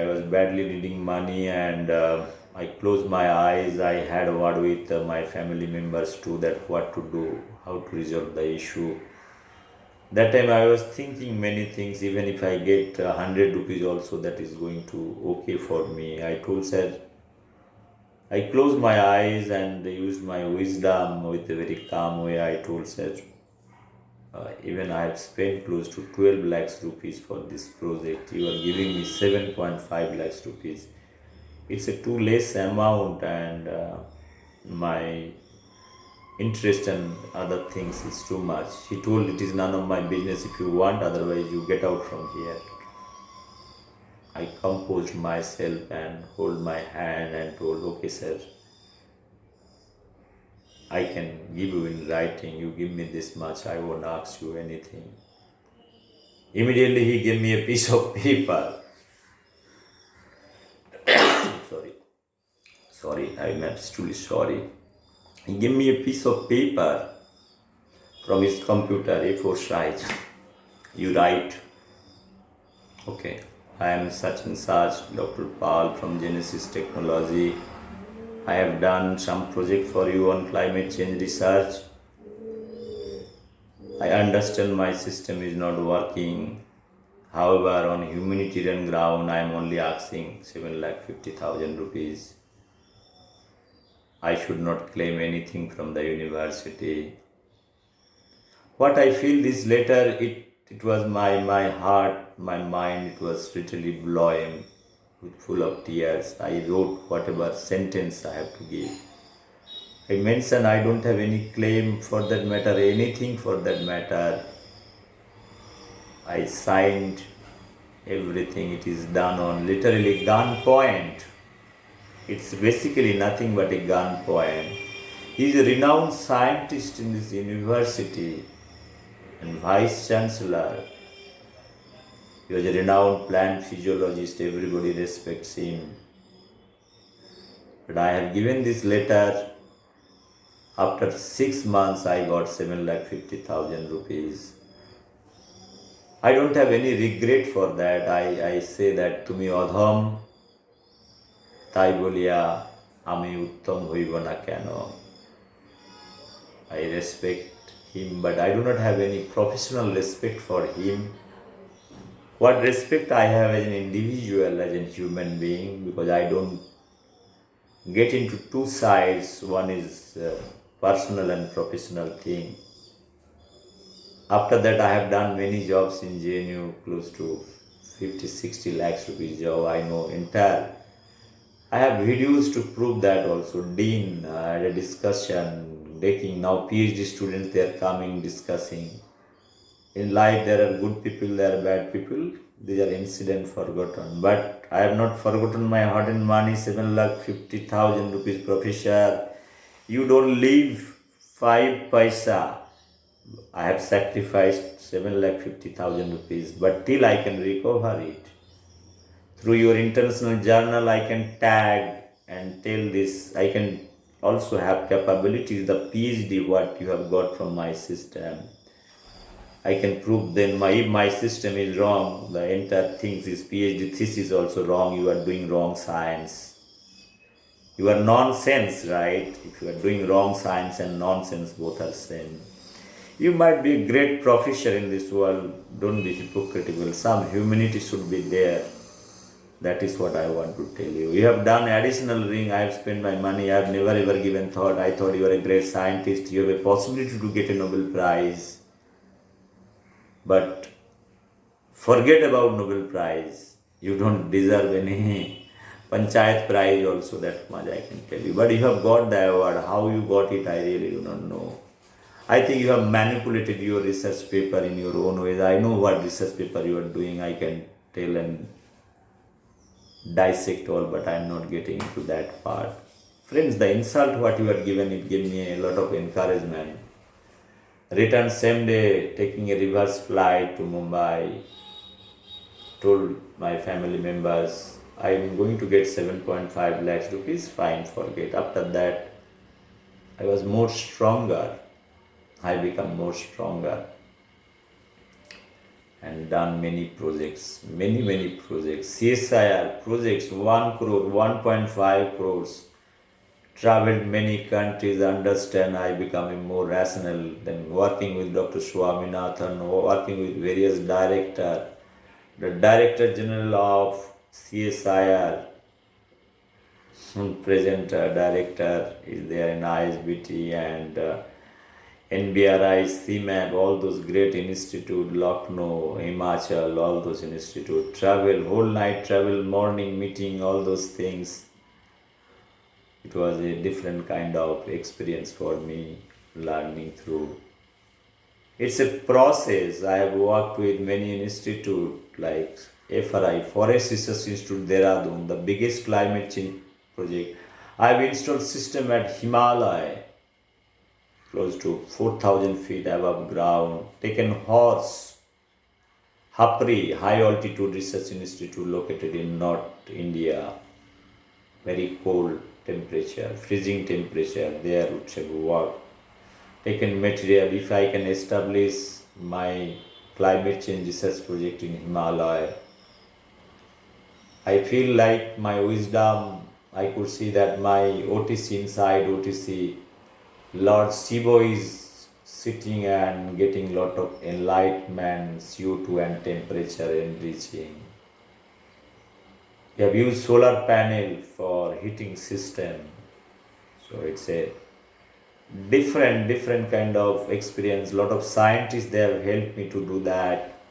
And I closed my eyes. I had a word with my family members too, that what to do, how to resolve the issue. That time I was thinking many things. Even if I get 100 rupees also, that is going to okay for me. I told sir, I closed my eyes and used my wisdom with a very calm way. I told, sir, even I have spent close to 12 lakhs rupees for this project. You are giving me 7.5 lakhs rupees. It's a too less amount, and my interest and other things is too much. He told, it is none of my business if you want, otherwise you get out from here. I composed myself and hold my hand and told, okay, sir, I can give you in writing. You give me this much, I won't ask you anything. Immediately he gave me a piece of paper. Sorry, I'm absolutely sorry. He gave me a piece of paper from his computer, A4 size. You write, okay, I am such and such, Dr. Paul from Genesis Technology. I have done some project for you on climate change research. I understand my system is not working. However, on humanitarian ground, I am only asking 7,50,000 rupees. I should not claim anything from the university. What I feel this letter, it was my heart, my mind, it was literally blowing with full of tears. I wrote whatever sentence I have to give. I mentioned I don't have any claim for that matter, anything for that matter. I signed everything. It is done on literally gunpoint. It's basically nothing but a gunpoint. He is a renowned scientist in this university and vice chancellor. He was a renowned plant physiologist. Everybody respects him. But I have given this letter. After 6 months, I got 7,50,000 rupees. I don't have any regret for that. I say that to me, Adham, তাই বলিয়া আমি উত্তম হইব না কেন. I respect him, but I do not have any professional respect for him. What respect I have as an individual, as a human being, because I don't get into two sides. One is personal and professional thing. After that, I have done many jobs in JNU, close to 50-60 lakhs rupees job. I know entire. I have videos to prove that also. Dean had a discussion, taking now PhD students, they are coming, discussing. In life, there are good people, there are bad people. These are incidents forgotten. But I have not forgotten my hard-earned money, 7,50,000 rupees, professor. You don't leave 5 paisa. I have sacrificed 7,50,000 rupees, but till I can recover it. Through your international journal, I can tag and tell this. I can also have capabilities, the PhD what you have got from my system. I can prove then if my system is wrong, the entire things is PhD thesis also wrong, you are doing wrong science. You are nonsense, right? If you are doing wrong science and nonsense, both are same. You might be a great professor in this world, don't be hypocritical. Some humanity should be there. That is what I want to tell you. You have done additional ring, I have spent my money, I have never ever given thought. I thought you are a great scientist, you have a possibility to get a Nobel Prize. But forget about Nobel Prize. You don't deserve any Panchayat Prize also, that much I can tell you. But you have got the award. How you got it, I really do not know. I think you have manipulated your research paper in your own ways. I know what research paper you are doing. I can tell and dissect all, but I am not getting into that part. Friends, the insult what you are given, it gave me a lot of encouragement. Returned same day, taking a reverse flight to Mumbai. Told my family members, I am going to get 7.5 lakhs rupees, fine, forget. After that, I was more stronger. I become more stronger and done many projects, many projects. CSIR projects, 1 crore, 1.5 crores. Traveled many countries, understand I become more rational than working with Dr. Swaminathan, working with various directors. The Director General of CSIR, present director is there in ISBT and NBRI, CMAP, all those great institute, Lucknow, Himachal, all those institute, travel, whole night travel, morning meeting, all those things. It was a different kind of experience for me, learning through. It's a process. I have worked with many institutes like FRI, Forest Research Institute, Dehradun, the biggest climate change project. I have installed system at Himalaya, close to 4,000 feet above ground, taken horse, Hapri, High Altitude Research Institute located in North India, very cold temperature, freezing temperature, there would have work. Taken material, if I can establish my climate change research project in Himalaya, I feel like my wisdom, I could see that my OTC inside OTC, Lord Shiva is sitting and getting lot of enlightenment, CO2 and temperature enriching. We have used solar panel for heating system. So it's a different kind of experience. Lot of scientists, they have helped me to do that.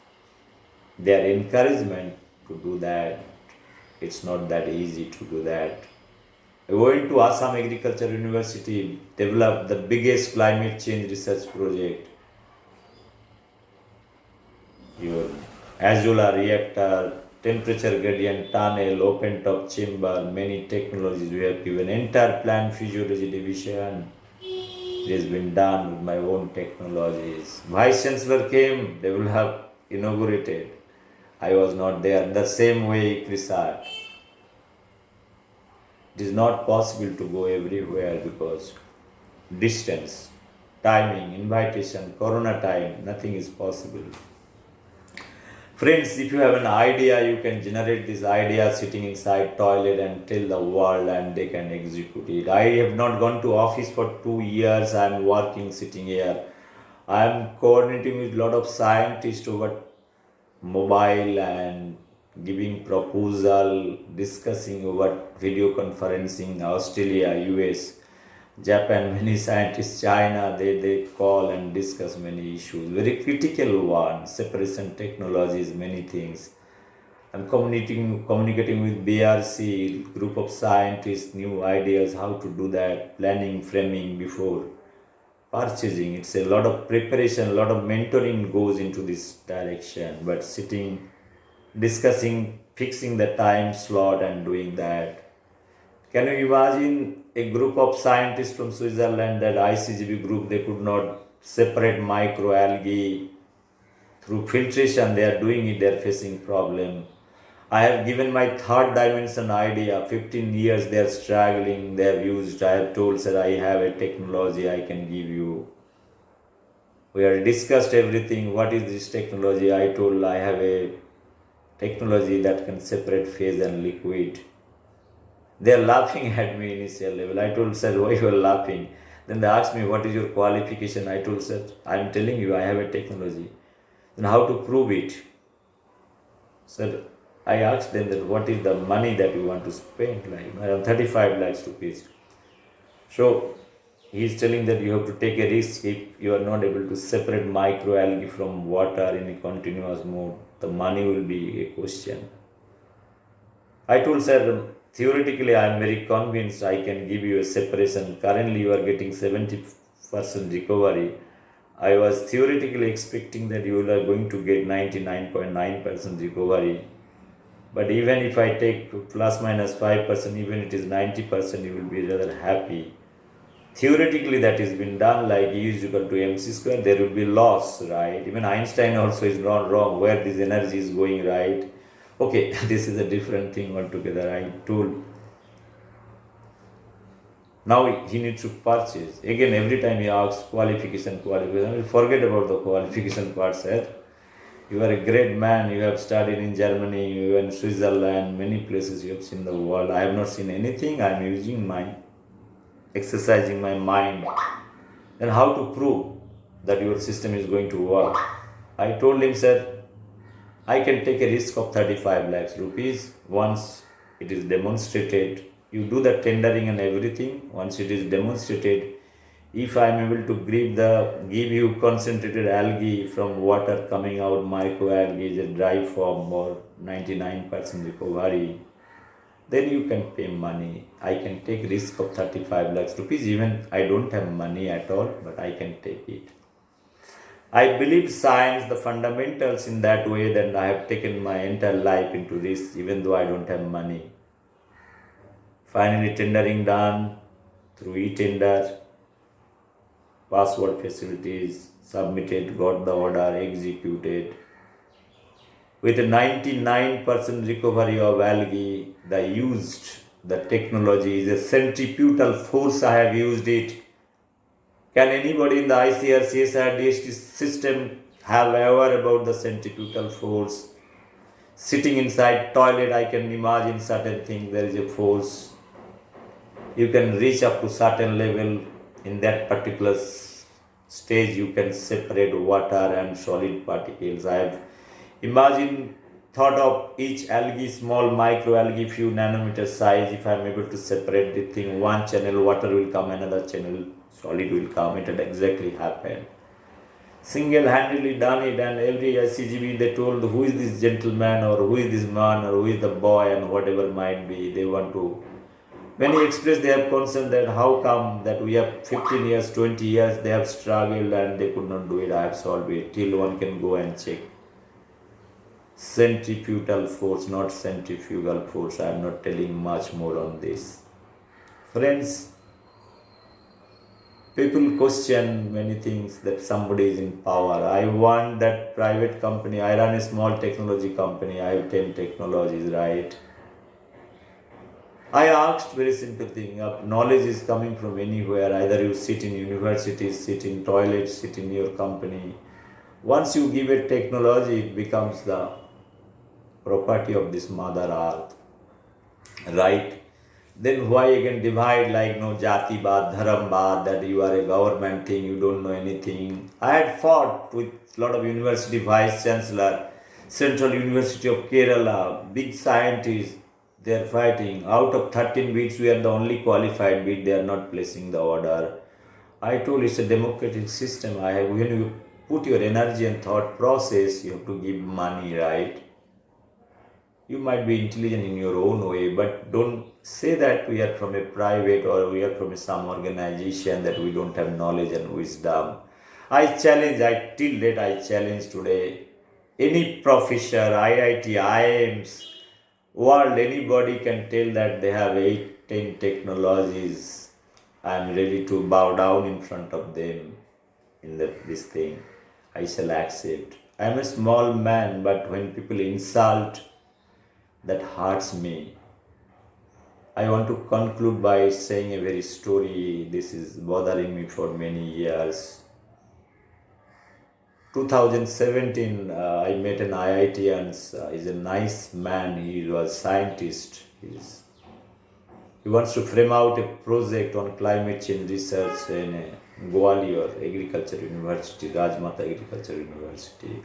Their encouragement to do that. It's not that easy to do that. I went to Assam Agriculture University, developed the biggest climate change research project. Your Azula reactor, temperature gradient tunnel, open top chamber, many technologies we have given. Entire plant physiology division. It has been done with my own technologies. Vice Chancellor came, developed, inaugurated. I was not there. The same way, Krisat. It is not possible to go everywhere because distance, timing, invitation, corona time, nothing is possible. Friends, if you have an idea, you can generate this idea sitting inside toilet and tell the world and they can execute it. I have not gone to office for 2 years. I am working sitting here. I am coordinating with a lot of scientists over mobile and giving proposal, discussing over video conferencing, Australia, US, Japan, many scientists, China, they call and discuss many issues. Very critical one, separation technologies, many things. I'm communicating with BRC, group of scientists, new ideas, how to do that, planning, framing before purchasing. It's a lot of preparation, a lot of mentoring goes into this direction, but sitting, discussing, fixing the time slot and doing that. Can you imagine a group of scientists from Switzerland, that ICGB group, they could not separate microalgae through filtration, they are doing it, they are facing problem. I have given my third dimension idea, 15 years they are struggling, they have used, I have told, sir, I have a technology I can give you. We have discussed everything, what is this technology? I told I have a technology that can separate phase and liquid. They are laughing at me initial level. I told, sir, why you are laughing? Then they asked me, what is your qualification? I told, sir, I am telling you, I have a technology. Then how to prove it? Sir, I asked them that what is the money that you want to spend, like around 35 lakhs rupees. So he is telling that you have to take a risk if you are not able to separate microalgae from water in a continuous mode. The money will be a question. I told, sir, theoretically I am very convinced I can give you a separation. Currently you are getting 70% recovery. I was theoretically expecting that you are going to get 99.9% recovery. But even if I take plus minus 5%, even it is 90%, you will be rather happy. Theoretically that has been done, like E is equal to mc square, there will be loss, right? Even Einstein also is not wrong, where this energy is going, right? Okay, this is a different thing altogether. I told. Now he needs to purchase. Again, every time he asks qualification. Forget about the qualification part, sir. You are a great man. You have studied in Germany, you in Switzerland, many places you have seen the world. I have not seen anything. I am using my, exercising my mind. Then how to prove that your system is going to work? I told him, sir, I can take a risk of 35 lakhs rupees once it is demonstrated You do the tendering and everything. Once it is demonstrated, if I am able to give you concentrated algae from water coming out, microalgae is a dry form or 99% recovery, then you can pay money. I can take risk of 35 lakhs rupees. Even I don't have money at all, but I can take it. I believe science, the fundamentals in that way, that I have taken my entire life into this, even though I don't have money. Finally, tendering done through e-tender, password facilities, submitted, got the order, executed. With a 99% recovery of algae, the technology is a centripetal force. I have used it. Can anybody in the ICR, CSR, DST system have ever about the centripetal force? Sitting inside toilet, I can imagine certain things, there is a force. You can reach up to certain level. In that particular stage, you can separate water and solid particles. I have thought of each algae, small microalgae, few nanometer size. If I am able to separate the thing, one channel water will come, another channel solid will come. It had exactly happened. Single-handedly done it, and every SCGB they told who is this gentleman or who is this man or who is the boy and whatever might be. They want to. When he expressed their concern that how come that we have 15 years, 20 years, they have struggled and they could not do it, I have solved it. Till one can go and check. Centripetal force, not centrifugal force. I am not telling much more on this. Friends, people question many things that somebody is in power. I want that private company. I run a small technology company. I have 10 technologies, right? I asked very simple thing. Knowledge is coming from anywhere. Either you sit in universities, sit in toilets, sit in your company. Once you give it technology, it becomes the property of this Mother Earth, right? Then why again divide like no jati bad, dharam bad, that you are a government thing, you don't know anything. I had fought with a lot of university vice chancellor, Central University of Kerala, big scientists. They are fighting. Out of 13 bids, we are the only qualified bid. They are not placing the order. I told it's a democratic system. When you put your energy and thought process, you have to give money, right? You might be intelligent in your own way, but don't say that we are from a private or we are from some organization that we don't have knowledge and wisdom. I challenge today any professor, IIT, IIMs, world, anybody can tell that they have 8, 10 technologies. I am ready to bow down in front of them in this thing. I shall accept. I am a small man, but when people insult, that hurts me. I want to conclude by saying a very story. This is bothering me for many years. 2017, I met an IITian. He's a nice man. He was scientist. He wants to frame out a project on climate change research in Gwalior Agriculture University, Rajmata Agriculture University.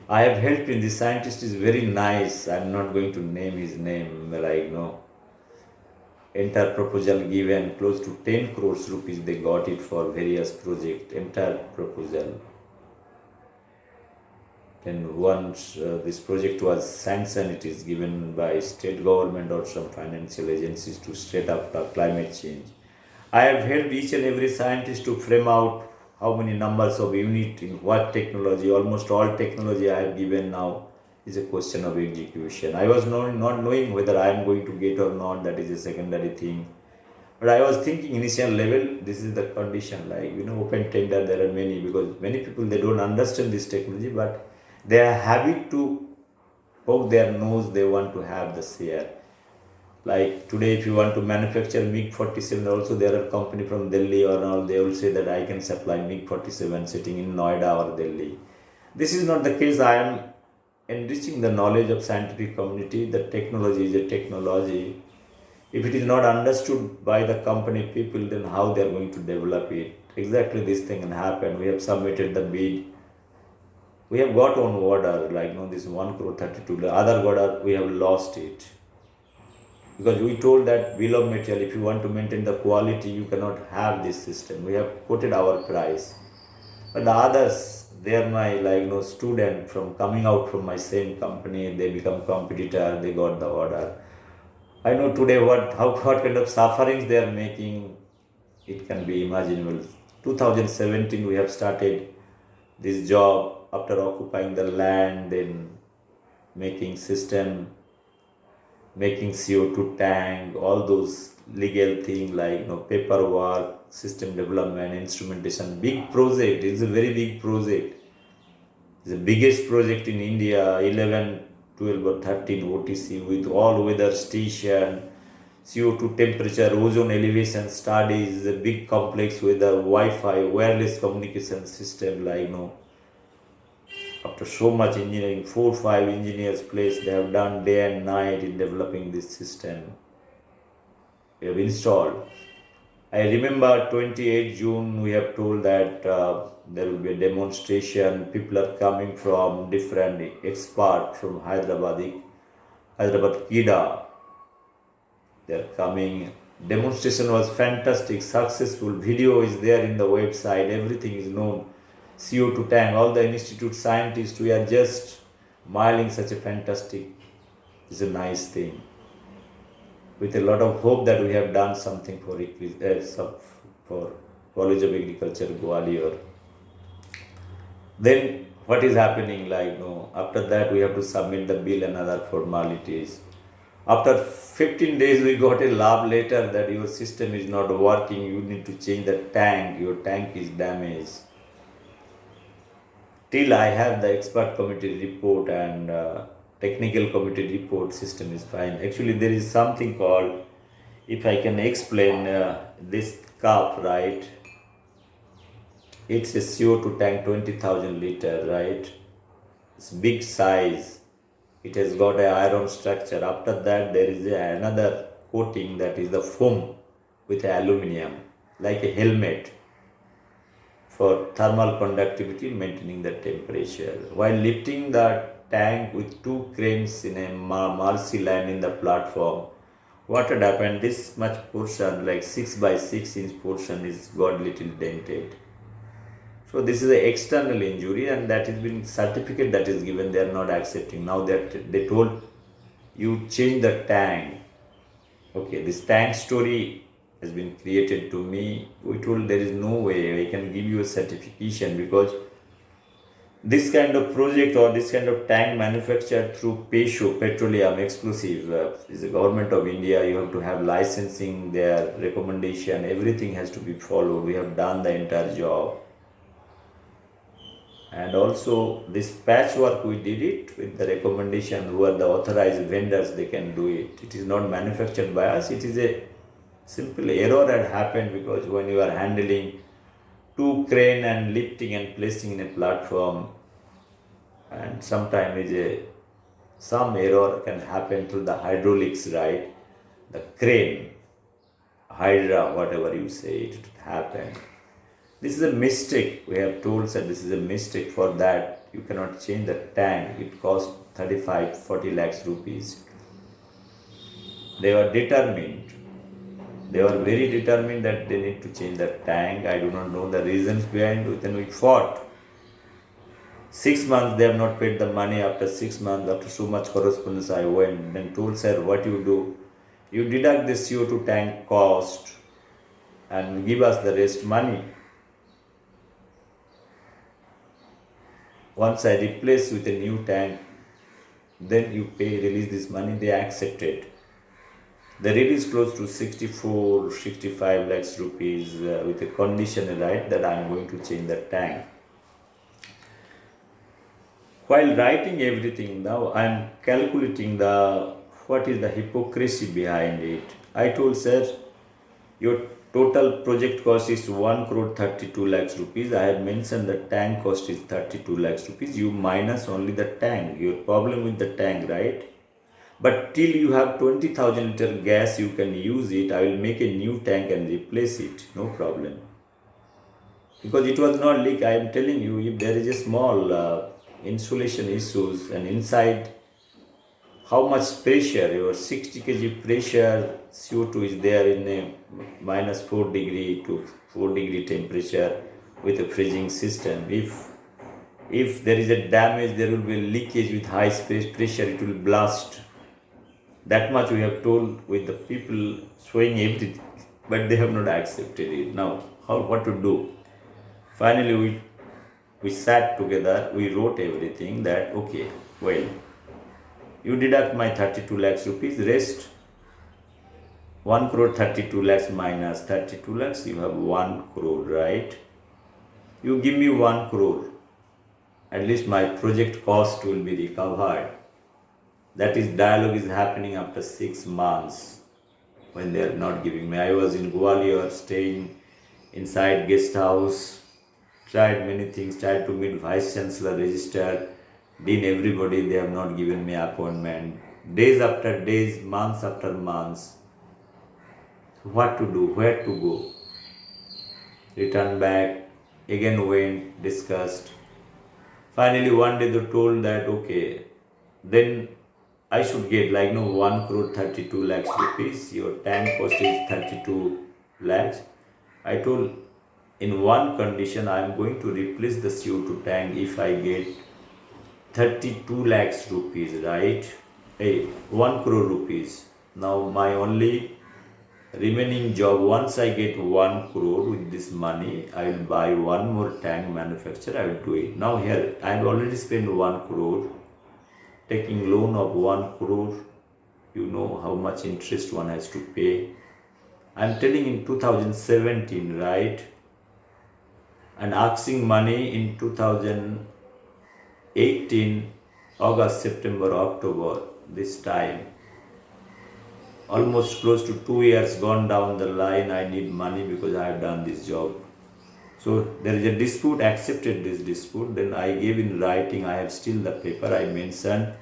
I have helped him. The scientist is very nice. I am not going to name his name. Entire proposal given, close to 10 crores rupees they got it for various projects, entire proposal. And once this project was sanctioned, it is given by state government or some financial agencies to straight up climate change. I have helped each and every scientist to frame out how many numbers of unit in what technology. Almost all technology I have given now is a question of execution. I was not knowing whether I am going to get or not. That is a secondary thing. But I was thinking initial level, this is the condition. Open tender, there are many, because many people, they don't understand this technology, but they are happy to poke their nose, they want to have the share. Like today, if you want to manufacture MiG-47, also there are company from Delhi or all, they will say that I can supply MiG-47 sitting in Noida or Delhi. This is not the case. I am enriching the knowledge of scientific community. The technology is a technology. If it is not understood by the company people, then how they are going to develop it? Exactly this thing can happen. We have submitted the bid. We have got on order, this 1 crore 32. The other order, we have lost it. because we told that bill of material, if you want to maintain the quality, you cannot have this system. We have quoted our price. But the others, they are my student from coming out from my same company. They become competitor. They got the order. I know today what kind of sufferings they are making. It can be imaginable. 2017 we have started this job after occupying the land, then making system, making CO2 tank, all those legal thing like paperwork, system development, instrumentation, big project. It's a very big project. It's the biggest project in India, 11, 12 or 13 OTC with all weather station, CO2 temperature, ozone elevation studies, a big complex weather, Wi-Fi, wireless communication system after so much engineering, 4-5 engineers placed, they have done day and night in developing this system. We have installed. I remember 28 June we have told that there will be a demonstration. People are coming from different experts from Hyderabad Kida. They are coming. Demonstration was fantastic, successful. Video is there in the website. Everything is known. CO2 tank, all the institute scientists, we are just smiling. Such a fantastic, it's a nice thing. With a lot of hope that we have done something for College of Agriculture, Gwalior. Then what is happening? After that we have to submit the bill and other formalities. After 15 days we got a love letter that your system is not working. You need to change the tank. Your tank is damaged. Till I have the expert committee report and technical committee report, system is fine. Actually, there is something called, if I can explain this cup, right? It's a CO2 tank, 20,000 liter, right? It's big size. It has got an iron structure. After that, there is another coating that is the foam with aluminium, like a helmet, for thermal conductivity, maintaining the temperature. While lifting the tank with 2 cranes in a marshy land in the platform, what had happened? This much portion, like 6 by 6 inch portion, is got little dented. So this is an external injury, and that has been certificate that is given. They are not accepting. Now that they told you change the tank. Okay, this tank story has been created to me. We told there is no way I can give you a certification, because this kind of project or this kind of tank manufactured through petroleum exclusive is the government of India. You have to have licensing, their recommendation, everything has to be followed. We have done the entire job. And also this patchwork, we did it with the recommendation who are the authorized vendors, they can do it. It is not manufactured by us. It is a simple error had happened, because when you are handling 2 crane and lifting and placing in a platform, and sometimes some error can happen through the hydraulics, right? The crane, hydra, whatever you say, it happened. This is a mistake. We have told that this is a mistake. For that, you cannot change the tank. It costs 35-40 lakhs rupees. They were determined. They were very determined that they need to change the tank. I do not know the reasons behind it. Then we fought. 6 months they have not paid the money. After 6 months, after so much correspondence, I went and told, sir, what you do? You deduct the CO2 tank cost and give us the rest money. Once I replace with a new tank, then you release this money. They accepted. They released close to 64-65 lakhs rupees with a condition, right, that I am going to change the tank. While writing everything, now I am calculating what is the hypocrisy behind it. I told, sir, your total project cost is 1,32 lakhs rupees. I have mentioned the tank cost is 32 lakhs rupees. You minus only the tank. Your problem with the tank, right? But till you have 20,000 liter gas, you can use it. I will make a new tank and replace it. No problem. Because it was not leak. I am telling you, if there is a small insulation issues and inside how much pressure, your 60 kg pressure CO2 is there in a minus 4 degree to 4 degree temperature with a freezing system. If there is a damage, there will be a leakage with high space pressure, it will blast. That much we have told with the people showing everything, but they have not accepted it. Now, what to do? Finally, we sat together, we wrote everything that, okay, well, you deduct my 32 lakhs rupees, rest 1 crore 32 lakhs minus 32 lakhs, you have 1 crore, right? You give me 1 crore, at least my project cost will be recovered. That is, dialogue is happening after 6 months when they are not giving me. I was in Gwalior staying inside guest house, tried many things, tried to meet vice chancellor, register, dean, everybody, they have not given me appointment. Days after days, months after months. What to do, where to go? Return back, again went, discussed. Finally one day they told that okay, then I should get 1 crore 32 lakhs rupees, your tank cost is 32 lakhs. I told in one condition I am going to replace the CO2 tank if I get 32 lakhs rupees, right? 1 crore rupees. Now my only remaining job, once I get 1 crore with this money, I will buy one more tank manufacturer, I will do it. Now here, I have already spent 1 crore, taking loan of 1 crore, you know how much interest one has to pay. I am telling in 2017, right? And asking money in 2018, August, September, October, this time. Almost close to 2 years gone down the line, I need money because I have done this job. So there is a dispute, accepted this dispute, then I gave in writing, I have still the paper, I mentioned,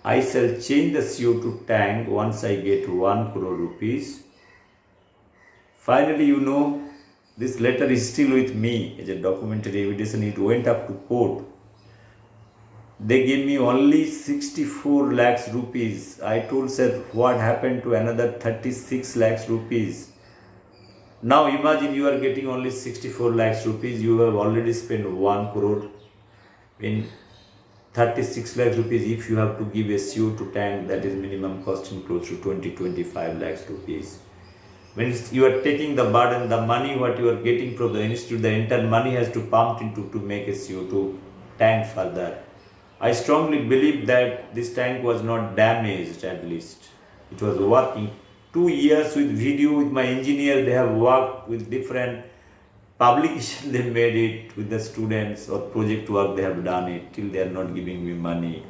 I shall change the CO2 tank once I get 1 crore rupees. Finally, you know, this letter is still with me as a documentary evidence and it went up to court. They gave me only 64 lakhs rupees. I told sir, what happened to another 36 lakhs rupees? Now imagine you are getting only 64 lakhs rupees. You have already spent 1 crore. In 36 lakhs rupees, if you have to give a CO2 tank, that is minimum costing close to 20-25 lakhs rupees. When you are taking the burden, the money what you are getting from the institute, the entire money has to pump into to make a CO2 tank further. I strongly believe that this tank was not damaged, at least. It was working. 2 years with video with my engineer, they have worked with different publications, they made it with the students or project work, they have done it, till they are not giving me money.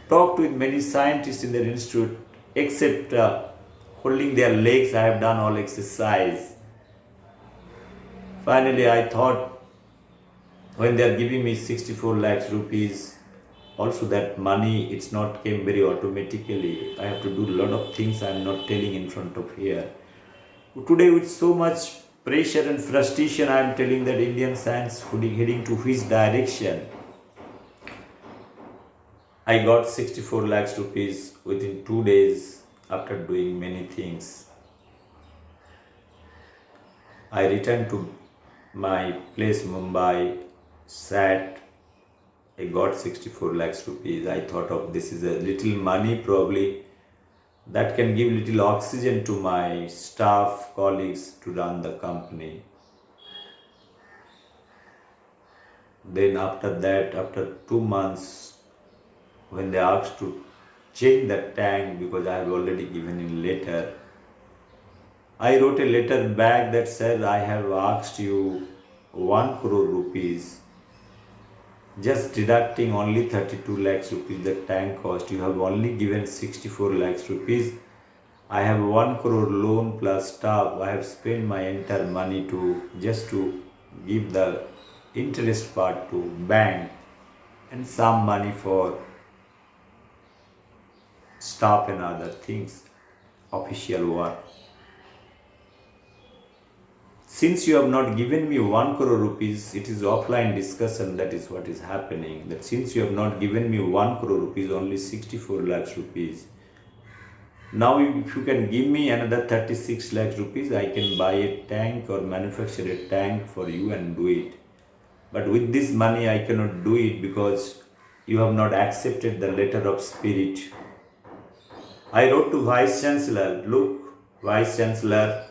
Talked with many scientists in their institute, except holding their legs, I have done all exercise. Finally, I thought, when they are giving me 64 lakhs rupees, also that money, it's not came very automatically. I have to do a lot of things I am not telling in front of here. Today with so much pressure and frustration, I am telling that Indian science heading to which direction. I got 64 lakhs rupees within 2 days after doing many things. I returned to my place Mumbai, sat, I got 64 lakhs rupees. I thought of this is a little money probably that can give little oxygen to my staff, colleagues to run the company. Then after that, after 2 months, when they asked to change the tank because I have already given in letter, I wrote a letter back that said I have asked you 1 crore rupees, just deducting only 32 lakhs rupees the tank cost. You have only given 64 lakhs rupees. I have 1 crore loan plus staff. I have spent my entire money just to give the interest part to bank and some money for staff and other things, official work. Since you have not given me 1 crore rupees, it is offline discussion, that is what is happening. That since you have not given me 1 crore rupees, only 64 lakhs rupees. Now if you can give me another 36 lakhs rupees, I can buy a tank or manufacture a tank for you and do it. But with this money, I cannot do it because you have not accepted the letter of spirit. I wrote to Vice Chancellor, look, Vice Chancellor,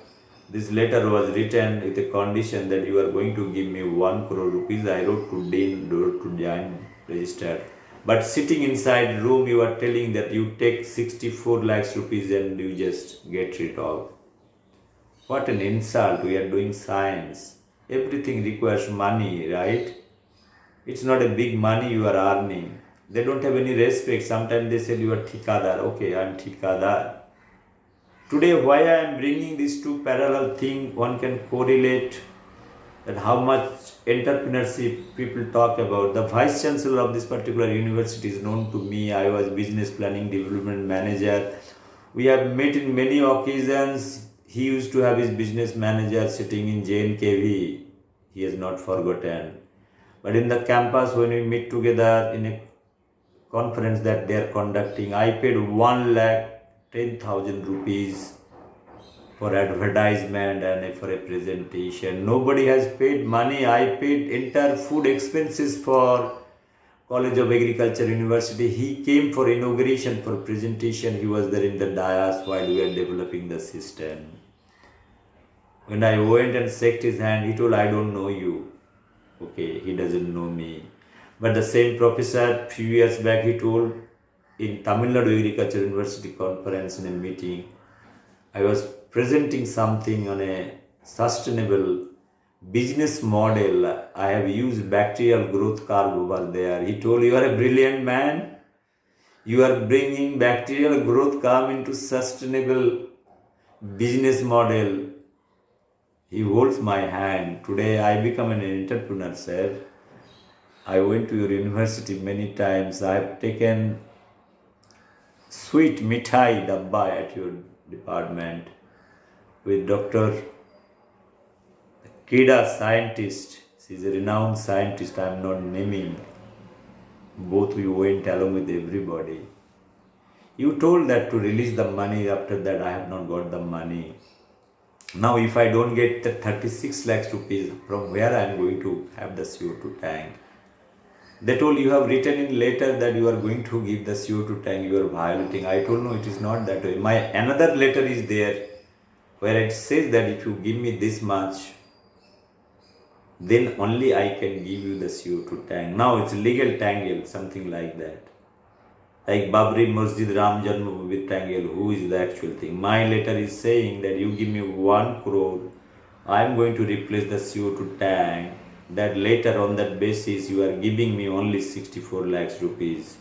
this letter was written with a condition that you are going to give me 1 crore rupees. I wrote to Dean, wrote to Joint Register. But sitting inside room, you are telling that you take 64 lakhs rupees and you just get rid of. What an insult. We are doing science. Everything requires money, right? It's not a big money you are earning. They don't have any respect. Sometimes they say you are Thikadar. Okay, I am Thikadar. Today, why I am bringing these two parallel things, one can correlate that how much entrepreneurship people talk about. The Vice Chancellor of this particular university is known to me. I was Business Planning Development Manager. We have met in many occasions. He used to have his business manager sitting in JNKV. He has not forgotten. But in the campus, when we meet together in a conference that they are conducting, I paid 1,10,000 rupees for advertisement and for a presentation. Nobody has paid money. I paid entire food expenses for College of Agriculture University. He came for inauguration, for presentation. He was there in the dais while we were developing the system. When I went and shook his hand, he told, I don't know you. Okay, he doesn't know me. But the same professor, few years back, he told in Tamil Nadu Agriculture University conference in a meeting, I was presenting something on a sustainable business model. I have used bacterial growth curve over there. He told, you are a brilliant man. You are bringing bacterial growth curve into sustainable business model. He holds my hand. Today I become an entrepreneur, sir. I went to your university many times. I have taken sweet mithai dabba at your department with Dr. Kida, scientist. She is a renowned scientist. I am not naming. Both we went along with everybody. You told that to release the money. After that, I have not got the money. Now, if I don't get the 36 lakhs rupees, from where I am going to have the CO2 tank? They told, you have written in letter that you are going to give the CO2 tank, you are violating. I told, no, it is not that way. My another letter is there where it says that if you give me this much, then only I can give you the CO2 tank. Now it's legal tangle, something like that. Like Babri Masjid, Ram Janmabhoomi tangle, who is the actual thing? My letter is saying that you give me 1 crore, I am going to replace the CO2 tank. That later on that basis you are giving me only 64 lakhs rupees.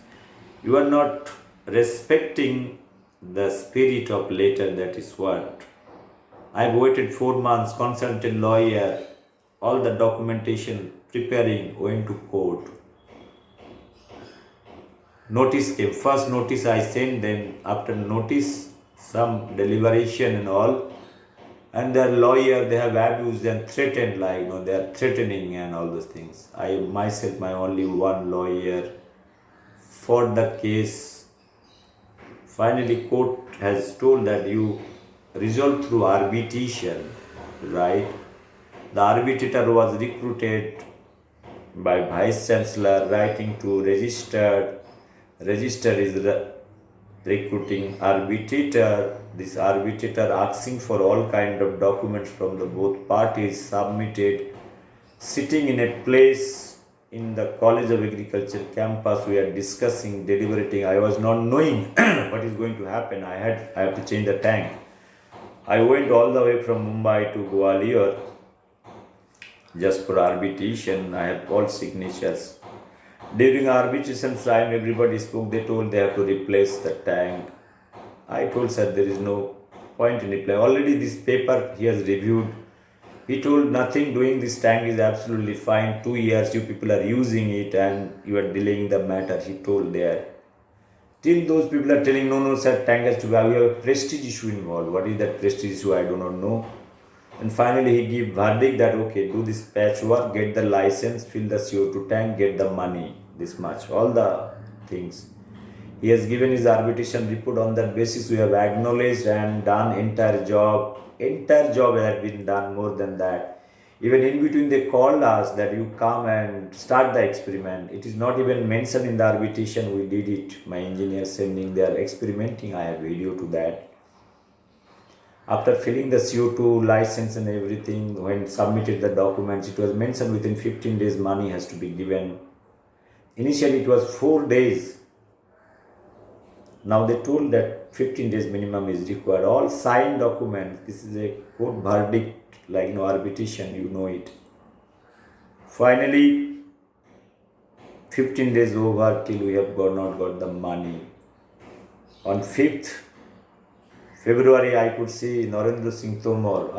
You are not respecting the spirit of letter, that is what. I have waited 4 months, consulted lawyer, all the documentation preparing, going to court. Notice came. First notice I sent, then after notice, some deliberation and all. And their lawyer, they have abused and threatened, like, they are threatening and all those things. I myself, my only one lawyer, fought the case. Finally, court has told that you resolve through arbitration, right? The arbitrator was recruited by Vice Chancellor, writing to registered. Register is recruiting arbitrator. This arbitrator asking for all kind of documents from the both parties submitted. Sitting in a place in the College of Agriculture campus, we are discussing, deliberating. I was not knowing what is going to happen. I have to change the tank. I went all the way from Mumbai to Gwalior just for arbitration. I have called signatures. During arbitration time, everybody spoke. They told they have to replace the tank. I told, sir, there is no point in reply. Already this paper he has reviewed. He told nothing doing this tank is absolutely fine. 2 years you people are using it and you are delaying the matter. He told there. Till those people are telling, no, sir, tank has to go. We have a prestige issue involved. What is that prestige issue? I do not know. And finally, he give verdict that okay, do this patchwork, get the license, fill the CO2 tank, get the money, this much, all the things. He has given his arbitration report. On that basis, we have acknowledged and done entire job. Entire job had been done, more than that. Even in between, they called us that you come and start the experiment. It is not even mentioned in the arbitration. We did it. My engineers sending, they are experimenting. I have video to that. After filling the CO2 license and everything, when submitted the documents, it was mentioned within 15 days money has to be given. Initially, it was 4 days. Now they told that 15 days minimum is required. All signed documents. This is a court verdict, like no arbitration, you know it. Finally, 15 days over till we have not got the money. On 5th February, I could see Narendra Singh Tomar.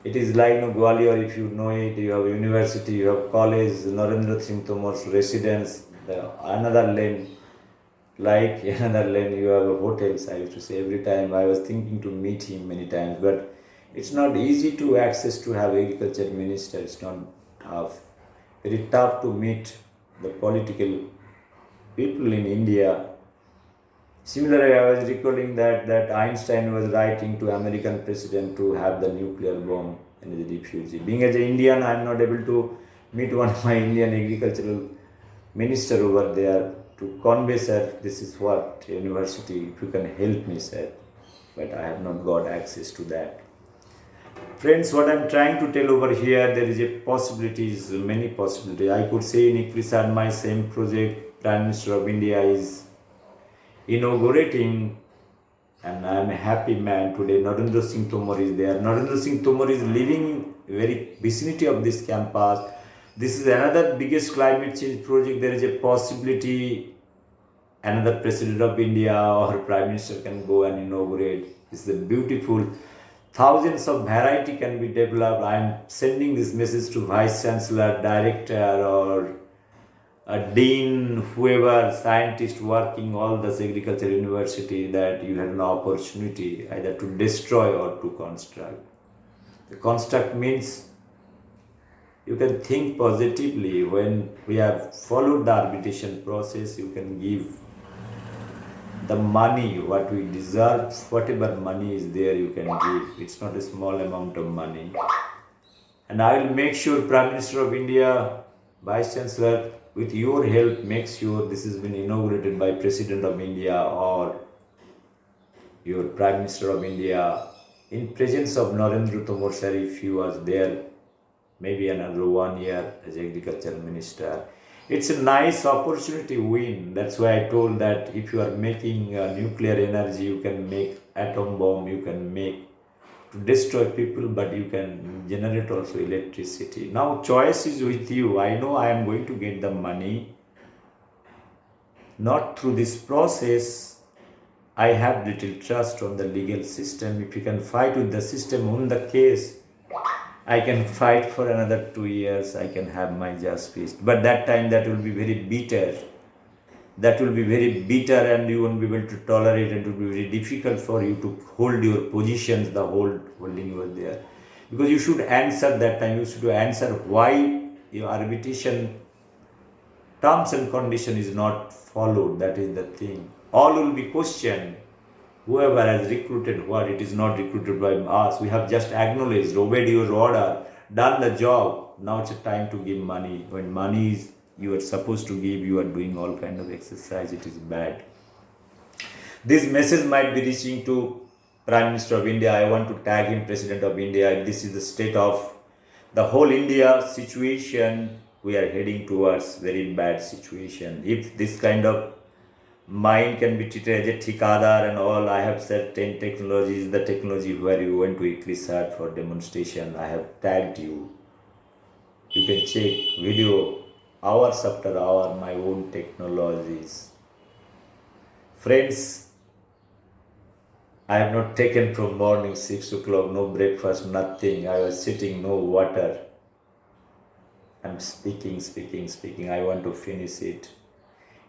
It is like Gwalior, if you know it, you have university, you have college, Narendra Singh Tomar's residence, another lane. Like another lane, you have hotels. I used to say every time. I was thinking to meet him many times, but it's not easy to access to have agriculture minister. It's not tough. Very tough to meet the political people in India. Similarly, I was recalling that Einstein was writing to American president to have the nuclear bomb and the refugee. Being as an Indian, I am not able to meet one of my Indian agricultural minister over there to convey, sir, this is what university, if you can help me, sir. But I have not got access to that. Friends, what I am trying to tell over here, there is a possibilities, many possibilities. I could say in ICRISAT, my same project, Prime Minister of India is inaugurating, and I am a happy man today. Narendra Singh Tomar is there. Narendra Singh Tomar is living very vicinity of this campus. This is another biggest climate change project. There is a possibility another president of India or prime minister can go and inaugurate. It's a beautiful. Thousands of variety can be developed. I am sending this message to vice chancellor, director, or a dean, whoever, scientist working all this agriculture university, that you have an opportunity either to destroy or to construct. The construct means you can think positively. When we have followed the arbitration process, you can give the money what we deserve. Whatever money is there, you can give. It's not a small amount of money. And I will make sure Prime Minister of India, Vice Chancellor, with your help, make sure this has been inaugurated by President of India or your Prime Minister of India in presence of Narendra Tomar sir, if he was there, maybe another 1 year as agriculture minister. It's a nice opportunity win. That's why I told that if you are making nuclear energy, you can make atom bomb, you can make to destroy people, but you can generate also electricity. Now choice is with you. I know I am going to get the money, not through this process. I have little trust on the legal system. If you can fight with the system on the case, I can fight for another 2 years. I can have my just peace. But that time that will be very bitter. That will be very bitter, and you won't be able to tolerate, and it will be very difficult for you to hold your positions, the holding you were there. Because you should answer that time. You should answer why your arbitration terms and condition is not followed. That is the thing. All will be questioned. Whoever has recruited what, it is not recruited by us. We have just acknowledged, obeyed your order, done the job. Now it's a time to give money. When money is you are supposed to give, you are doing all kind of exercise. It is bad. This message might be reaching to Prime Minister of India. I want to tag him President of India. This is the state of the whole India situation. We are heading towards very bad situation. If this kind of mine can be treated as a thikadar and all, I have said 10 technologies. The technology where you went to ICRISAT for demonstration, I have tagged you. You can check video hours after hour, my own technologies. Friends, I have not taken from morning 6 o'clock, no breakfast, nothing. I was sitting, no water. I'm speaking. I want to finish it.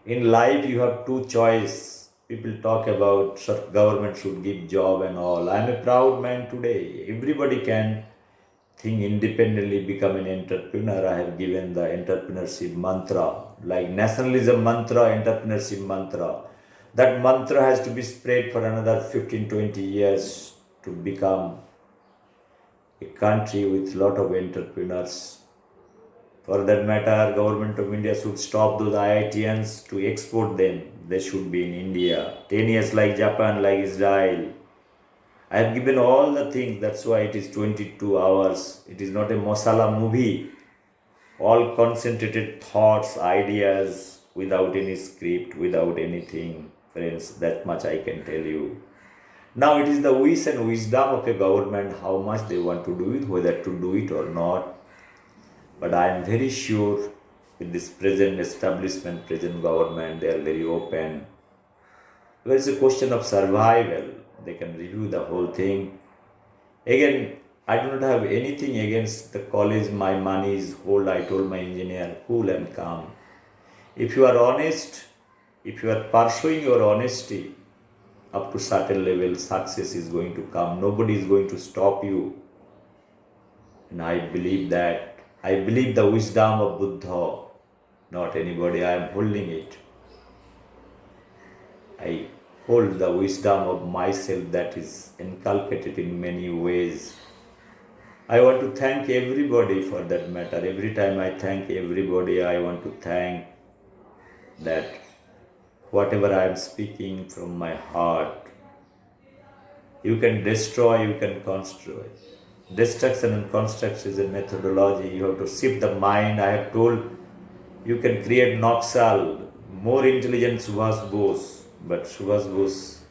In life, you have two choices. People talk about government should give job and all. I'm a proud man today. Everybody can think independently, become an entrepreneur. I have given the entrepreneurship mantra, like nationalism mantra, entrepreneurship mantra. That mantra has to be spread for another 15, 20 years to become a country with lot of entrepreneurs. For that matter, government of India should stop those IITians to export them. They should be in India. 10 years like Japan, like Israel. I have given all the things, that's why it is 22 hours. It is not a masala movie. All concentrated thoughts, ideas, without any script, without anything. Friends, that much I can tell you. Now it is the wish and wisdom of a government how much they want to do it, whether to do it or not. But I am very sure with this present establishment, present government, they are very open. Well, it's a question of survival. They can review the whole thing. Again, I do not have anything against the college. My money is hold. I told my engineer, cool and calm. If you are honest, if you are pursuing your honesty up to certain level, success is going to come. Nobody is going to stop you. And I believe that. I believe the wisdom of Buddha, not anybody. I am holding it. I hold the wisdom of myself that is inculcated in many ways. I want to thank everybody for that matter. Every time I thank everybody, I want to thank that whatever I am speaking from my heart, you can destroy, you can construct. Destruction and construction is a methodology. You have to shift the mind. I have told you can create Noxal, more intelligent Subhas Bose, but Subhas Bose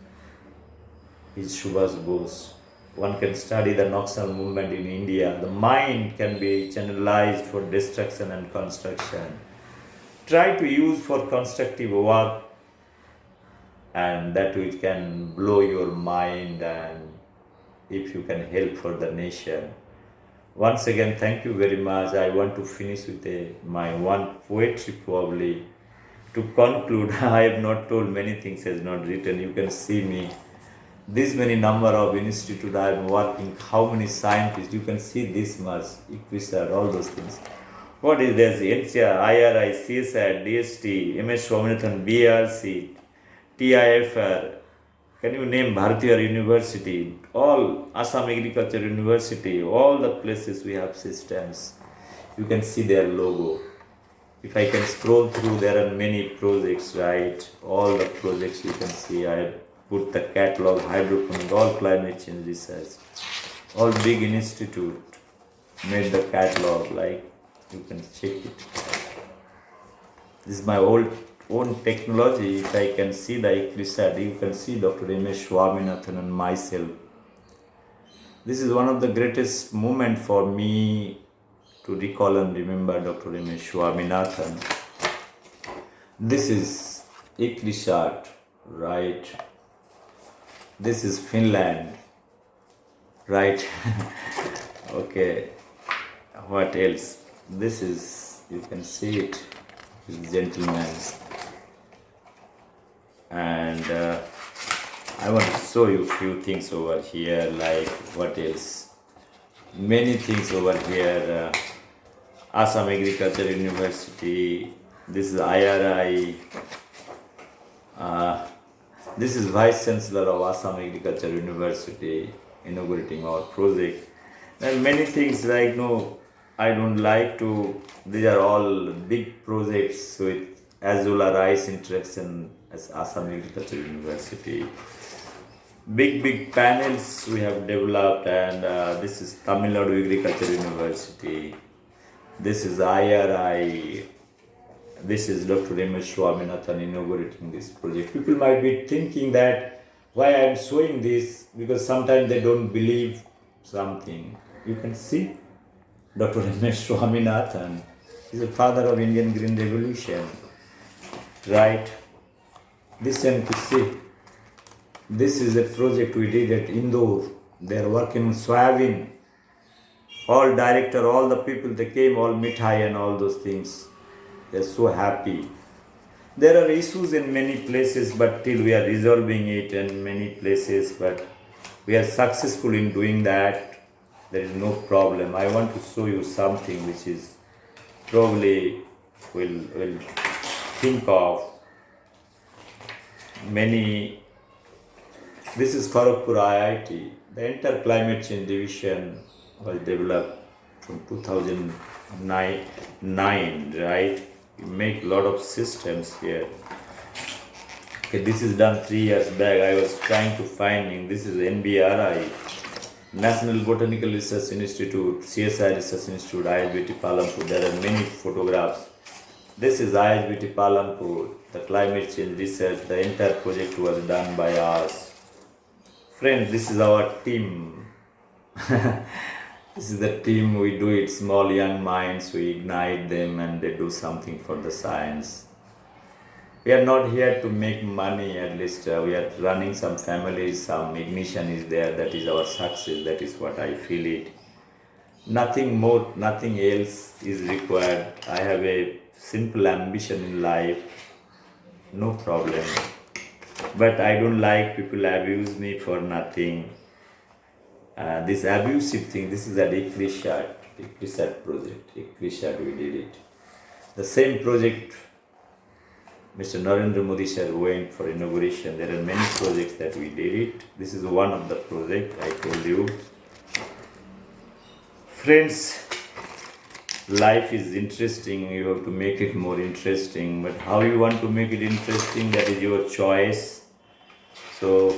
is Subhas Bose. One can study the Noxal movement in India. The mind can be channelized for destruction and construction. Try to use for constructive work, and that which can blow your mind, and if you can help for the nation. Once again, thank you very much. I want to finish with my one poetry probably. To conclude, I have not told many things, has not written. You can see me. This many number of institute I am working, how many scientists, you can see this much, Equisar, all those things. What is this? NCR, IRI, CSAT, DST, MS Swaminathan, BRC, TIFR, can you name Bharatiya University, all Assam Agriculture University, all the places we have systems. You can see their logo. If I can scroll through, there are many projects, right? All the projects you can see. I have put the catalog, hydroponic, all climate change research. All big institute made the catalog, like you can check it. This is my own technology. If I can see the Ecrisat, you can see Dr. M.S. Swaminathan and myself. This is one of the greatest moments for me to recall and remember Dr. M.S. Swaminathan. This is Ecrisat, right? This is Finland, right? Okay, what else? This is, you can see it, this gentleman. And I want to show you a few things over here, like what else? Many things over here. Assam Agriculture University. This is IRI. This is Vice Chancellor of Assam Agriculture University inaugurating our project. And many things like, no, I don't like to, these are all big projects with Azula Rice Interaction as Assam Agriculture University. Big panels we have developed, and this is Tamil Nadu Agriculture University. This is IRI. This is Dr. M.S. Swaminathan inaugurating this project. People might be thinking that why I am showing this, because sometimes they don't believe something. You can see Dr. M.S. Swaminathan is the father of Indian Green Revolution, right? Listen to see. This is a project we did at Indore. They are working on soybean. All director, all the people, they came, all mithai and all those things. They're so happy. There are issues in many places, but till we are resolving it in many places, but we are successful in doing that. There is no problem. I want to show you something which is probably will think of many. This is Kharagpur IIT. The entire climate change division was developed from 2009, right? We make a lot of systems here. Okay, this is done 3 years back. I was trying to finding. This is NBRI, National Botanical Research Institute, CSI Research Institute, ISBT Palampur. There are many photographs. This is ISBT Palampur, the climate change research. The entire project was done by us. Friends, this is our team. This is the team. We do it. Small young minds. We ignite them and they do something for the science. We are not here to make money, at least we are running some families, some ignition is there, that is our success, that is what I feel it. Nothing more, nothing else is required. I have a simple ambition in life, no problem. But I don't like people abuse me for nothing. This abusive thing, this is a Ikrishat project, Ikrishat we did it. The same project Mr. Narendra Modi sir went for inauguration. There are many projects that we did it. This is one of the projects I told you. Friends, life is interesting. You have to make it more interesting. But how you want to make it interesting, that is your choice. So,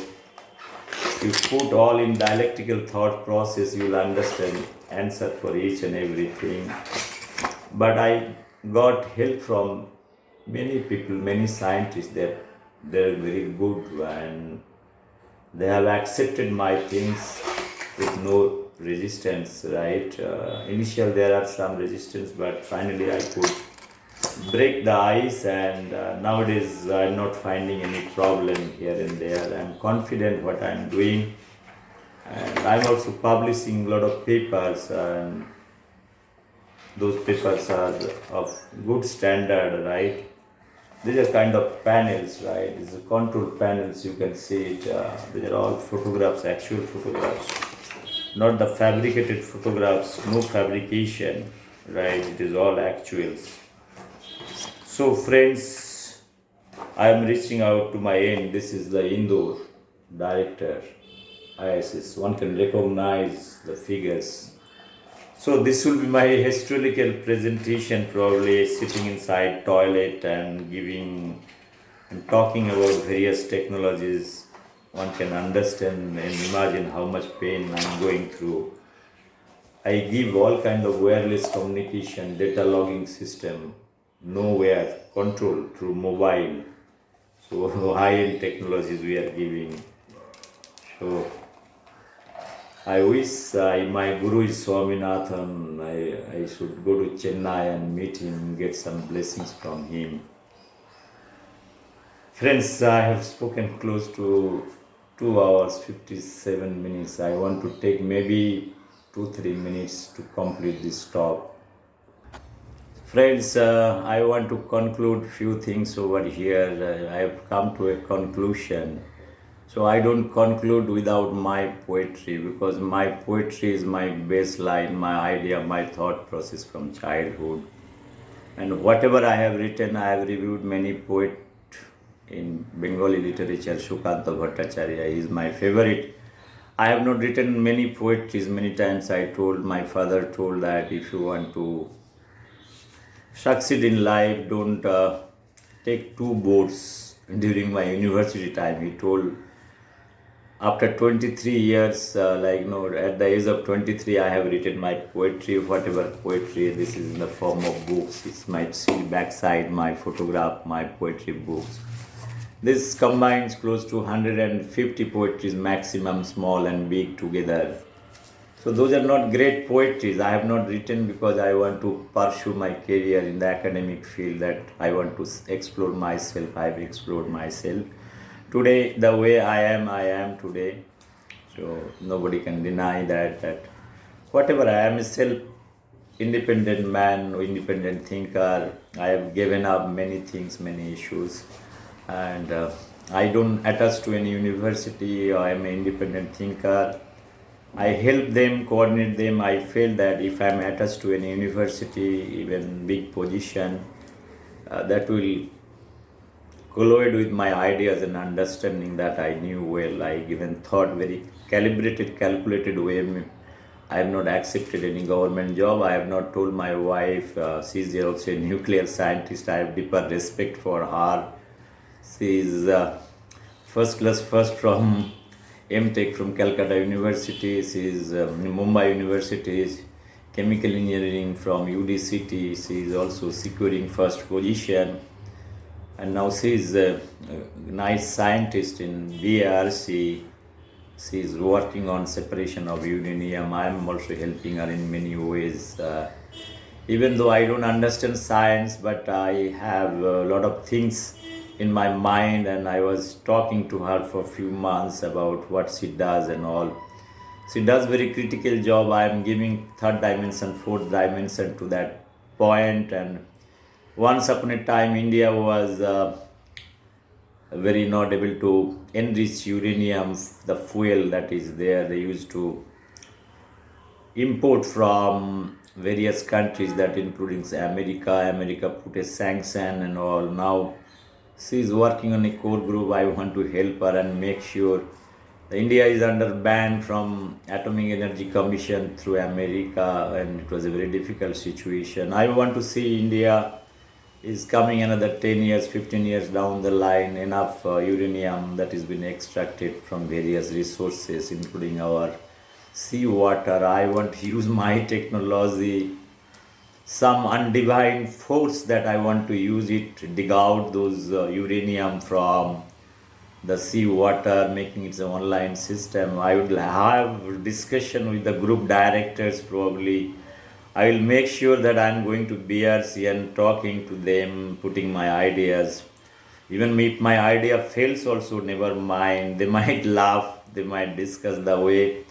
you put all in dialectical thought process, you will understand answer for each and everything. But I got help from many people, many scientists. They're very good and they have accepted my things with no resistance, right? Initially there are some resistance, but finally I could break the ice, and nowadays I'm not finding any problem here and there. I'm confident what I'm doing, and I'm also publishing a lot of papers, and those papers are of good standard, right? These are kind of panels, right? These are control panels, you can see it. These are all photographs, actual photographs, not the fabricated photographs, no fabrication, right? It is all actuals. So friends, I am reaching out to my end. This is the Indore director, ISS. One can recognize the figures. So this will be my historical presentation, probably sitting inside toilet and giving and talking about various technologies. One can understand and imagine how much pain I'm going through. I give all kind of wireless communication, data logging system, nowhere, control through mobile. So high-end technologies we are giving. So I wish my Guru is Swaminathan. I should go to Chennai and meet him, get some blessings from him. Friends, I have spoken close to 2 hours 57 minutes. I want to take maybe 2-3 minutes to complete this talk. Friends, I want to conclude few things over here. I have come to a conclusion. So I don't conclude without my poetry, because my poetry is my baseline, my idea, my thought process from childhood. And whatever I have written, I have reviewed many poets in Bengali literature. Shukanta Bhattacharya is my favorite. I have not written many poetries. Many times my father told that if you want to succeed in life, don't take 2 boards. During my university time, he told, after 23 years, at the age of 23, I have written my poetry, whatever poetry. This is in the form of books. It might see backside my photograph, my poetry books. This combines close to 150 poetries maximum, small and big together. So those are not great poetries. I have not written because I want to pursue my career in the academic field, that I want to explore myself. I have explored myself. Today, the way I am today. So nobody can deny that whatever I am, a self-independent man, independent thinker, I have given up many things, many issues, and I don't attach to any university. I am an independent thinker. I help them, coordinate them. I feel that if I'm attached to any university, even big position, that will collide with my ideas and understanding that I knew well. I given thought very calibrated, calculated way. I have not accepted any government job. I have not told my wife. She's also a nuclear scientist. I have deeper respect for her. She is first class first from MTech from Calcutta University. She is Mumbai University, chemical engineering from UDCT. She is also securing first position, and now she is a nice scientist in BRC. She is working on separation of uranium. I am also helping her in many ways. Even though I don't understand science, but I have a lot of things in my mind, and I was talking to her for a few months about what she does and all. She does very critical job. I am giving third dimension, fourth dimension to that point. And once upon a time, India was very not able to enrich uranium, the fuel that is there. They used to import from various countries, that including say, America put a sanction and all. Now she is working on a core group. I want to help her and make sure India is under ban from Atomic Energy Commission through America, and it was a very difficult situation. I want to see India is coming another 10 years, 15 years down the line, enough uranium that has been extracted from various resources, including our seawater. I want to use my technology, some undefined force that I want to use it to dig out those uranium from the seawater, making it an online system. I would have discussion with the group directors probably. I will make sure that I'm going to BRC and talking to them, putting my ideas. Even if my idea fails also, never mind. They might laugh, they might discuss the way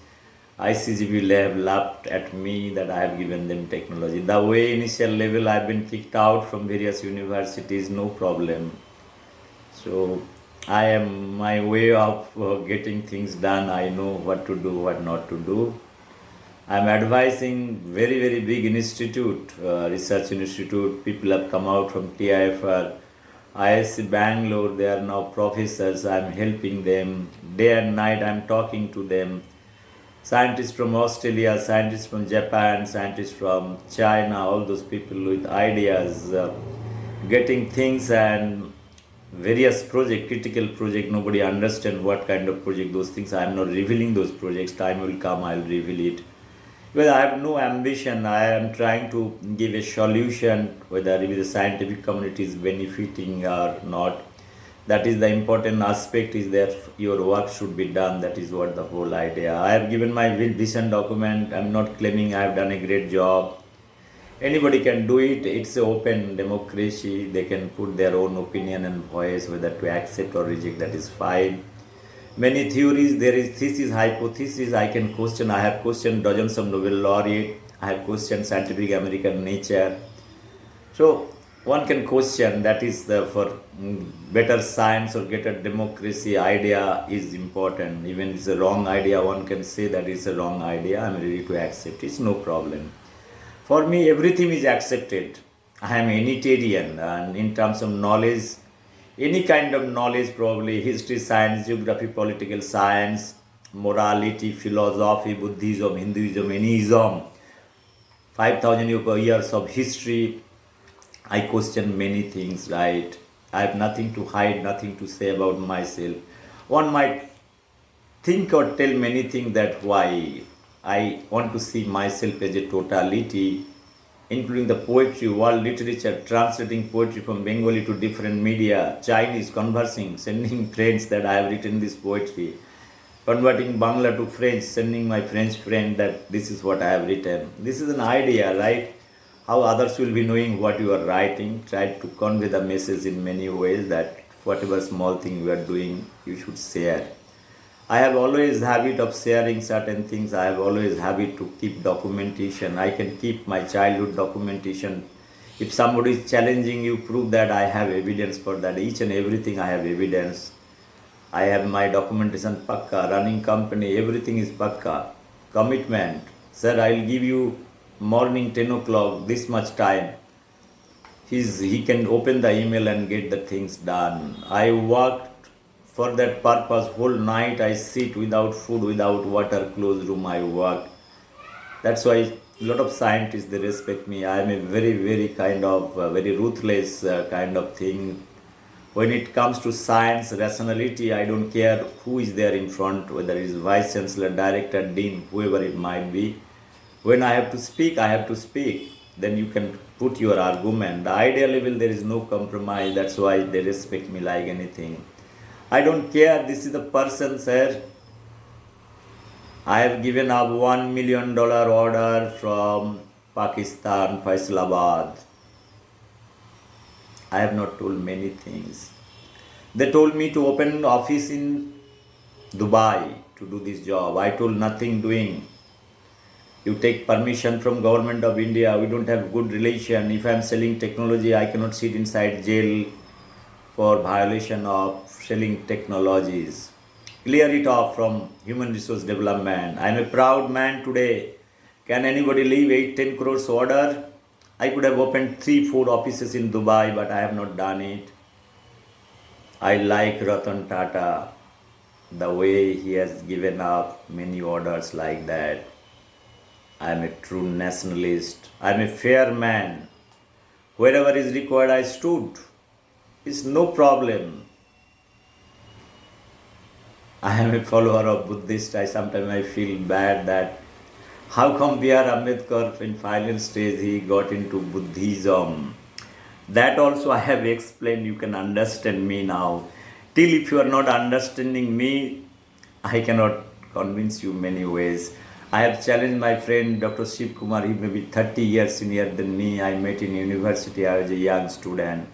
ICG will have laughed at me that I have given them technology. The way initial level I've been kicked out from various universities, no problem. So I am my way of getting things done. I know what to do, what not to do. I'm advising very big institute, research institute. People have come out from TIFR, ISC Bangalore. They are now professors. I'm helping them day and night. I'm talking to them. Scientists from Australia, scientists from Japan, scientists from China. All those people with ideas, getting things and various project, critical project. Nobody understand what kind of project those things. I am not revealing those projects. Time will come. I'll reveal it. Well, I have no ambition. I am trying to give a solution, whether the scientific community is benefiting or not. That is the important aspect, is that your work should be done. That is what the whole idea. I have given my vision document. I'm not claiming I have done a great job. Anybody can do it. It's an open democracy. They can put their own opinion and voice, whether to accept or reject, that is fine. Many theories, there is thesis, hypothesis. I can question. I have questioned dozens of Nobel laureate. I have questioned Scientific American Nature. So one can question. That is for better science or better democracy. Idea is important. Even if it's a wrong idea, one can say that it's a wrong idea. I'm ready to accept. It's no problem. For me, everything is accepted. I am a Unitarian, and in terms of knowledge, any kind of knowledge, probably history, science, geography, political science, morality, philosophy, Buddhism, Hinduism, any ism, 5,000 years of history, I question many things, right? I have nothing to hide, nothing to say about myself. One might think or tell many things that why I want to see myself as a totality, including the poetry, world literature, translating poetry from Bengali to different media, Chinese, conversing, sending friends that I have written this poetry, converting Bangla to French, sending my French friend that this is what I have written. This is an idea, right? How others will be knowing what you are writing. Try to convey the message in many ways, that whatever small thing you are doing, you should share. I have always habit of sharing certain things. I have always habit to keep documentation. I can keep my childhood documentation. If somebody is challenging you, prove that. I have evidence for that. Each and everything I have evidence. I have my documentation pakka, running company, everything is pakka. Commitment. Sir, I'll give you morning 10 o'clock, this much time. He can open the email and get the things done. I worked for that purpose. Whole night I sit without food, without water, closed room I work. That's why a lot of scientists, they respect me. I am a very, very kind of, very ruthless kind of thing. When it comes to science, rationality, I don't care who is there in front, whether it is vice chancellor, director, dean, whoever it might be. When I have to speak, I have to speak. Then you can put your argument. The idea level, there is no compromise. That's why they respect me like anything. I don't care. This is the person, sir. I have given up $1 million order from Pakistan, Faisalabad. I have not told many things. They told me to open office in Dubai to do this job. I told nothing doing. You take permission from government of India. We don't have good relation. If I am selling technology, I cannot sit inside jail for violation of selling technologies. Clear it off from human resource development. I am a proud man today. Can anybody leave 8-10 crores order? I could have opened 3-4 offices in Dubai, but I have not done it. I like Ratan Tata, the way he has given up many orders like that. I am a true nationalist. I am a fair man. Wherever is required, I stood. It's no problem. I am a follower of Buddhist. Sometimes I feel bad that how come B.R. Ambedkar in final stage he got into Buddhism. That also I have explained. You can understand me now. Till if you are not understanding me, I cannot convince you many ways. I have challenged my friend Dr. Shiv Kumar. He may be 30 years senior than me. I met in university. I was a young student.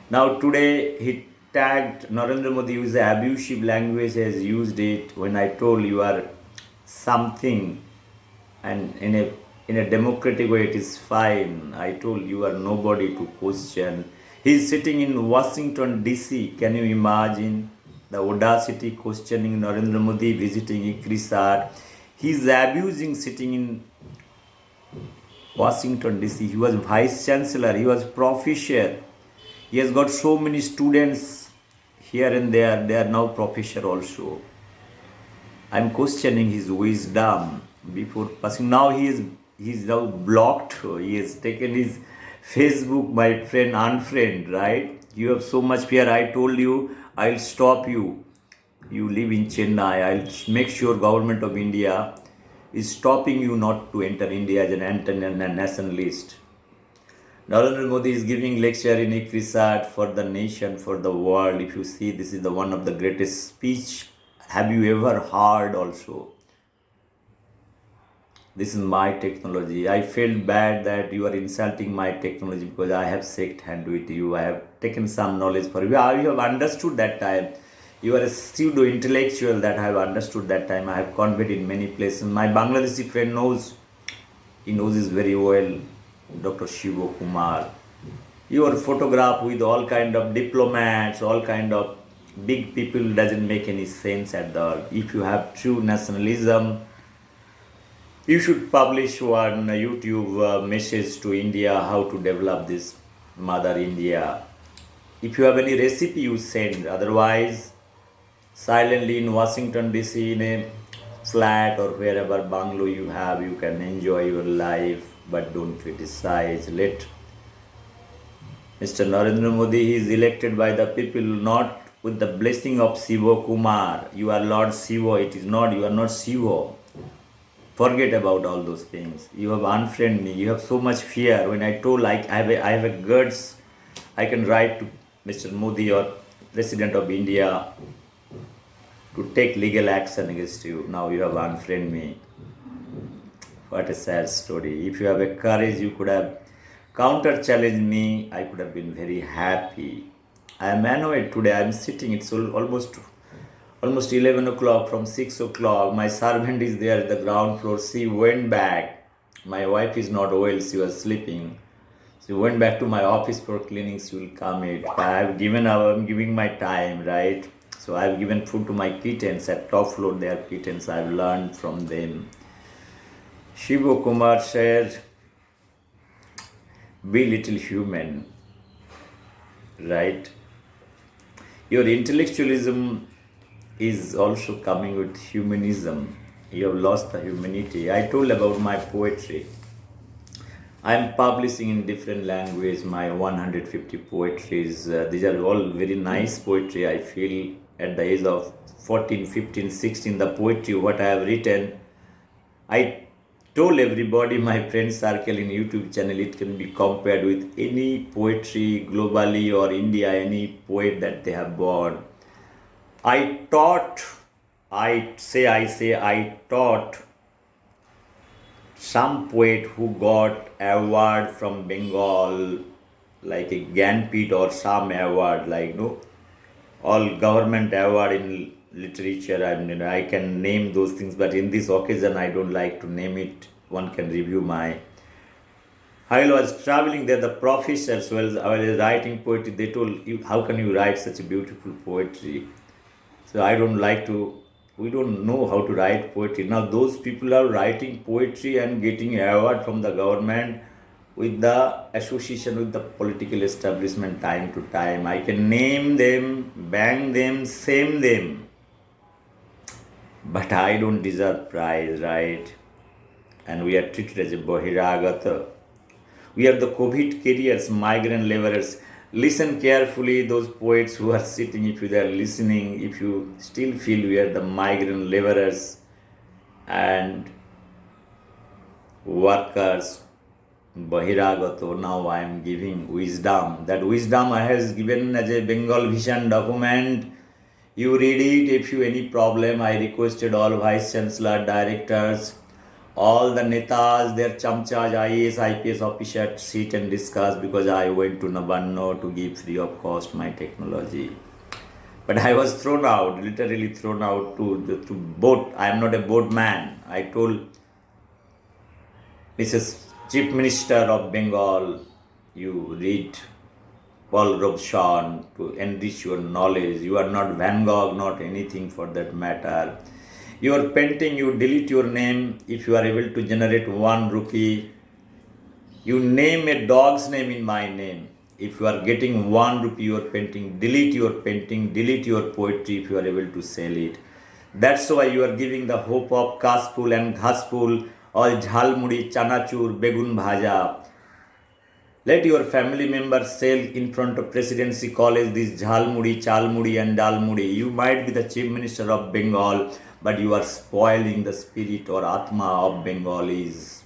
Now today he tagged Narendra Modi use abusive language, has used it when I told you are something, and in a democratic way it is fine. I told you are nobody to question. He is sitting in Washington DC. Can you imagine the audacity, questioning Narendra Modi, visiting Ikrisar? He is abusing, sitting in Washington DC. He was vice chancellor. He was professor. He has got so many students here and there. They are now professor also. I am questioning his wisdom before passing. Now he is now blocked. He has taken his Facebook, my friend, unfriend, right? You have so much fear. I told you, I'll stop you. You live in Chennai. I'll make sure government of India is stopping you not to enter India as an nationalist. Narendra Modi is giving lecture in Ikrisat for the nation, for the world. If you see, this is the one of the greatest speech. Have you ever heard also? This is my technology. I felt bad that you are insulting my technology because I have shaked hand with you. I have taken some knowledge for you. You have understood that time. You are a pseudo intellectual that I have understood that time. I have conveyed in many places. My Bangladeshi friend knows. He knows this very well. Dr. Shiva Kumar. Your photograph with all kind of diplomats, all kind of big people doesn't make any sense at all. If you have true nationalism, you should publish one YouTube message to India how to develop this Mother India. If you have any recipe, you send. Otherwise, silently in Washington DC, in a flat or wherever bungalow you have, you can enjoy your life, but don't criticize. Let Mr. Narendra Modi, he is elected by the people, not with the blessing of Shiva Kumar. You are Lord Shiva. It is not. You are not Shiva. Forget about all those things. You have unfriended me. You have so much fear. When I told I have a guts, I can write to Mr. Modi or President of India to take legal action against you. Now you have unfriended me. What a sad story. If you have a courage, you could have counter challenged me. I could have been very happy. I am annoyed today. I am sitting. It's almost 11 o'clock. From 6 o'clock, my servant is there at the ground floor. She went back. My wife is not well. She was sleeping. So went back to my office for cleaning. She will come it. I'm giving my time, right? So I've given food to my kittens at top floor. They are kittens. I've learned from them. Shiva Kumar said, "Be little human," right? Your intellectualism is also coming with humanism. You have lost the humanity. I told about my poetry. I'm publishing in different languages my 150 poetries. These are all very nice poetry. I feel at the age of 14, 15, 16, the poetry what I have written, I told everybody, my friend circle in YouTube channel, it can be compared with any poetry globally or India, any poet that they have born. I taught some poet who got award from Bengal, like a Gyanpit or some award, like no, all government award in literature. I mean, I can name those things, but in this occasion, I don't like to name it. One can review my. While I was traveling there, the professors, while I was writing poetry, they told you, "How can you write such a beautiful poetry?" So I don't like to, we don't know how to write poetry. Now those people are writing poetry and getting award from the government with the association with the political establishment time to time. I can name them, bang them, same them. But I don't deserve prize, right? And we are treated as a Bahiragata. We are the COVID carriers, migrant laborers. Listen carefully, those poets who are sitting, if you are listening, if you still feel we are the migrant laborers and workers, Bahiragato, now I am giving wisdom. That wisdom I has given as a Bengal vision document. You read it. If you any problem, I requested all vice chancellor, directors, all the netas, their chamchas, IAS, IPS officers sit and discuss, because I went to Nabanno to give free of cost my technology. But I was thrown out, literally thrown out to boat. I am not a boatman. I told Mrs. Chief Minister of Bengal, you read Paul Robson to enrich your knowledge. You are not Van Gogh, not anything for that matter. Your painting, you delete your name. If you are able to generate 1 rupee, you name a dog's name in my name. If you are getting 1 rupee your painting, delete your painting, delete your poetry if you are able to sell it. That's why you are giving the hope of Kaspul and Ghaspul, or Jhalmudi, Chanachur, Begun Bhaja. Let your family members sell in front of Presidency College this Jhalmudi, Chalmudi and Dalmudi. You might be the Chief Minister of Bengal, but you are spoiling the spirit or Atma of Bengalis.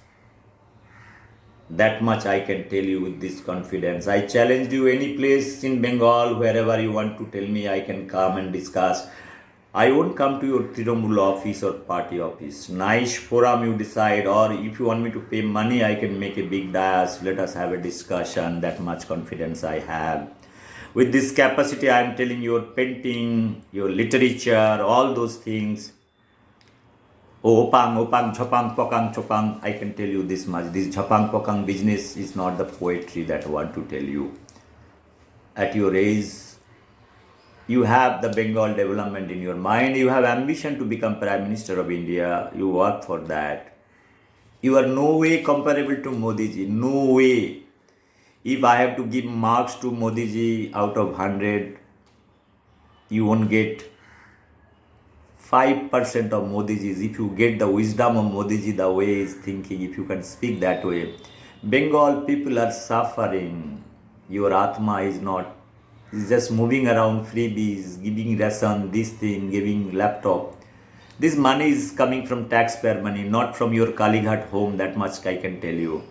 That much I can tell you with this confidence. I challenge you any place in Bengal, wherever you want to tell me, I can come and discuss. I won't come to your Trinamool office or party office. Nice forum you decide, or if you want me to pay money, I can make a big dais. Let us have a discussion. That much confidence I have. With this capacity, I am telling you, your painting, your literature, all those things. Oh, opang, chopang, pokang, chopang. I can tell you this much. This chopang, pokang business is not the poetry that I want to tell you. At your age, you have the Bengal development in your mind. You have ambition to become Prime Minister of India. You work for that. You are no way comparable to Modi ji. No way. If I have to give marks to Modi ji out of 100, you won't get 5% of Modi ji's. If you get the wisdom of Modi ji, the way he is thinking, if you can speak that way. Bengal people are suffering. Your Atma is not. It's just moving around freebies, giving ration, this thing, giving laptop. This money is coming from taxpayer money, not from your Kalighat home. That much I can tell you.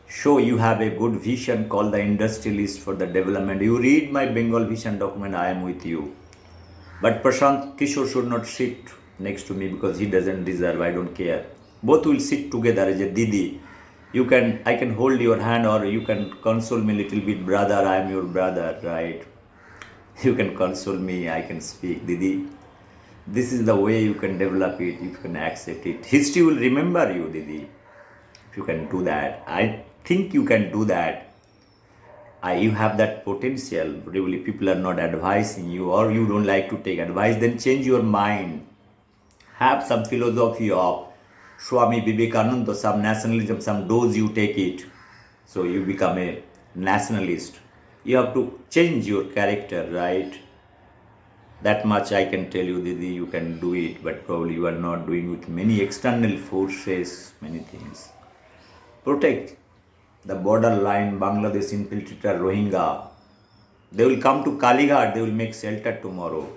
Show you have a good vision called the industrialist for the development. You read my Bengal vision document, I am with you. But Prashant Kishore should not sit next to me, because he doesn't deserve. I don't care. Both will sit together as a Didi. I can hold your hand, or you can console me a little bit, brother. I am your brother, right? You can console me. I can speak, Didi. This is the way you can develop it. If you can accept it, history will remember you, Didi. If you can do that, I think you can do that. You have that potential. Really, people are not advising you, or you don't like to take advice, then change your mind. Have some philosophy of Swami Vivekananda, some nationalism, some dose you take it. So you become a nationalist. You have to change your character, right? That much I can tell you, Didi, you can do it, but probably you are not doing with many external forces, many things. Protect the borderline, Bangladesh infiltrator, Rohingya. They will come to Kalighat, they will make shelter tomorrow.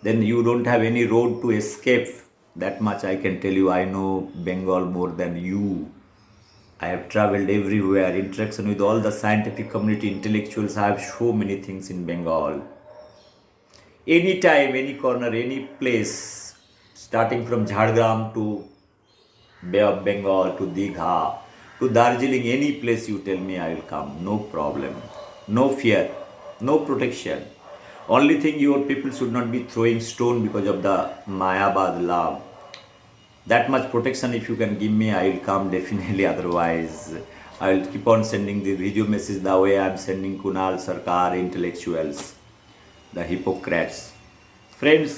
Then you don't have any road to escape. That much I can tell you. I know Bengal more than you. I have traveled everywhere, interaction with all the scientific community, intellectuals. I have so many things in Bengal. Anytime, any corner, any place, starting from Jhargram to Bay of Bengal to Digha to Darjeeling, any place you tell me, I will come. No problem. No fear. No protection. Only thing, your people should not be throwing stone because of the Mayabad love. That much protection if you can give me, I will come definitely. Otherwise, I will keep on sending the video message the way I am sending Kunal Sarkar, intellectuals, the hypocrites. Friends,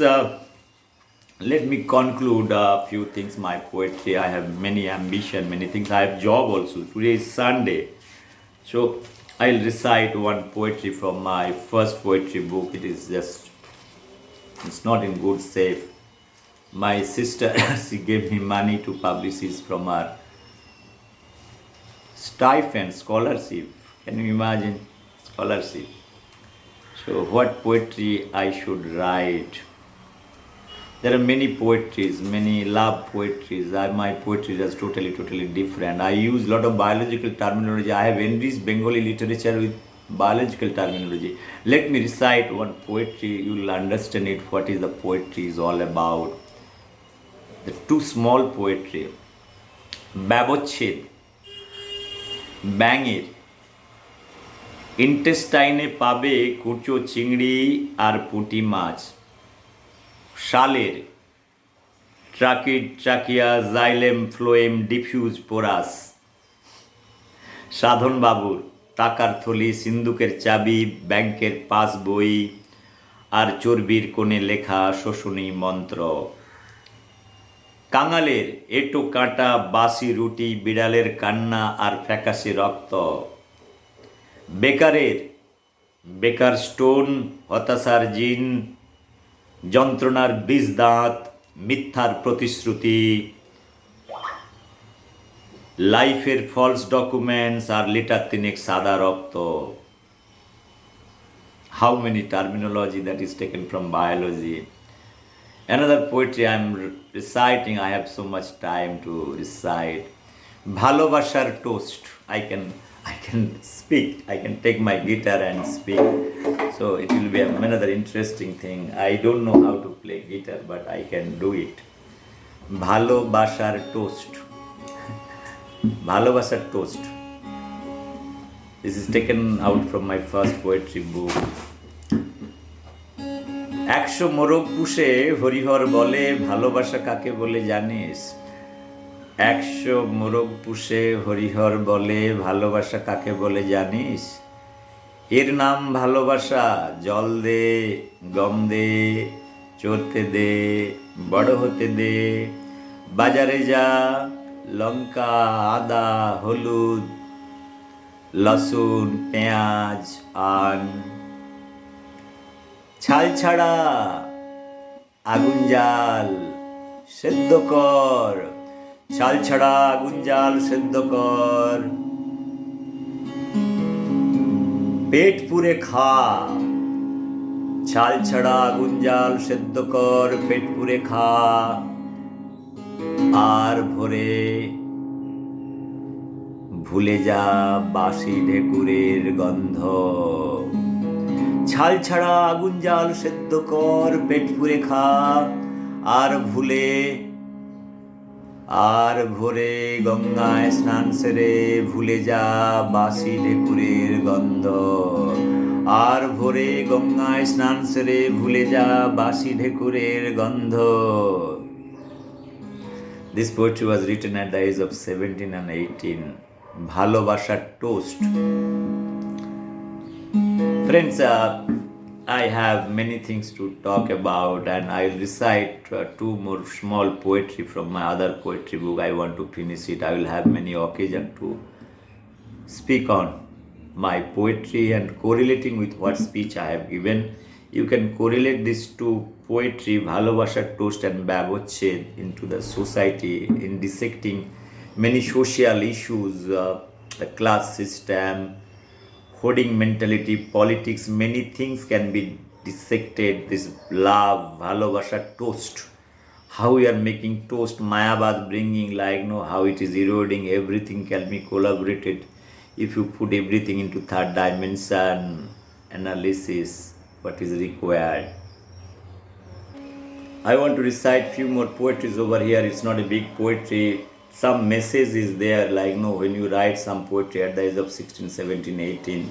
let me conclude a few things. My poetry, I have many ambition, many things. I have job also. Today is Sunday. So I'll recite one poetry from my first poetry book. It's not in good shape. My sister, she gave me money to publish this from her stipend, scholarship. Can you imagine? Scholarship. So what poetry I should write? There are many poetries, many love poetries. My poetry is totally different. I use a lot of biological terminology. I have enriched Bengali literature with biological terminology. Let me recite one poetry. You will understand it, what is the poetry is all about. The two small poetry. ব্যবচ্ছেদ, ব্যাঙের ইন্টেস্টাইনে পাবে কুচো চিংড়ি আর পুঁটি মাছ, শালের tracheid trachea xylem phloem diffuse porous, সাধনবাবুর টাকার থলি, সিন্দুকের চাবি, ব্যাংকের পাস বই আর চর্বির কোণে লেখা শোষণী মন্ত্র, কাঙালের এঁটো কাঁটা বাসি রুটি, বিড়ালের কান্না আর ফ্যাকাশে রক্ত, বেকারের বেকার স্টোন, হতাশার জিন, যন্ত্রণার বিষ দাঁত, মিথ্যার প্রতিশ্রুতি, লাইফের ফলস ডকুমেন্টস আর লিটার তিনেক সাদা রক্ত. How many terminology that is taken from biology. Another poetry I am reciting, I have so much time to recite. Bhalobashar toast. I can speak. I can take my guitar and speak. So it will be another interesting thing. I don't know how to play guitar, but I can do it. Bhalobashar toast. Bhalobashar toast. This is taken out from my first poetry book. 100 মোরগ পুষে হরিহর বলে, ভালোবাসা কাকে বলে জানিস? 100 মোরগ পুষে হরিহর বলে, ভালোবাসা কাকে বলে জানিস? এর নাম ভালোবাসা। জল দে, গম দে, চড়তে দে, বড় হতে দে, বাজারে যা, লঙ্কা, আদা, হলুদ, লসুন, পেঁয়াজ আন, ছাল ছাড়া আগুন জাল সেদ্ধ কর, ছাল ছাড়া আগুন জাল সেদ্ধ কর, পেট পুরে খা, ছাল ছাড়া আগুন জাল সেদ্ধ কর, পেট পুরে খা, আর ভোরে ভুলে যা বাসি ঢেকুরের গন্ধ। ছাল ছাড়া আগুন জাল সেদ্ধ কর, পেট পুরে খা, আর ভোরে গঙ্গায় স্নান সেরে ভুলে যা বাসি ঢেকুরের গন্ধ। আর ভোরে গঙ্গায় স্নান সেরে ভুলে যা বাসি ঢেকুরের গন্ধ. This poetry was written at the age of 17 and 18. ভালোবাসার toast. Friends, I have many things to talk about, and I'll recite two more small poetry from my other poetry book. I want to finish it. I will have many occasion to speak on my poetry and correlating with what speech I have given. You can correlate these two poetry, ভালোবাসার toast and ব্যবচ্ছেদ, into the society in dissecting many social issues, the class system, hoarding mentality, politics, many things can be dissected. This love, ভালোবাসার toast, how we are making toast, Mayabad bringing, like, no, how it is eroding, everything can be collaborated if you put everything into third dimension analysis, what is required. I want to recite few more poetries over here. It's not a big poetry. Some message is there, like, no, when you write some poetry at the age of 16, 17, 18,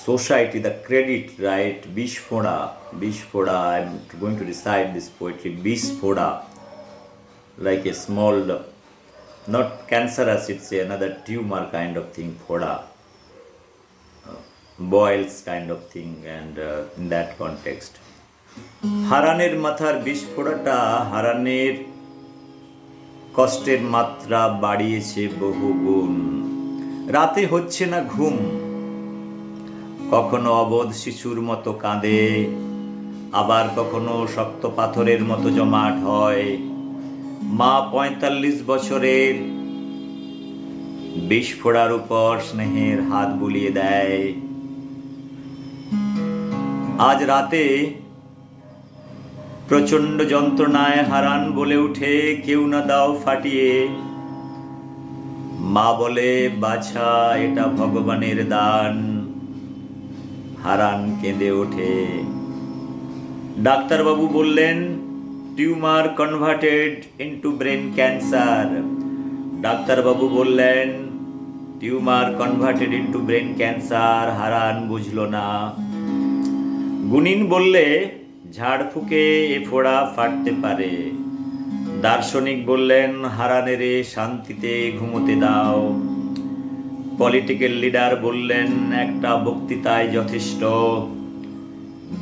society, the credit, right? Bishfoda, I'm going to recite this poetry. Bishfoda, like a small, not cancerous, it's another tumor kind of thing, foda, boils kind of thing, and in that context. হারানের মাথার বিস্ফোরাটা হারানের কষ্টের মাত্রা বাড়িয়েছে বহুগুণ। রাতে হচ্ছে না ঘুম, কখনো অবোধ শিশুর মতো কাঁদে, আবার কখনো শক্ত পাথরের মতো জমাট হয়। মা ৪৫ বছরের বিস্ফোরার উপর স্নেহের হাত বুলিয়ে দেয়। আজ রাতে প্রচণ্ড যন্ত্রণায় হারান বলে উঠে, কেউ না দাও ফাটিয়ে। মা বলে, বাছা এটা ভগবানের দান। হারান কেঁদে ওঠে। ডাক্তারবাবু বললেন, tumour converted into brain cancer. ডাক্তারবাবু বললেন, tumour converted into brain cancer. হারান বুঝল না। গুণিন বললে, ঝাড়ফুঁকে এ ফোড়া ফাটতে পারে। দার্শনিক বললেন, হারানেরে শান্তিতে ঘুমোতে দাও। পলিটিক্যাল লিডার বললেন, একটা বক্তৃতায় যথেষ্ট।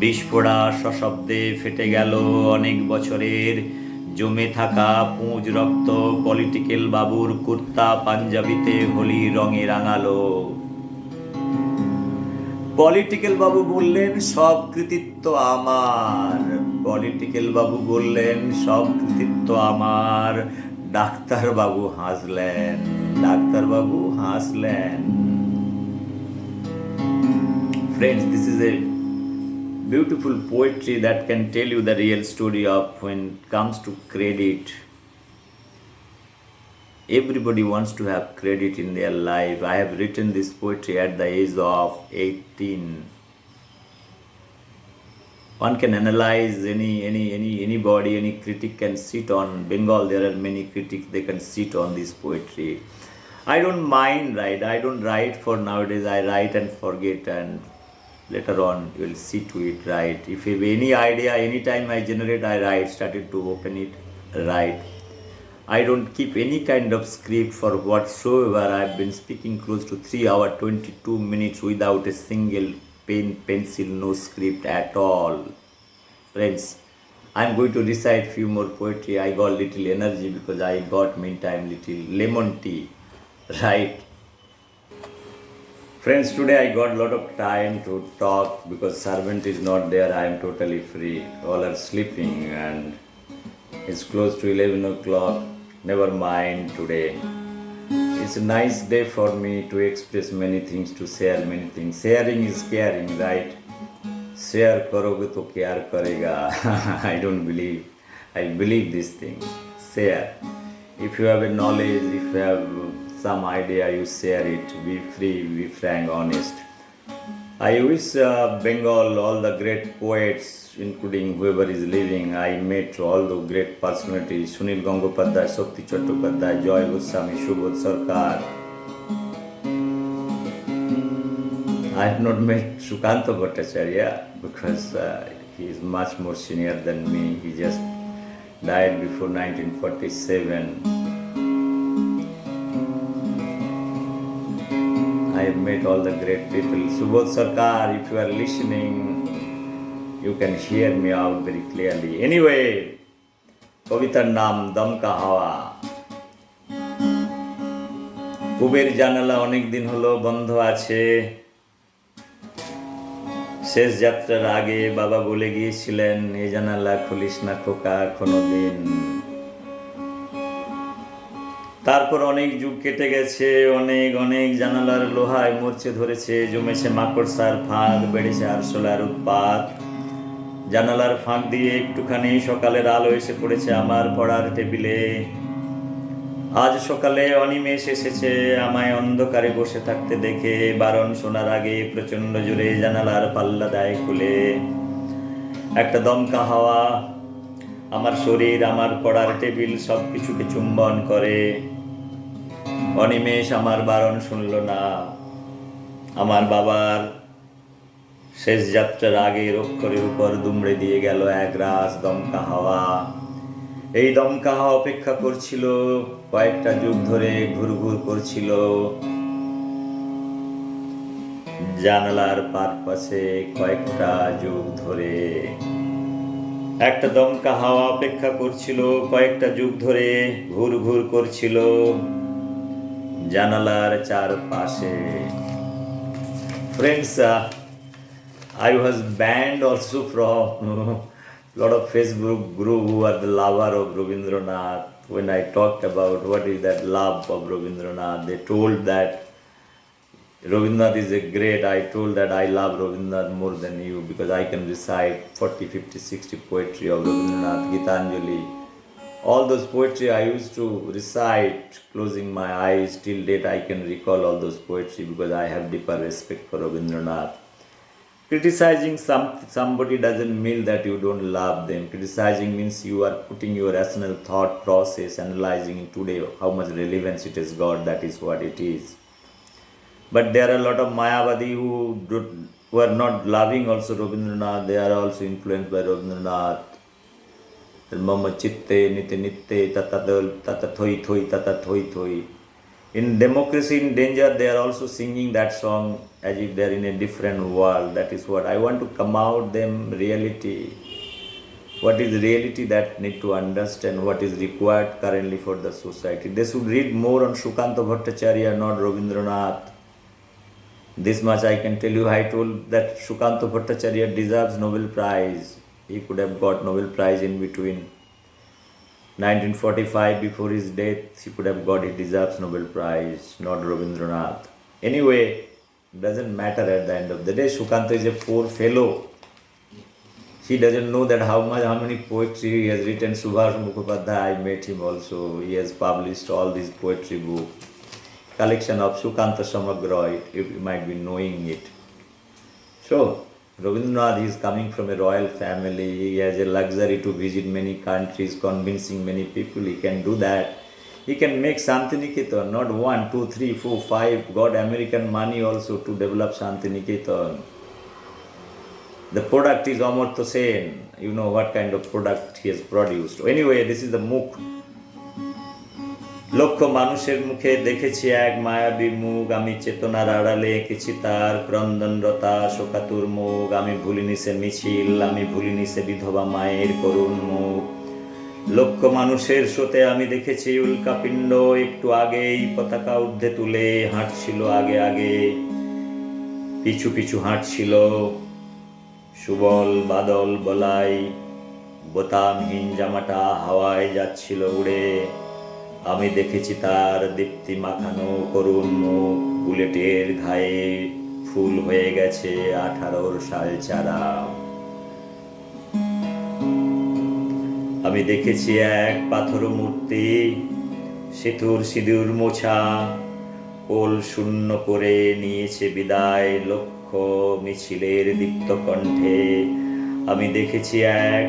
বিস্ফোরা সশব্দে ফেটে গেল অনেক বছরের জমে থাকা পুঁজ রক্ত। পলিটিক্যাল বাবুর কুর্তা পাঞ্জাবিতে হোলি রঙে রাঙালো। পলিটিক্যাল বাবু বললেন, সব কৃতিত্ব আমার। পলিটিক্যাল বাবু বললেন, সব কৃতিত্ব আমার। ডাক্তারবাবু হাসলেন। ডাক্তারবাবু হাসলেন। Friends, this is a beautiful poetry that can tell you the real story of when it comes to credit. Everybody wants to have credit in their life. I have written this poetry at the age of 18. One can analyze anybody, any critic can sit on Bengal. There are many critics, they can sit on this poetry. I don't mind, right? I don't write for nowadays. I write and forget, and later on you will see to it, right? If you have any idea, anytime I generate, I write, started to open it, write. I don't keep any kind of script for whatsoever. I've been speaking close to 3 hours, 22 minutes without a single pen, pencil, no script at all. Friends, I'm going to recite few more poetry. I got little energy because I got meantime little lemon tea, right? Friends, today I got a lot of time to talk because servant is not there. I am totally free. All are sleeping and it's close to 11 o'clock. Never mind today. It's a nice day for me to express many things, to share many things. Sharing is caring, right? Share karoge to care karega. I don't believe. I believe this thing. Share. If you have a knowledge, if you have some idea, you share it. Be free, be frank, honest. I wish Bengal, all the great poets, including whoever is living. I met all the great personalities: Sunil Gangopadhyay, Shakti Chattopadhyay, Joy Goswami, Subodh Sarkar. I have not met Sukanta Bhattacharya because he is much more senior than me. He just died before 1947. met all the great people. Subodh Sarkar, if you are listening, you can hear me out very clearly. Anyway, কবিতার নাম দমকা হাওয়া। পূবের জানালা অনেক দিন হলো বন্ধ আছে। শেষ যাত্রার আগে বাবা বলে গিয়েছিলেন, এ জানালা খুলিস না খোকা কোনোদিন। তারপর অনেক যুগ কেটে গেছে, অনেক অনেক জানালার লোহায় মরচে ধরেছে, জমেছে মাকড়সার ফাঁক, বেড়েছে আরশোলার উৎপাত। জানালার ফাঁক দিয়ে একটুখানি সকালের আলো এসে পড়েছে আমার পড়ার টেবিলে। আজ সকালে অনিমেষ এসেছে আমায় অন্ধকারে বসে থাকতে দেখে, বারণ শোনার আগে প্রচন্ড জোরে জানালার পাল্লা দেয় খুলে। একটা দমকা হাওয়া আমার শরীর, আমার পড়ার টেবিল সবকিছুকে চুম্বন করে। অনিমেষ আমার বারণ শুনল না। আমার বাবার শেষ যাত্রার আগের অক্ষরের উপর দুমড়ে দিয়ে গেল এক রাস দমকা হাওয়া। এই দমকা হাওয়া অপেক্ষা করছিল, কয়েকটা যুগ ধরে ঘুরঘুর করছিল জানালার পারপাশে, কয়েকটা যুগ ধরে একটা দমকা হাওয়া অপেক্ষা করছিল, কয়েকটা যুগ ধরে ঘুরঘুর করছিল জানালার চারপাশে। Friends, I was banned also from lot of Facebook group who are the lover of Rabindranath. When I talked about what is that love of Rabindranath, they told that Rabindranath is a great. I told that I love Rabindranath more than you because I can recite 40, 50, 60 poetry of Rabindranath, Gitanjali. All those poetry I used to recite, closing my eyes. Till date I can recall all those poetry because I have deeper respect for Rabindranath. Criticizing somebody doesn't mean that you don't love them. Criticizing means you are putting your rational thought process, analyzing today how much relevance it has got, that is what it is. But there are a lot of Mayavadi who are not loving also Rabindranath, they are also influenced by Rabindranath. Mama chitte nite nitte tata thoi thoi tata thoi thoi. In Democracy in Danger, they are also singing that song as if they are in a different world. That is what I want to come out them reality. What is reality that need to understand what is required currently for the society. They should read more on Shukanta Bhattacharya, not Rabindranath. This much I can tell you. I told that Shukanta Bhattacharya deserves Nobel Prize. He could have got Nobel Prize in between 1945 before his death. He could have got, he deserves Nobel Prize, not Rabindranath. Anyway, doesn't matter at the end of the day. Shukanta is a poor fellow. He doesn't know that how many poetry he has written. Subhash Mukhopadhyay, I met him also. He has published all these poetry books. Collection of Shukanta Samagra, you might be knowing it. So, Rabindranath is coming from a royal family. He has a luxury to visit many countries, convincing many people. He can do that. He can make Shantiniketan, not 1, 2, 3, 4, 5. Got American money also to develop Shantiniketan. The product is Amartya Sen. You know what kind of product he has produced. Anyway, this is the Mukh. লক্ষ মানুষের মুখে দেখেছি এক মায়াবী মুখ, আমি চেতনার আড়ালে এঁকেছি তার ক্রন্দনরতা শোকাতুর মুখ। আমি ভুলিনি সে মিছিল, আমি ভুলিনি সে বিধবা মায়ের করুণ মুখ। লক্ষ মানুষের স্রোতে আমি দেখেছি উল্কাপিণ্ড, একটু আগেই পতাকা ঊর্ধ্বে তুলে হাঁটছিল আগে আগে, পিছু পিছু হাঁটছিল সুবল বাদল বলাই, বোতামহীন জামাটা হাওয়ায় যাচ্ছিল উড়ে। আমি দেখেছি তার দীপ্তি মাখানো করুণ মুখ, বুলেটের ঘায়ে ফুল হয়ে গেছে 18 সাল চারা। আমি দেখেছি এক পাথর মূর্তি, সেতুর সিঁদুর মোছা, কোল শূন্য করে নিয়েছে বিদায় লক্ষ মিছিলের দীপ্ত কণ্ঠে। আমি দেখেছি এক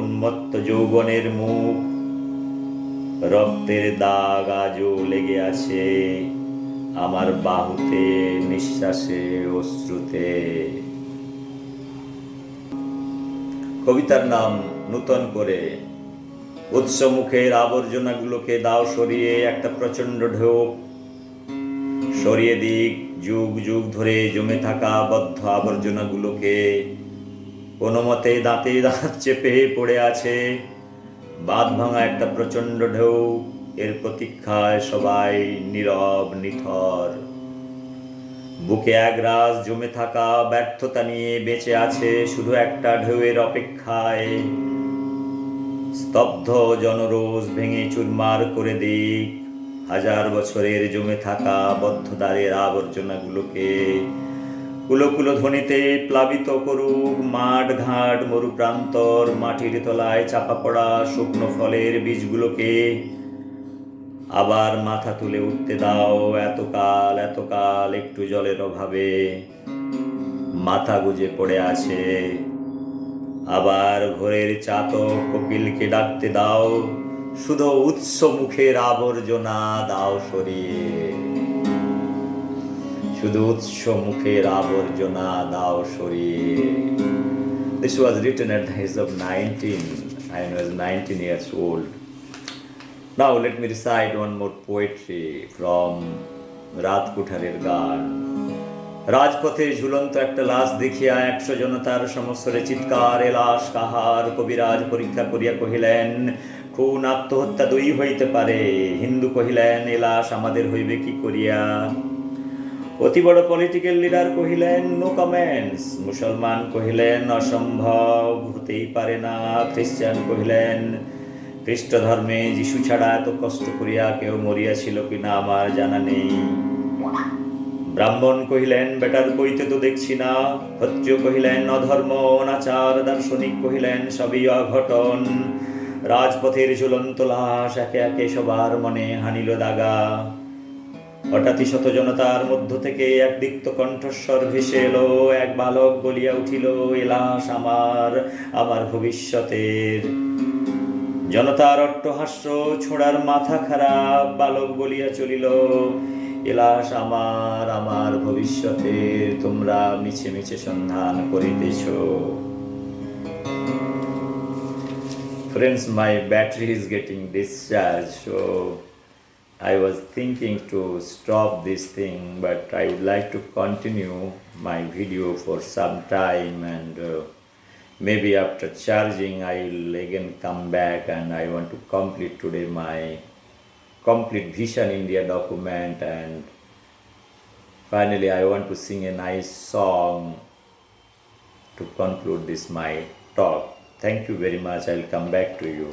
উন্মত্ত যৌবনের মুখ, রক্তের দাগ আজও লেগে আছে আমার বাহুতে, নিঃশ্বাসে, অশ্রুতে। কবিতার নাম নূতন করে। উৎসমুখের আবর্জনাগুলোকে দাও সরিয়ে, একটা প্রচন্ড ঢেউ সরিয়ে দিক যুগ যুগ ধরে জমে থাকা বদ্ধ আবর্জনাগুলোকে কোনো মতে দাঁতে দাঁত চেপে পড়ে আছে। বাঁধ ভাঙা একটা প্রচণ্ড ঢেউ, এর প্রতীক্ষায় সবাই নীরব নিথর। বুকে একরাশ জমে থাকা ব্যর্থতা নিয়ে বেঁচে আছে শুধু একটা ঢেউয়ের অপেক্ষায়। স্তব্ধ জনরোষ ভেঙে চুরমার করে দিক হাজার বছরের জমে থাকা বদ্ধদ্বারের আবর্জনাগুলোকে। কুলো কুলো ধ্বনিতে প্লাবিত করুক মাঠ ঘাট মরুপ্রান্তর, মাটির তলায় চাপা পড়া শুকনো ফলের বীজগুলোকে। আবার মাথা তুলে উঠতে দাও, এতকাল এতকাল একটু জলের অভাবে মাথা গুজে পড়ে আছে। আবার ভোরের চাতক কোকিলকে ডাকতে দাও, শুধু উৎস মুখের আবর্জনা দাও সরিয়ে, শুধু উৎস মুখের আবর্জনা দাও সরিয়ে। This was written at the age of 19. I was 19 years old. Now let me recite one more poetry from রাত কুঠারের গান। রাজপথে ঝুলন্ত একটা লাশ দেখিয়া 100 জনতার সমস্বরে চিৎকার, এ লাশ কাহার? কবিরাজ পরীক্ষা করিয়া কহিলেন, খুন আত্মহত্যা দুই হইতে পারে। হিন্দু কহিলেন, এ লাশ আমাদের হইবে কি করিয়া? অতি বড় পলিটিক্যাল লিডার কহিলেন, নো কমেন্টস। মুসলমান কহিলেন, অসম্ভব, হতেই পারে না। খ্রিস্টান কহিলেন, খ্রিস্ট ধর্মে যিশু ছাড়া এত কষ্ট করিয়া কেউ মরিয়াছিল কিনা আমার জানা নেই। ব্রাহ্মণ কহিলেন, বেটার কইতে তো দেখছি না। ক্ষত্রিয় কহিলেন, অধর্ম অনাচার। দার্শনিক কহিলেন, সবই অঘটন। রাজপথের ঝুলন্ত লাশ একে একে সবার মনে হানিল দাগা। হঠাৎই শত জনতার মধ্য থেকে এক দীপ্ত কণ্ঠস্বর ভেসে এলো। এক বালক বলিয়া উঠিল, এ লাশ আমার, আমার ভবিষ্যতের। জনতার অট্টহাস্য, ছোড়ার মাথা খারাপ। বালক বলিয়া চলিল, এ লাশ আমার, আমার ভবিষ্যতের। তোমরা মিছে মিছে সন্ধান করিতেছ। Friends, my battery is getting discharged, so I was thinking to stop this thing, but I would like to continue my video for some time, and maybe after charging I will again come back, and I want to complete today my complete Partition India document, and finally I want to sing a nice song to conclude this my talk. Thank you very much. I will come back to you.